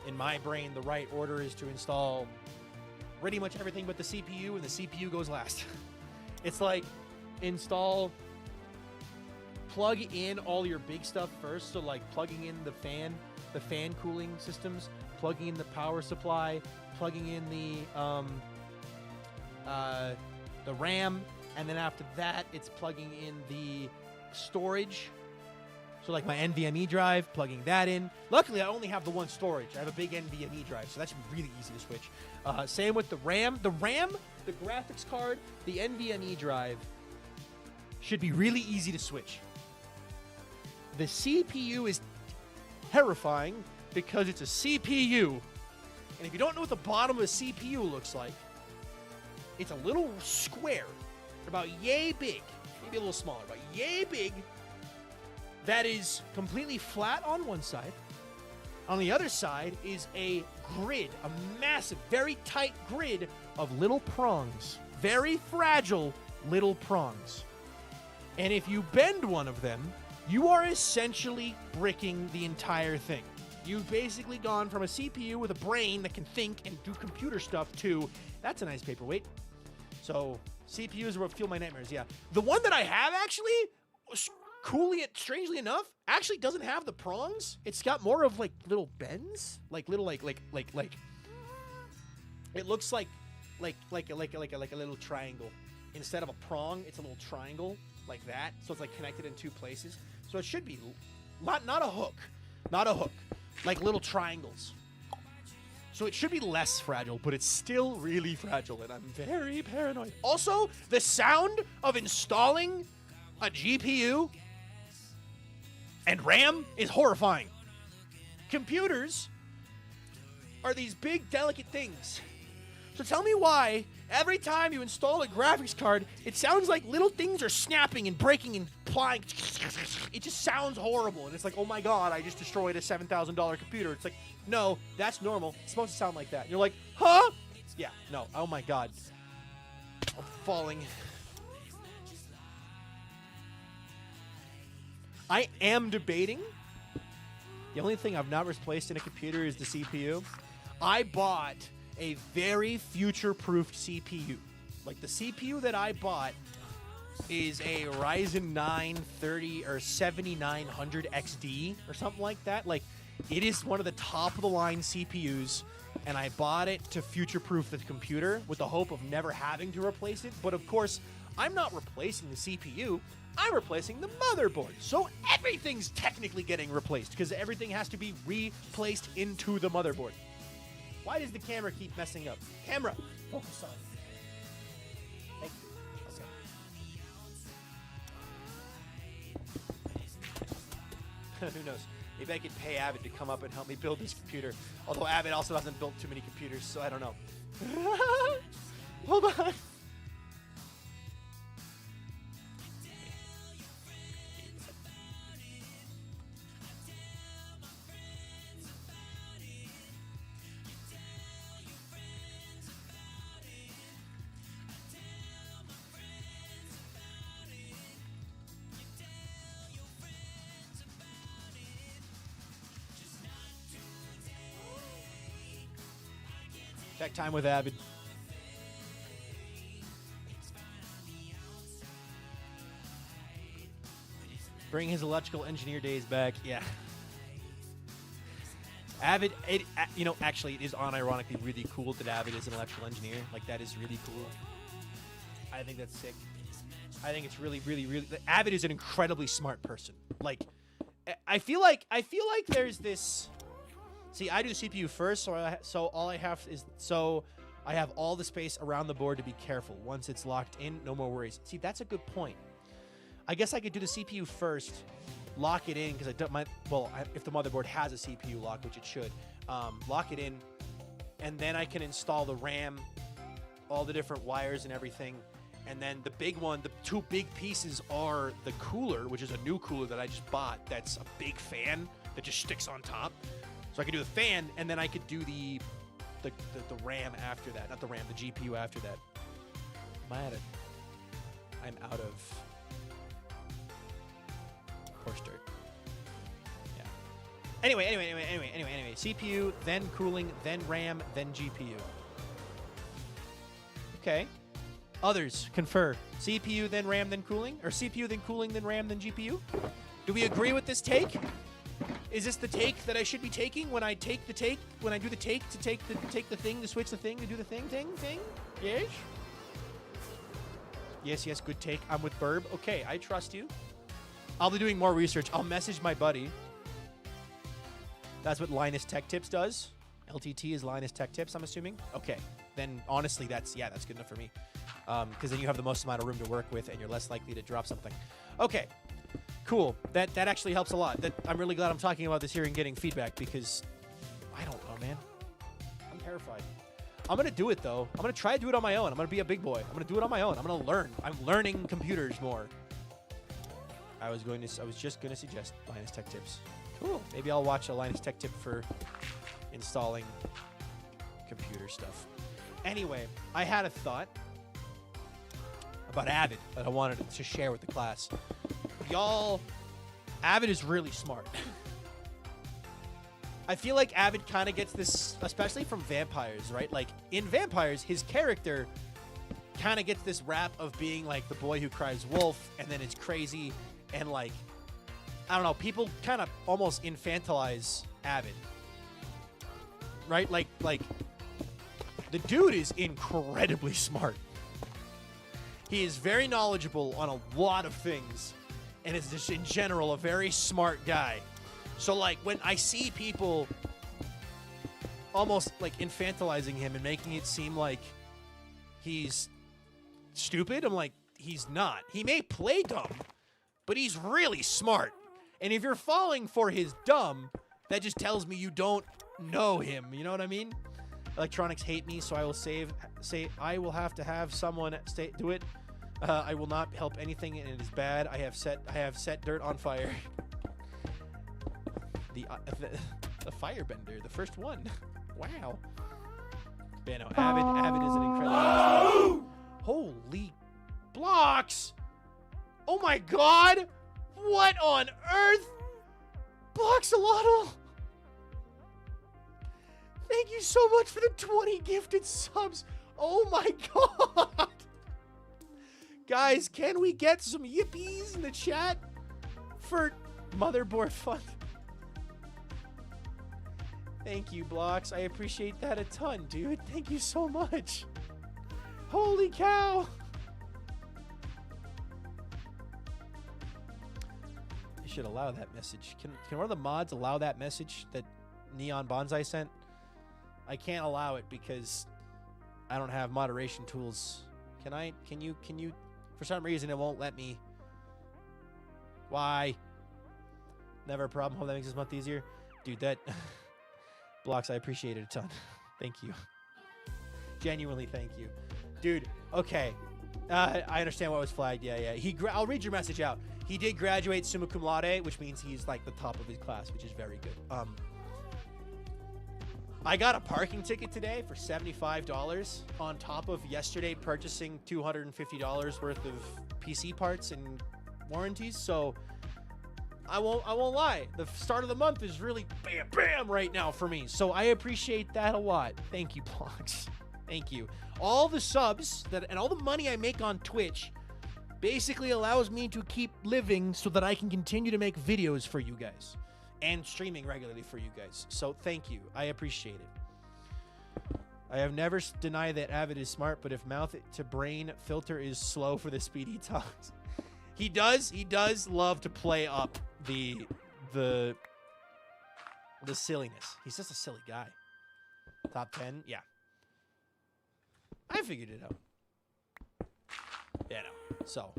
In my brain, the right order is to install pretty much everything but the CPU, and the CPU goes last. It's like plug in all your big stuff first. So like plugging in the fan cooling systems, plugging in the power supply, plugging in the RAM, and then after that, it's plugging in the storage. So like my NVMe drive, plugging that in. Luckily, I only have the one storage. I have a big NVMe drive, so that should be really easy to switch. Same with the RAM. The graphics card, the NVMe drive should be really easy to switch. The CPU is terrifying because it's a CPU. And if you don't know what the bottom of a CPU looks like, it's a little square, about yay big, maybe a little smaller, but yay big, that is completely flat on one side. On the other side is a grid, a massive, very tight grid of little prongs. Very fragile little prongs. And if you bend one of them, you are essentially bricking the entire thing. You've basically gone from a CPU with a brain that can think and do computer stuff to, that's a nice paperweight. So CPUs are what fuel my nightmares, yeah. The one that I have actually, strangely enough, actually doesn't have the prongs. It's got more of like little bends, like little like it looks like a little triangle. Instead of a prong, it's a little triangle like that. So it's like connected in two places. So it should be not a hook, like little triangles. So it should be less fragile, but it's still really fragile, and I'm very paranoid. Also, the sound of installing a GPU and RAM is horrifying. Computers are these big, delicate things. So tell me why every time you install a graphics card, it sounds like little things are snapping and breaking and flying. It just sounds horrible. And it's like, oh my God, I just destroyed a $7,000 computer. It's like, no, that's normal. It's supposed to sound like that. And you're like, huh? Yeah, no, oh my God. I'm falling. I am debating. The only thing I've not replaced in a computer is the CPU. I bought a very future-proofed CPU. Like the CPU that I bought is a Ryzen 9 30 or 7900 XD or something like that. Like it is one of the top-of-the-line CPUs, and I bought it to future-proof the computer with the hope of never having to replace it. But of course, I'm not replacing the CPU. I'm replacing the motherboard. So everything's technically getting replaced because everything has to be replaced into the motherboard. Why does the camera keep messing up? Camera, focus on. Thank you. Okay. Who knows? Maybe I could pay Avid to come up and help me build this computer. Although Avid also hasn't built too many computers, so I don't know. Hold on. Tech time with Avid. Bring his electrical engineer days back. Yeah. Avid, actually, it is unironically really cool that Avid is an electrical engineer. Like, that is really cool. I think that's sick. I think it's really, really, really... Avid is an incredibly smart person. Like, I feel like there's this... See, I do CPU first, so all I have is... So I have all the space around the board to be careful. Once it's locked in, no more worries. See, that's a good point. I guess I could do the CPU first, lock it in, because if the motherboard has a CPU lock, which it should, lock it in, and then I can install the RAM, all the different wires and everything, and then the big one, the two big pieces are the cooler, which is a new cooler that I just bought. That's a big fan that just sticks on top. So I could do the fan, and then I could do the the RAM after that. Not the RAM, the GPU after that. I'm out of course dirt. Yeah. Anyway. CPU, then cooling, then RAM, then GPU. Okay. Others confer. CPU, then RAM, then cooling? Or CPU, then cooling, then RAM, then GPU? Do we agree with this take? Is this the take that I should be taking when I take the take? When I do the take to take the thing, to switch the thing, to do the thing? Yes? Yes, good take. I'm with Burb. Okay, I trust you. I'll be doing more research. I'll message my buddy. That's what Linus Tech Tips does. LTT is Linus Tech Tips, I'm assuming. Okay, then honestly, that's good enough for me. Because then you have the most amount of room to work with, and you're less likely to drop something. Okay, cool. That actually helps a lot. I'm really glad I'm talking about this here and getting feedback, because I don't know, man. I'm terrified. I'm going to do it, though. I'm going to try to do it on my own. I'm going to be a big boy. I'm going to do it on my own. I'm going to learn. I'm learning computers more. I was just going to suggest Linus Tech Tips. Cool. Maybe I'll watch a Linus Tech Tip for installing computer stuff. Anyway, I had a thought about Avid that I wanted to share with the class. Y'all, Avid is really smart. I feel like Avid kind of gets this, especially from Vampires, right? Like, in Vampires, his character kind of gets this rap of being, like, the boy who cries wolf, and then it's crazy, and, like, I don't know, people kind of almost infantilize Avid. Right? Like, the dude is incredibly smart. He is very knowledgeable on a lot of things, and is just, in general, a very smart guy. So, like, when I see people almost, like, infantilizing him and making it seem like he's stupid, I'm like, he's not. He may play dumb, but he's really smart. And if you're falling for his dumb, that just tells me you don't know him. You know what I mean? Electronics hate me, so I will say I will have to have someone do it. I will not help anything, and it is bad. I have set dirt on fire. The firebender, the first one. Wow. Yeah, no, Avid is an incredible. Holy blocks! Oh my god! What on earth? Bloxolotl! Thank you so much for the 20 gifted subs. Oh my god! Guys, can we get some yippies in the chat for Motherboard Fund? Thank you, Blocks. I appreciate that a ton, dude. Thank you so much. Holy cow! I should allow that message. Can one of the mods allow that message that Neon Bonsai sent? I can't allow it because I don't have moderation tools. Can you? For some reason, it won't let me. Why? Never a problem. Hope that makes this month easier. Dude, that... Blocks, I appreciate it a ton. Thank you. Genuinely, thank you. Dude, okay. I understand what was flagged. Yeah. I'll read your message out. He did graduate summa cum laude, which means he's like the top of his class, which is very good. I got a parking ticket today for $75 on top of yesterday purchasing $250 worth of PC parts and warranties. So I won't lie. The start of the month is really bam right now for me. So I appreciate that a lot. Thank you, Blocks. Thank you. All the subs and all the money I make on Twitch basically allows me to keep living so that I can continue to make videos for you guys and streaming regularly for you guys. So thank you. I appreciate it. I have never denied that Avid is smart, but if mouth to brain filter is slow for the speedy talks. He does love to play up the silliness. He's just a silly guy. Top 10? Yeah. I figured it out. Yeah, no. So.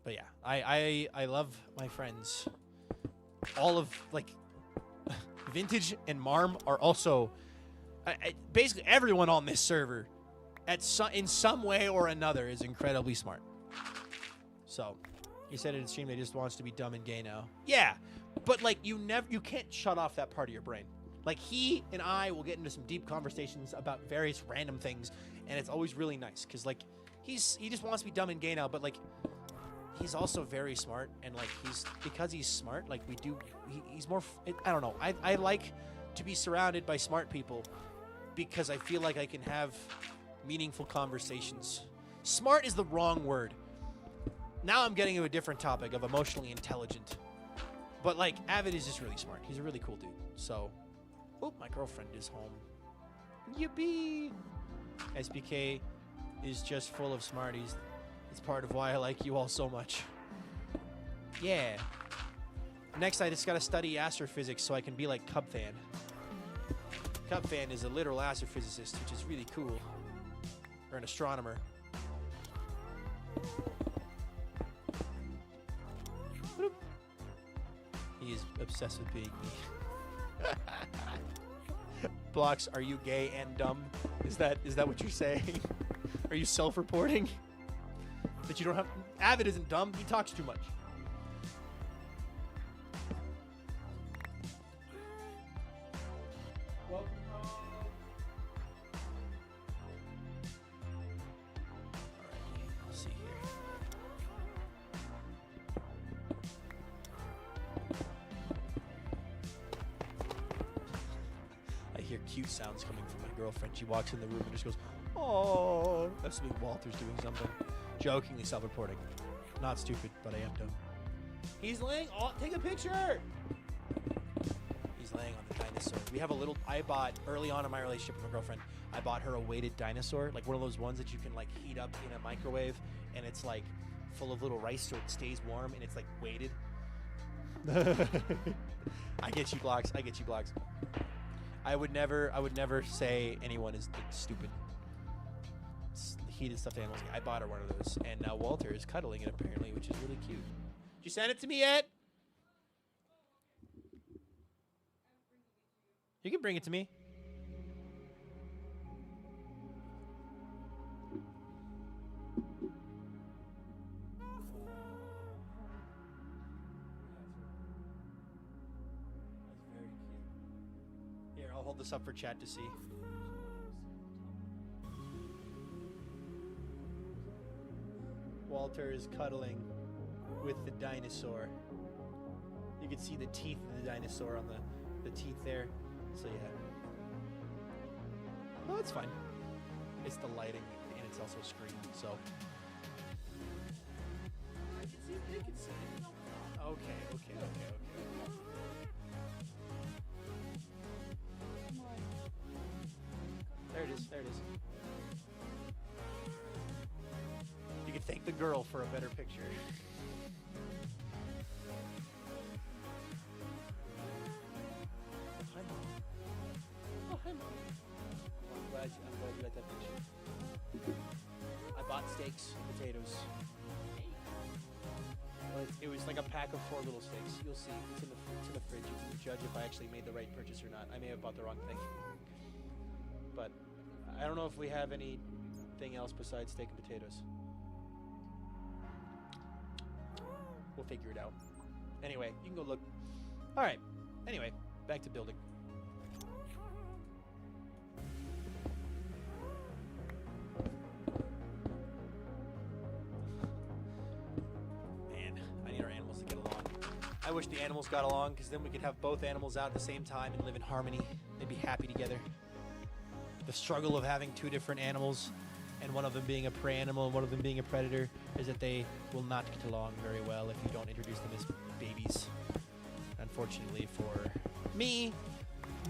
But yeah, I love my friends. All of, like, Vintage and Marm are also... basically, everyone on this server, in some way or another, is incredibly smart. So, he said in stream that he just wants to be dumb and gay now. Yeah, but, like, you can't shut off that part of your brain. Like, he and I will get into some deep conversations about various random things, and it's always really nice, because, like, he just wants to be dumb and gay now, but, like, he's also very smart, and, like, because he's smart, like, he's more, I don't know, I like to be surrounded by smart people, because I feel like I can have meaningful conversations. Smart is the wrong word. Now I'm getting to a different topic of emotionally intelligent. But, like, Avid is just really smart. He's a really cool dude. So, oh, my girlfriend is home. Yippee! SBK is just full of smarties. It's part of why I like you all so much. Yeah. Next, I just gotta study astrophysics so I can be like Cubfan. Cubfan is a literal astrophysicist, which is really cool. Or an astronomer. He is obsessed with being me. Blocks, are you gay and dumb? Is that what you're saying? Are you self-reporting? That you don't have... Avid isn't dumb. He talks too much. Welcome home. Alright, let's see here. I hear cute sounds coming from my girlfriend. She walks in the room and just goes, "Oh." That's me. Walter's doing something. Jokingly self-reporting. Not stupid, but I am dumb. He's laying on... Take a picture! He's laying on the dinosaur. We have a little... I bought, early on in my relationship with my girlfriend, I bought her a weighted dinosaur. Like one of those ones that you can like heat up in a microwave, and it's like full of little rice so it stays warm, and it's like weighted. I get you, Blocks. I get you, Blocks. I would never say anyone is like, stupid. Heated stuffed animals. I bought her one of those, and now Walter is cuddling it apparently, which is really cute. Did you send it to me yet? You can bring it to me. That's very cute. Here, I'll hold this up for chat to see. Walter is cuddling with the dinosaur. You can see the teeth of the dinosaur on the teeth there. So yeah. Oh, it's fine. It's the lighting, and it's also a screen, so. I can see it. Okay. There it is. You can thank the girl for a better picture. Hi, Mom. Oh, hi, Mom. I'm glad you got that picture. I bought steaks and potatoes. Well, it was like a pack of 4 little steaks. You'll see. It's in the fridge. You can judge if I actually made the right purchase or not. I may have bought the wrong thing. But I don't know if we have anything else besides steak and potatoes. We'll figure it out. Anyway, you can go look. All right. Anyway, back to building. Man, I need our animals to get along. I wish the animals got along, because then we could have both animals out at the same time and live in harmony. They'd be happy together. The struggle of having 2 different animals, and one of them being a prey animal and one of them being a predator, is that they will not get along very well if you don't introduce them as babies. Unfortunately for me,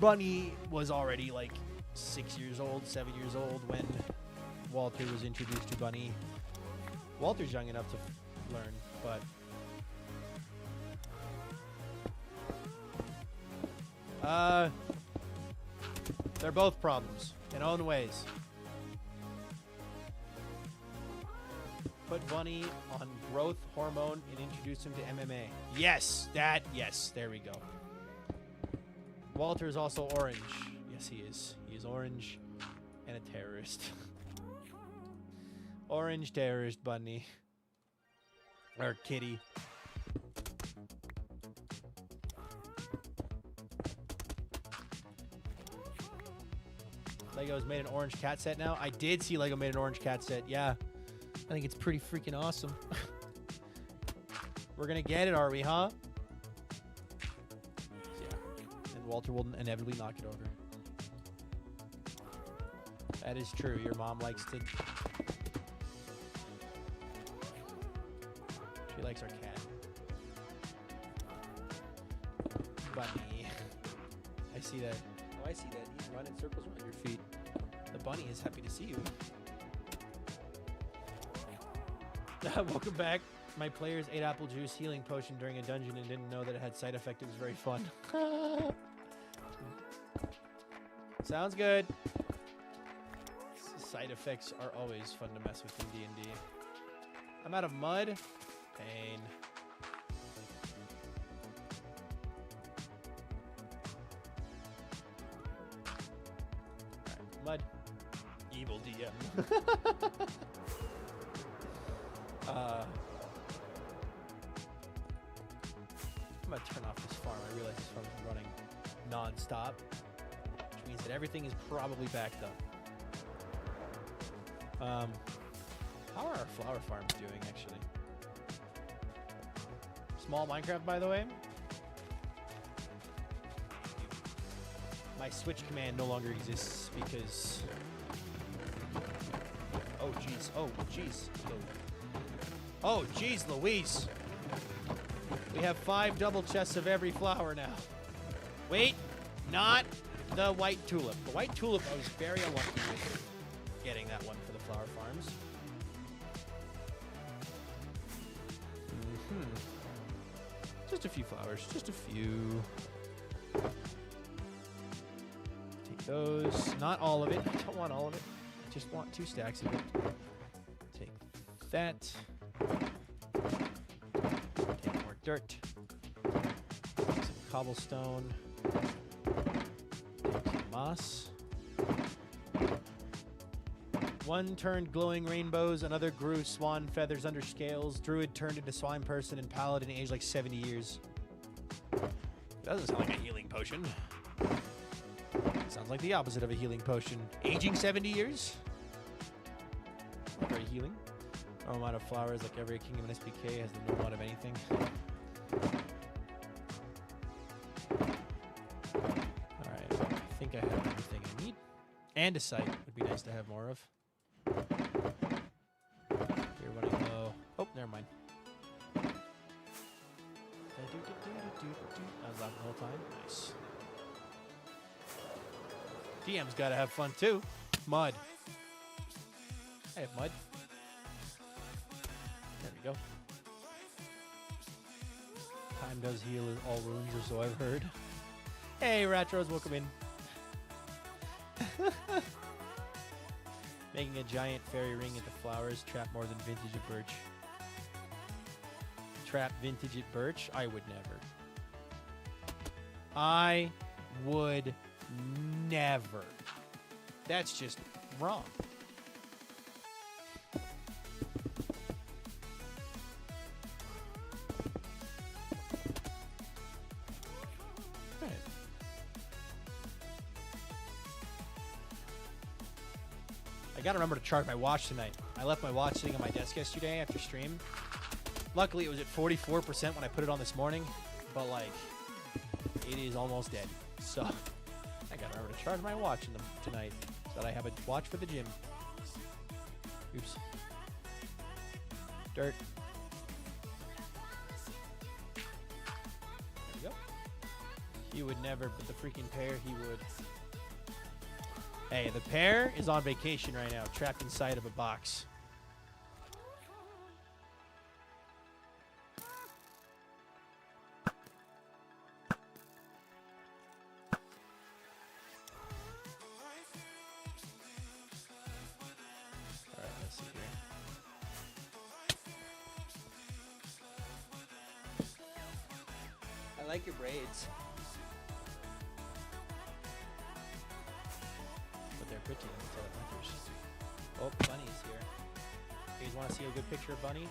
Bunny was already like 6 years old, 7 years old when Walter was introduced to Bunny. Walter's young enough to learn, but they're both problems in own ways. Put Bunny on growth hormone and introduce him to MMA. Yes, there we go. Walter is also orange. Yes, he is. He is orange and a terrorist. Orange terrorist Bunny. Or kitty. Lego's made an orange cat set now. I did see Lego made an orange cat set. Yeah. I think it's pretty freaking awesome. We're going to get it, are we, huh? Yeah. And Walter will inevitably knock it over. That is true. Your mom likes to... She likes our cat. Bunny. I see that. Oh, I see that. He's running circles around your feet. The bunny is happy to see you. Welcome back. My players ate apple juice healing potion during a dungeon and didn't know that it had side effect. It was very fun. Sounds good. Side effects are always fun to mess with in D&D. I'm out of mud. Pain. Alright, mud. Evil DM. I'm gonna turn off this farm. I realize this farm is running non-stop, which means that everything is probably backed up. How are our flower farms doing, actually? Small Minecraft, by the way. My switch command no longer exists because... Oh, jeez. Oh, jeez. Oh, jeez, Louise. We have 5 double chests of every flower now. Wait, not the white tulip. The white tulip, I was very unlucky with getting that one for the flower farms. Just a few flowers, just a few. Take those, not all of it. I don't want all of it. I just want 2 stacks of it. Take that. Take more dirt. Take some cobblestone. Take some moss. 1 turned glowing rainbows, another grew swan feathers under scales, druid turned into swine person, and paladin aged like 70 years. Doesn't sound like a healing potion. Sounds like the opposite of a healing potion. Aging 70 years? Not very healing. No amount of flowers, like every kingdom in SPK has the no amount of anything. Alright, I think I have everything I need. And a site would be nice to have more of. You're running low. Oh, never mind. I was laughing the whole time. Nice. DM's gotta have fun too. Mud. I have mud. There we go. Time does heal all wounds, or so I've heard. Hey, Ratros, welcome in. Making a giant fairy ring at the flowers. Trap more than vintage at Birch. Trap vintage at Birch? I would never. I would never. That's just wrong. I gotta remember to charge my watch tonight. I left my watch sitting on my desk yesterday after stream. Luckily, it was at 44% when I put it on this morning, but like, it is almost dead. So, I gotta remember to charge my watch tonight so that I have a watch for the gym. Oops. Dirt. There we go. He would never, but the freaking pear, he would. Hey, the pear is on vacation right now, trapped inside of a box. Alright, let's see here. I like your braids. They're pretty until it winters. Oh, Bunny's here. You guys want to see a good picture of Bunny?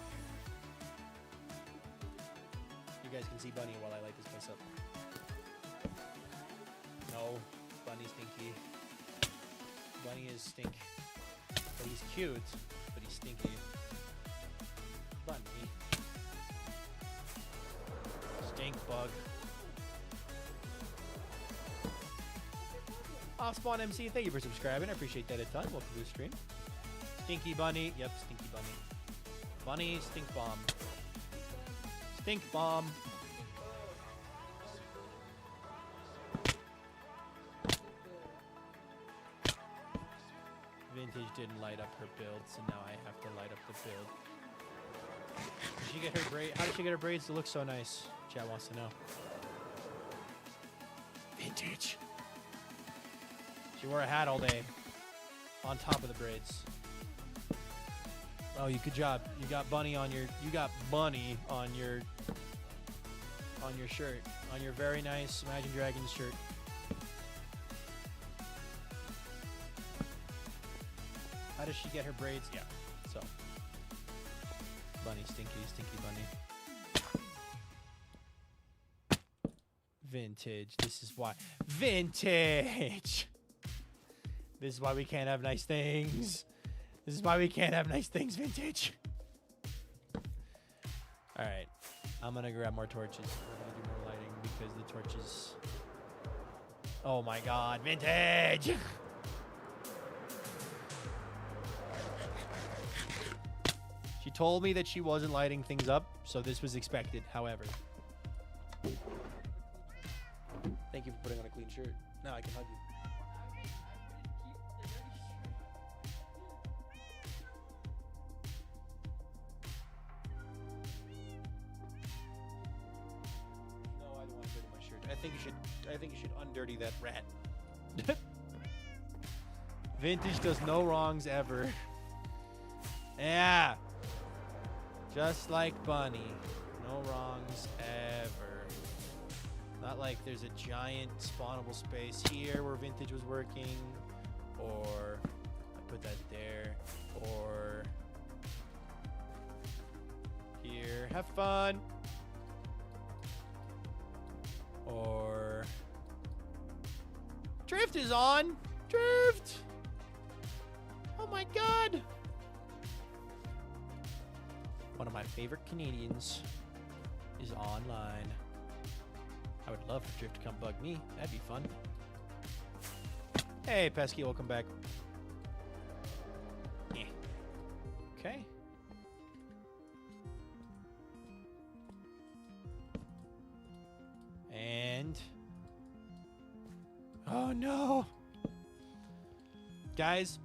You guys can see Bunny while I light this place up. No, Bunny stinky. Bunny is stink. But he's cute, but he's stinky. Bunny. Stink bug. Off Spawn MC, thank you for subscribing. I appreciate that a ton. Welcome to the stream. Stinky bunny. Yep, stinky bunny. Bunny, stink bomb. Stink bomb. Vintage didn't light up her build, so now I have to light up the build. Did she get her braid? How did she get her braids to look so nice? Chat wants to know. Vintage. She wore a hat all day, on top of the braids. Oh, good job. You got bunny on your. You got bunny on your shirt, on your very nice Imagine Dragons shirt. How does she get her braids? Yeah. So, bunny, stinky bunny. Vintage. This is why. Vintage. This is why we can't have nice things. This is why we can't have nice things, Vintage. All right. I'm going to grab more torches. We're going to do more lighting because the torches... Oh, my God. Vintage! She told me that she wasn't lighting things up, so this was expected, however. Thank you for putting on a clean shirt. Now I can hug you. I think you should undirty that rat. Vintage does no wrongs ever. Yeah. Just like Bunny. No wrongs ever. Not like there's a giant spawnable space here where Vintage was working. Or I put that there. Or here. Have fun. Or Drift is on. Drift. Oh my God. One of my favorite Canadians is online. I would love for Drift to come bug me. That'd be fun. Hey, Pesky, welcome back. Yeah. Okay. And... oh no! Guys,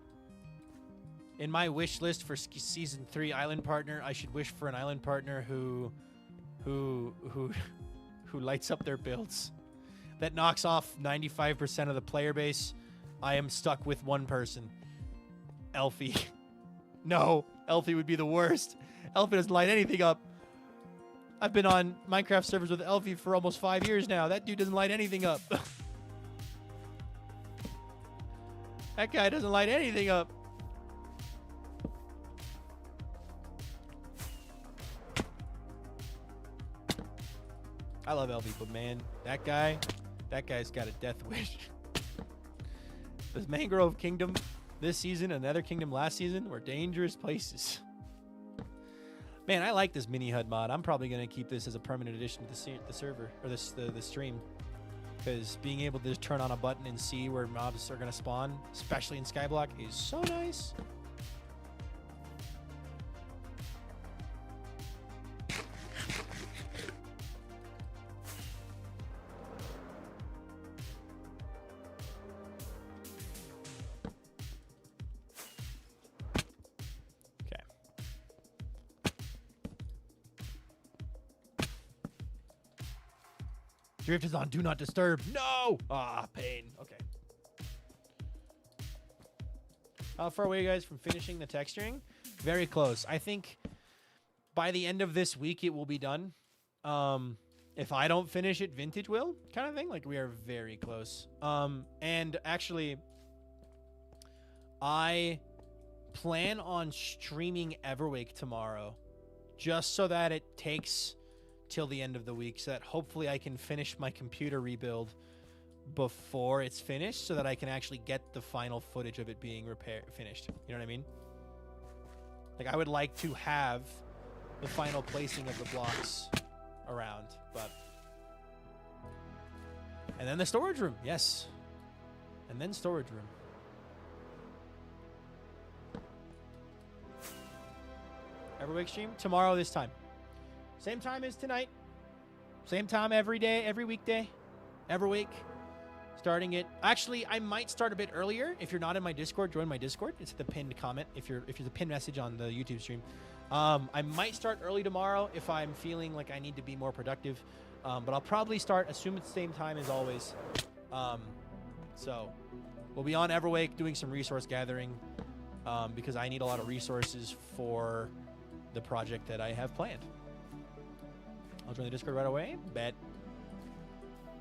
in my wish list for season 3 island partner, I should wish for an island partner who lights up their builds. That knocks off 95% of the player base. I am stuck with one person. Elfie. No, Elfie would be the worst. Elfie doesn't light anything up. I've been on Minecraft servers with Elfie for almost 5 years now. That dude doesn't light anything up. That guy doesn't light anything up. I love Elfie, but man, that guy's got a death wish. This Mangrove Kingdom this season and Nether Kingdom last season were dangerous places. Man, I like this mini HUD mod. I'm probably going to keep this as a permanent addition to the server, or the stream. Because being able to just turn on a button and see where mobs are going to spawn, especially in Skyblock, is so nice. Drift is on Do Not Disturb. No! Ah, pain. Okay. How far away are you guys from finishing the texturing? Very close. I think by the end of this week, it will be done. If I don't finish it, Vintage will, kind of thing. Like, we are very close. And actually, I plan on streaming Everwake tomorrow, just so that it takes till the end of the week, so that hopefully I can finish my computer rebuild before it's finished so that I can actually get the final footage of it being finished. You know what I mean? Like, I would like to have the final placing of the blocks around, but... And then the storage room, yes. And then storage room. Every stream? Tomorrow this time. Same time as tonight. Same time every day, every weekday. Every week. Starting it. Actually, I might start a bit earlier. If you're not in my Discord, join my Discord. It's the pinned comment. If you're the pinned message on the YouTube stream. I might start early tomorrow if I'm feeling like I need to be more productive. But I'll probably start, assume it's the same time as always. So we'll be on Everwake doing some resource gathering because I need a lot of resources for the project that I have planned. I'll join the Discord right away. Bet.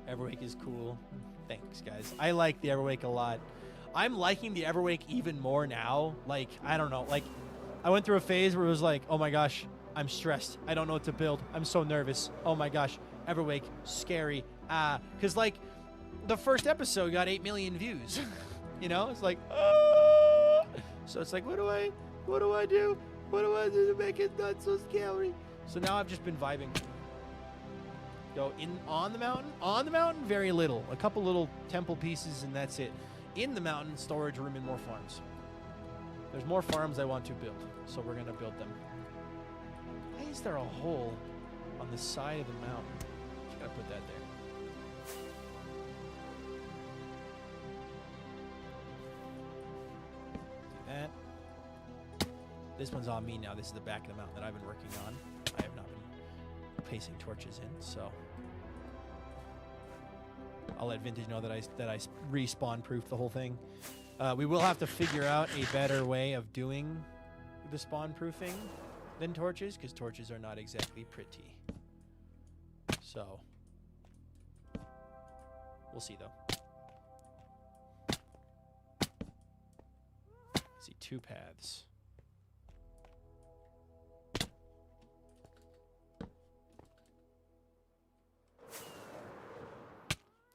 Everwake is cool. Thanks, guys. I like the Everwake a lot. I'm liking the Everwake even more now. Like, I don't know. Like, I went through a phase where it was like, oh my gosh, I'm stressed. I don't know what to build. I'm so nervous. Oh my gosh. Everwake, scary. Because, like, the first episode got 8 million views. You know? It's like, ah! So it's like, what do I do? What do I do to make it not so scary? So now I've just been vibing. Go on the mountain, very little. A couple little temple pieces, and that's it. In the mountain, storage room and more farms. There's more farms I want to build, so we're gonna build them. Why is there a hole on the side of the mountain? Just gotta put that there. Do that. This one's on me now. This is the back of the mountain that I've been working on. I have not been placing torches in, so I'll let Vintage know that I respawn proofed the whole thing. We will have to figure out a better way of doing the spawn proofing than torches, because torches are not exactly pretty. So we'll see though. Let's see, 2 paths.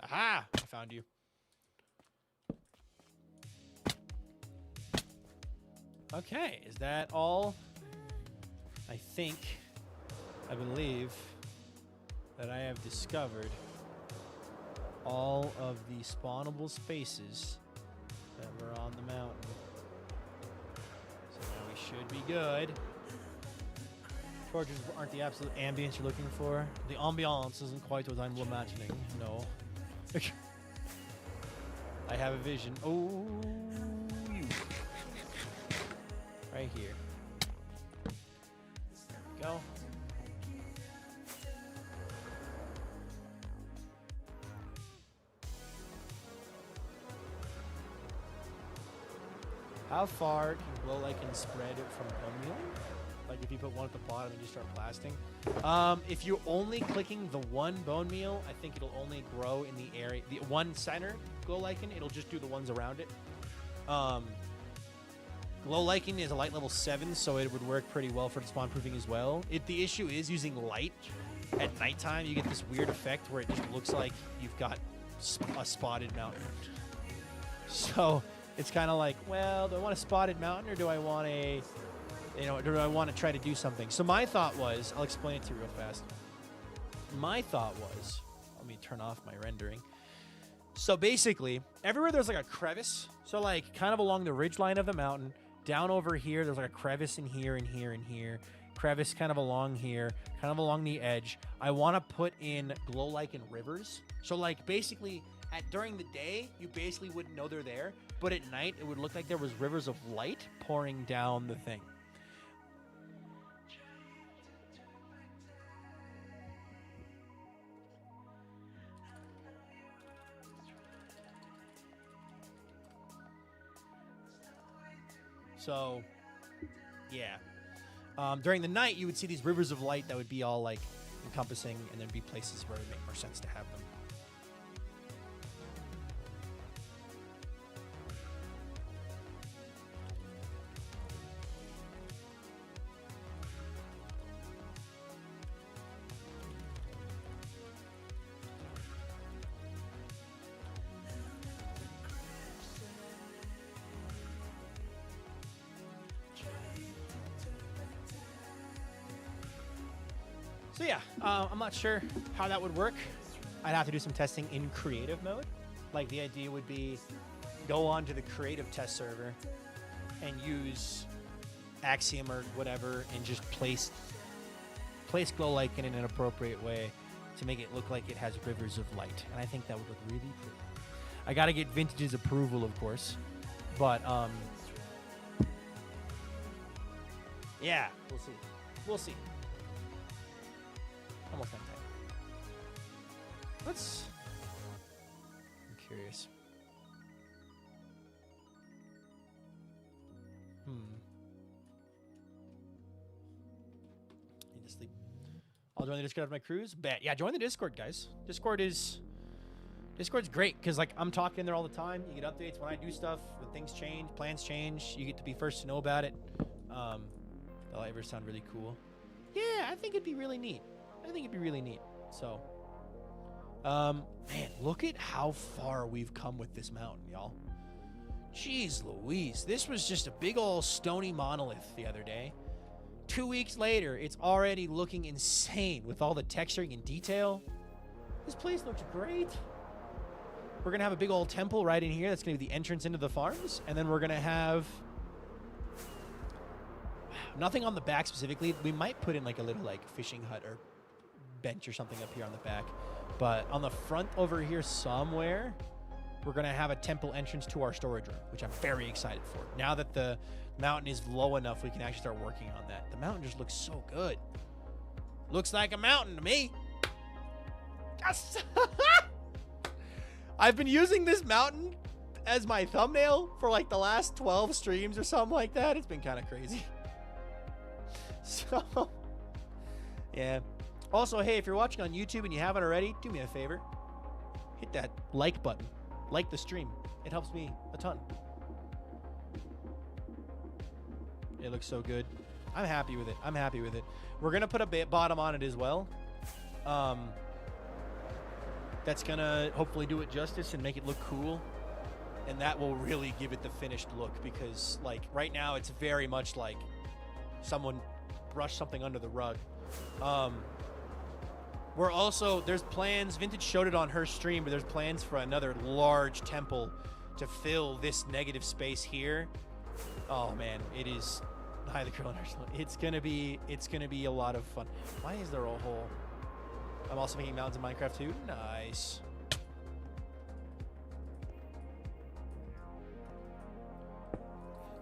Aha! I found you. Okay, is that all? I believe that I have discovered all of the spawnable spaces that were on the mountain. So now we should be good. Torches aren't the absolute ambience you're looking for. The ambiance isn't quite what I'm imagining. No. I have a vision. Oh, you. Right here. There we go. How far can glow lichen spread from bone meal? Like if you put one at the bottom and you start blasting. If you're only clicking the one bone meal, I think it'll only grow in the area. The one center glow lichen, it'll just do the ones around it. Glow lichen is a light level 7, so it would work pretty well for the spawn proofing as well. The issue is using light at nighttime. You get this weird effect where it just looks like you've got a spotted mountain. So it's kind of like, well, do I want a spotted mountain or do I want a... do I want to try to do something? So my thought was, I'll explain it to you real fast. My thought was, let me turn off my rendering. So basically, everywhere there's like a crevice. So like kind of along the ridgeline of the mountain, down over here, there's like a crevice in here and here and here. Crevice kind of along here, kind of along the edge. I want to put in glow lichen rivers. So like basically during the day, you basically wouldn't know they're there. But at night, it would look like there was rivers of light pouring down the thing. So, yeah. During the night, you would see these rivers of light that would be all, like, encompassing, and there'd be places where it would make more sense to have them. So yeah, I'm not sure how that would work. I'd have to do some testing in creative mode. Like the idea would be go on to the creative test server and use Axiom or whatever and just place glow lichen in an appropriate way to make it look like it has rivers of light. And I think that would look really pretty. I got to get Vintage's approval, of course. But, yeah, we'll see. We'll see. Almost that time. I'm curious. Need to sleep. I'll join the Discord after my cruise. Bet. Yeah, join the Discord, guys. Discord's great because like I'm talking there all the time. You get updates when I do stuff, when things change, plans change. You get to be first to know about it. That'll ever sound really cool. Yeah, I think it'd be really neat. So, man, look at how far we've come with this mountain, y'all. Jeez Louise, this was just a big old stony monolith the other day. 2 weeks later, it's already looking insane with all the texturing and detail. This place looks great. We're going to have a big old temple right in here. That's going to be the entrance into the farms. And then we're going to have nothing on the back specifically. We might put in like a little like fishing hut or bench or something up here on the back. But on the front over here somewhere, we're going to have a temple entrance to our storage room, which I'm very excited for. Now that the mountain is low enough, we can actually start working on that. The mountain just looks so good. Looks like a mountain to me. Yes! I've been using this mountain as my thumbnail for like the last 12 streams or something like that. It's been kind of crazy. So, yeah. Also, hey, if you're watching on YouTube and you haven't already, do me a favor. Hit that like button. Like the stream. It helps me a ton. It looks so good. I'm happy with it. We're going to put a bottom on it as well. That's going to hopefully do it justice and make it look cool. And that will really give it the finished look because, like, right now it's very much like someone brushed something under the rug. We're also, there's plans, Vintage showed it on her stream, but there's plans for another large temple to fill this negative space here. Oh man, it is, hi the girl in her salon. It's gonna be a lot of fun. Why is there a hole? I'm also making mountains in Minecraft too. Nice.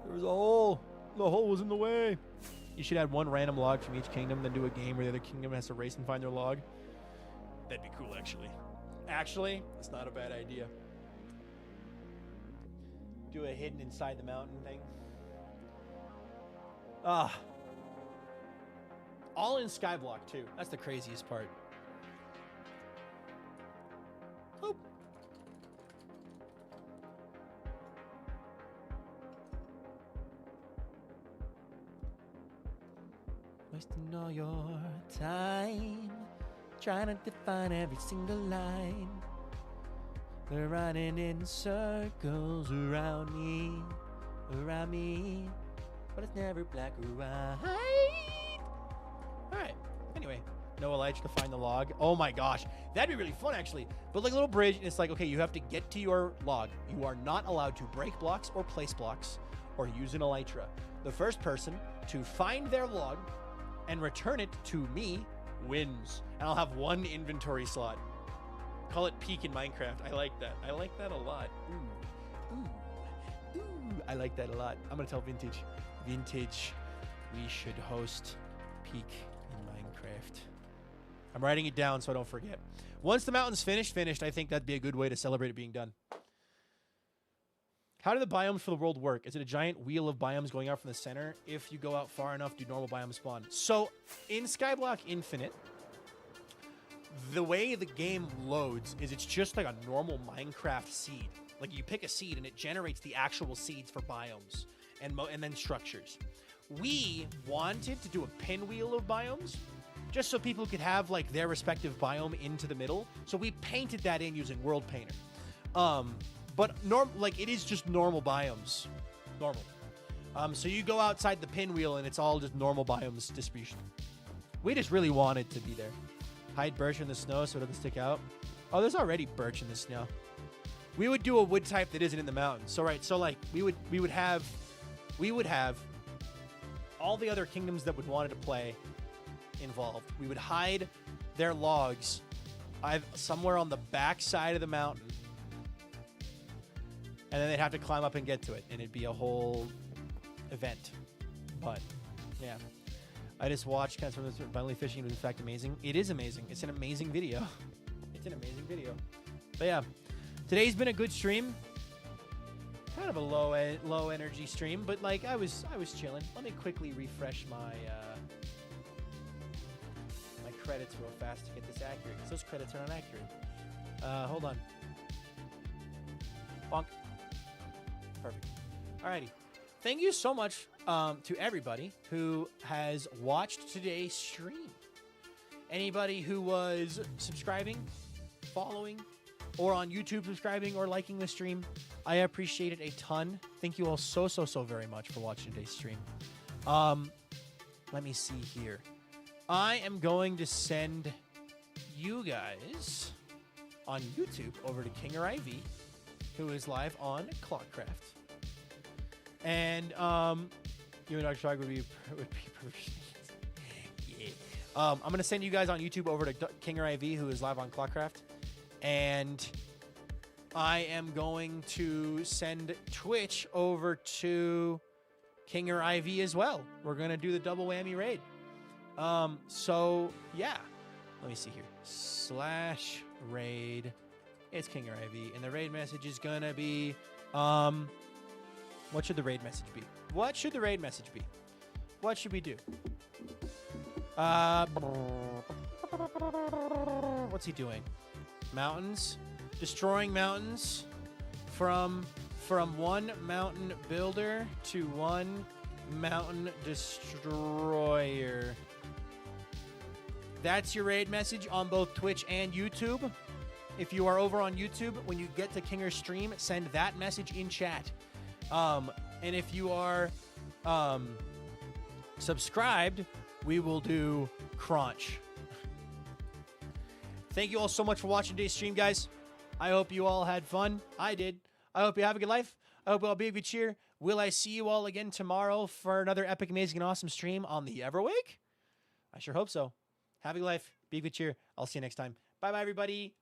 There was a hole. The hole was in the way. You should add one random log from each kingdom, then do a game where the other kingdom has to race and find their log. That'd be cool, actually. Actually, it's not a bad idea. Do a hidden inside the mountain thing. All in Skyblock, too. That's the craziest part. Oh. Wasting all your time trying to define every single line. We're running in circles around me, but it's never black or white. Alright, anyway, no elytra to find the log. Oh my gosh, that'd be really fun actually. But like a little bridge, and it's like, okay, you have to get to your log. You are not allowed to break blocks or place blocks or use an elytra. The first person to find their log and return it to me wins. And I'll have one inventory slot. Call it peak in Minecraft. I like that. I like that a lot. Ooh. I like that a lot. I'm going to tell Vintage, we should host peak in Minecraft. I'm writing it down so I don't forget. Once the mountain's finished, I think that'd be a good way to celebrate it being done. How do the biomes for the world work? Is it a giant wheel of biomes going out from the center? If you go out far enough, do normal biomes spawn? So, in Skyblock Infinite, the way the game loads is it's just like a normal Minecraft seed. Like, you pick a seed, and it generates the actual seeds for biomes and then structures. We wanted to do a pinwheel of biomes, just so people could have, like, their respective biome into the middle. So we painted that in using World Painter. But it is just normal biomes. Normal. So you go outside the pinwheel and it's all just normal biomes distribution. We just really wanted to be there. Hide birch in the snow so it doesn't stick out. Oh, there's already birch in the snow. We would do a wood type that isn't in the mountains. So right, so like we would have all the other kingdoms that would wanted to play involved. We would hide their logs somewhere on the back side of the mountain. And then they'd have to climb up and get to it. And it'd be a whole event. But, yeah. I just watched kind of from this finally fishing. It was in fact amazing. It is amazing. It's an amazing video. It's an amazing video. But yeah. Today's been a good stream. Kind of a low energy stream. But like I was chilling. Let me quickly refresh my my credits real fast to get this accurate. Because those credits are not accurate. Hold on. Bonk. Perfect. Alrighty. Thank you so much to everybody who has watched today's stream. Anybody who was subscribing, following, or on YouTube subscribing or liking the stream, I appreciate it a ton. Thank you all so very much for watching today's stream. Let me see here. I am going to send you guys on YouTube over to Kinger IV, who is live on Clockcraft. And you and Dr. Shog would be yeah. I'm gonna send you guys on YouTube over to Kinger IV, who is live on Clockcraft, and I am going to send Twitch over to Kinger IV as well. We're gonna do the double whammy raid. So yeah, let me see here. /raid. It's Kinger IV, and the raid message is gonna be what should the raid message be? What should the raid message be? What should we do? What's he doing? Mountains? Destroying mountains from one mountain builder to one mountain destroyer. That's your raid message on both Twitch and YouTube. If you are over on YouTube, when you get to Kinger's stream, send that message in chat. And if you are subscribed, we will do Crunch. Thank you all so much for watching today's stream, guys. I hope you all had fun. I did. I hope you have a good life. I hope you all be a good cheer. Will I see you all again tomorrow for another epic, amazing, and awesome stream on the Everwake? I sure hope so. Have a good life. Be a good cheer. I'll see you next time. Bye-bye, everybody.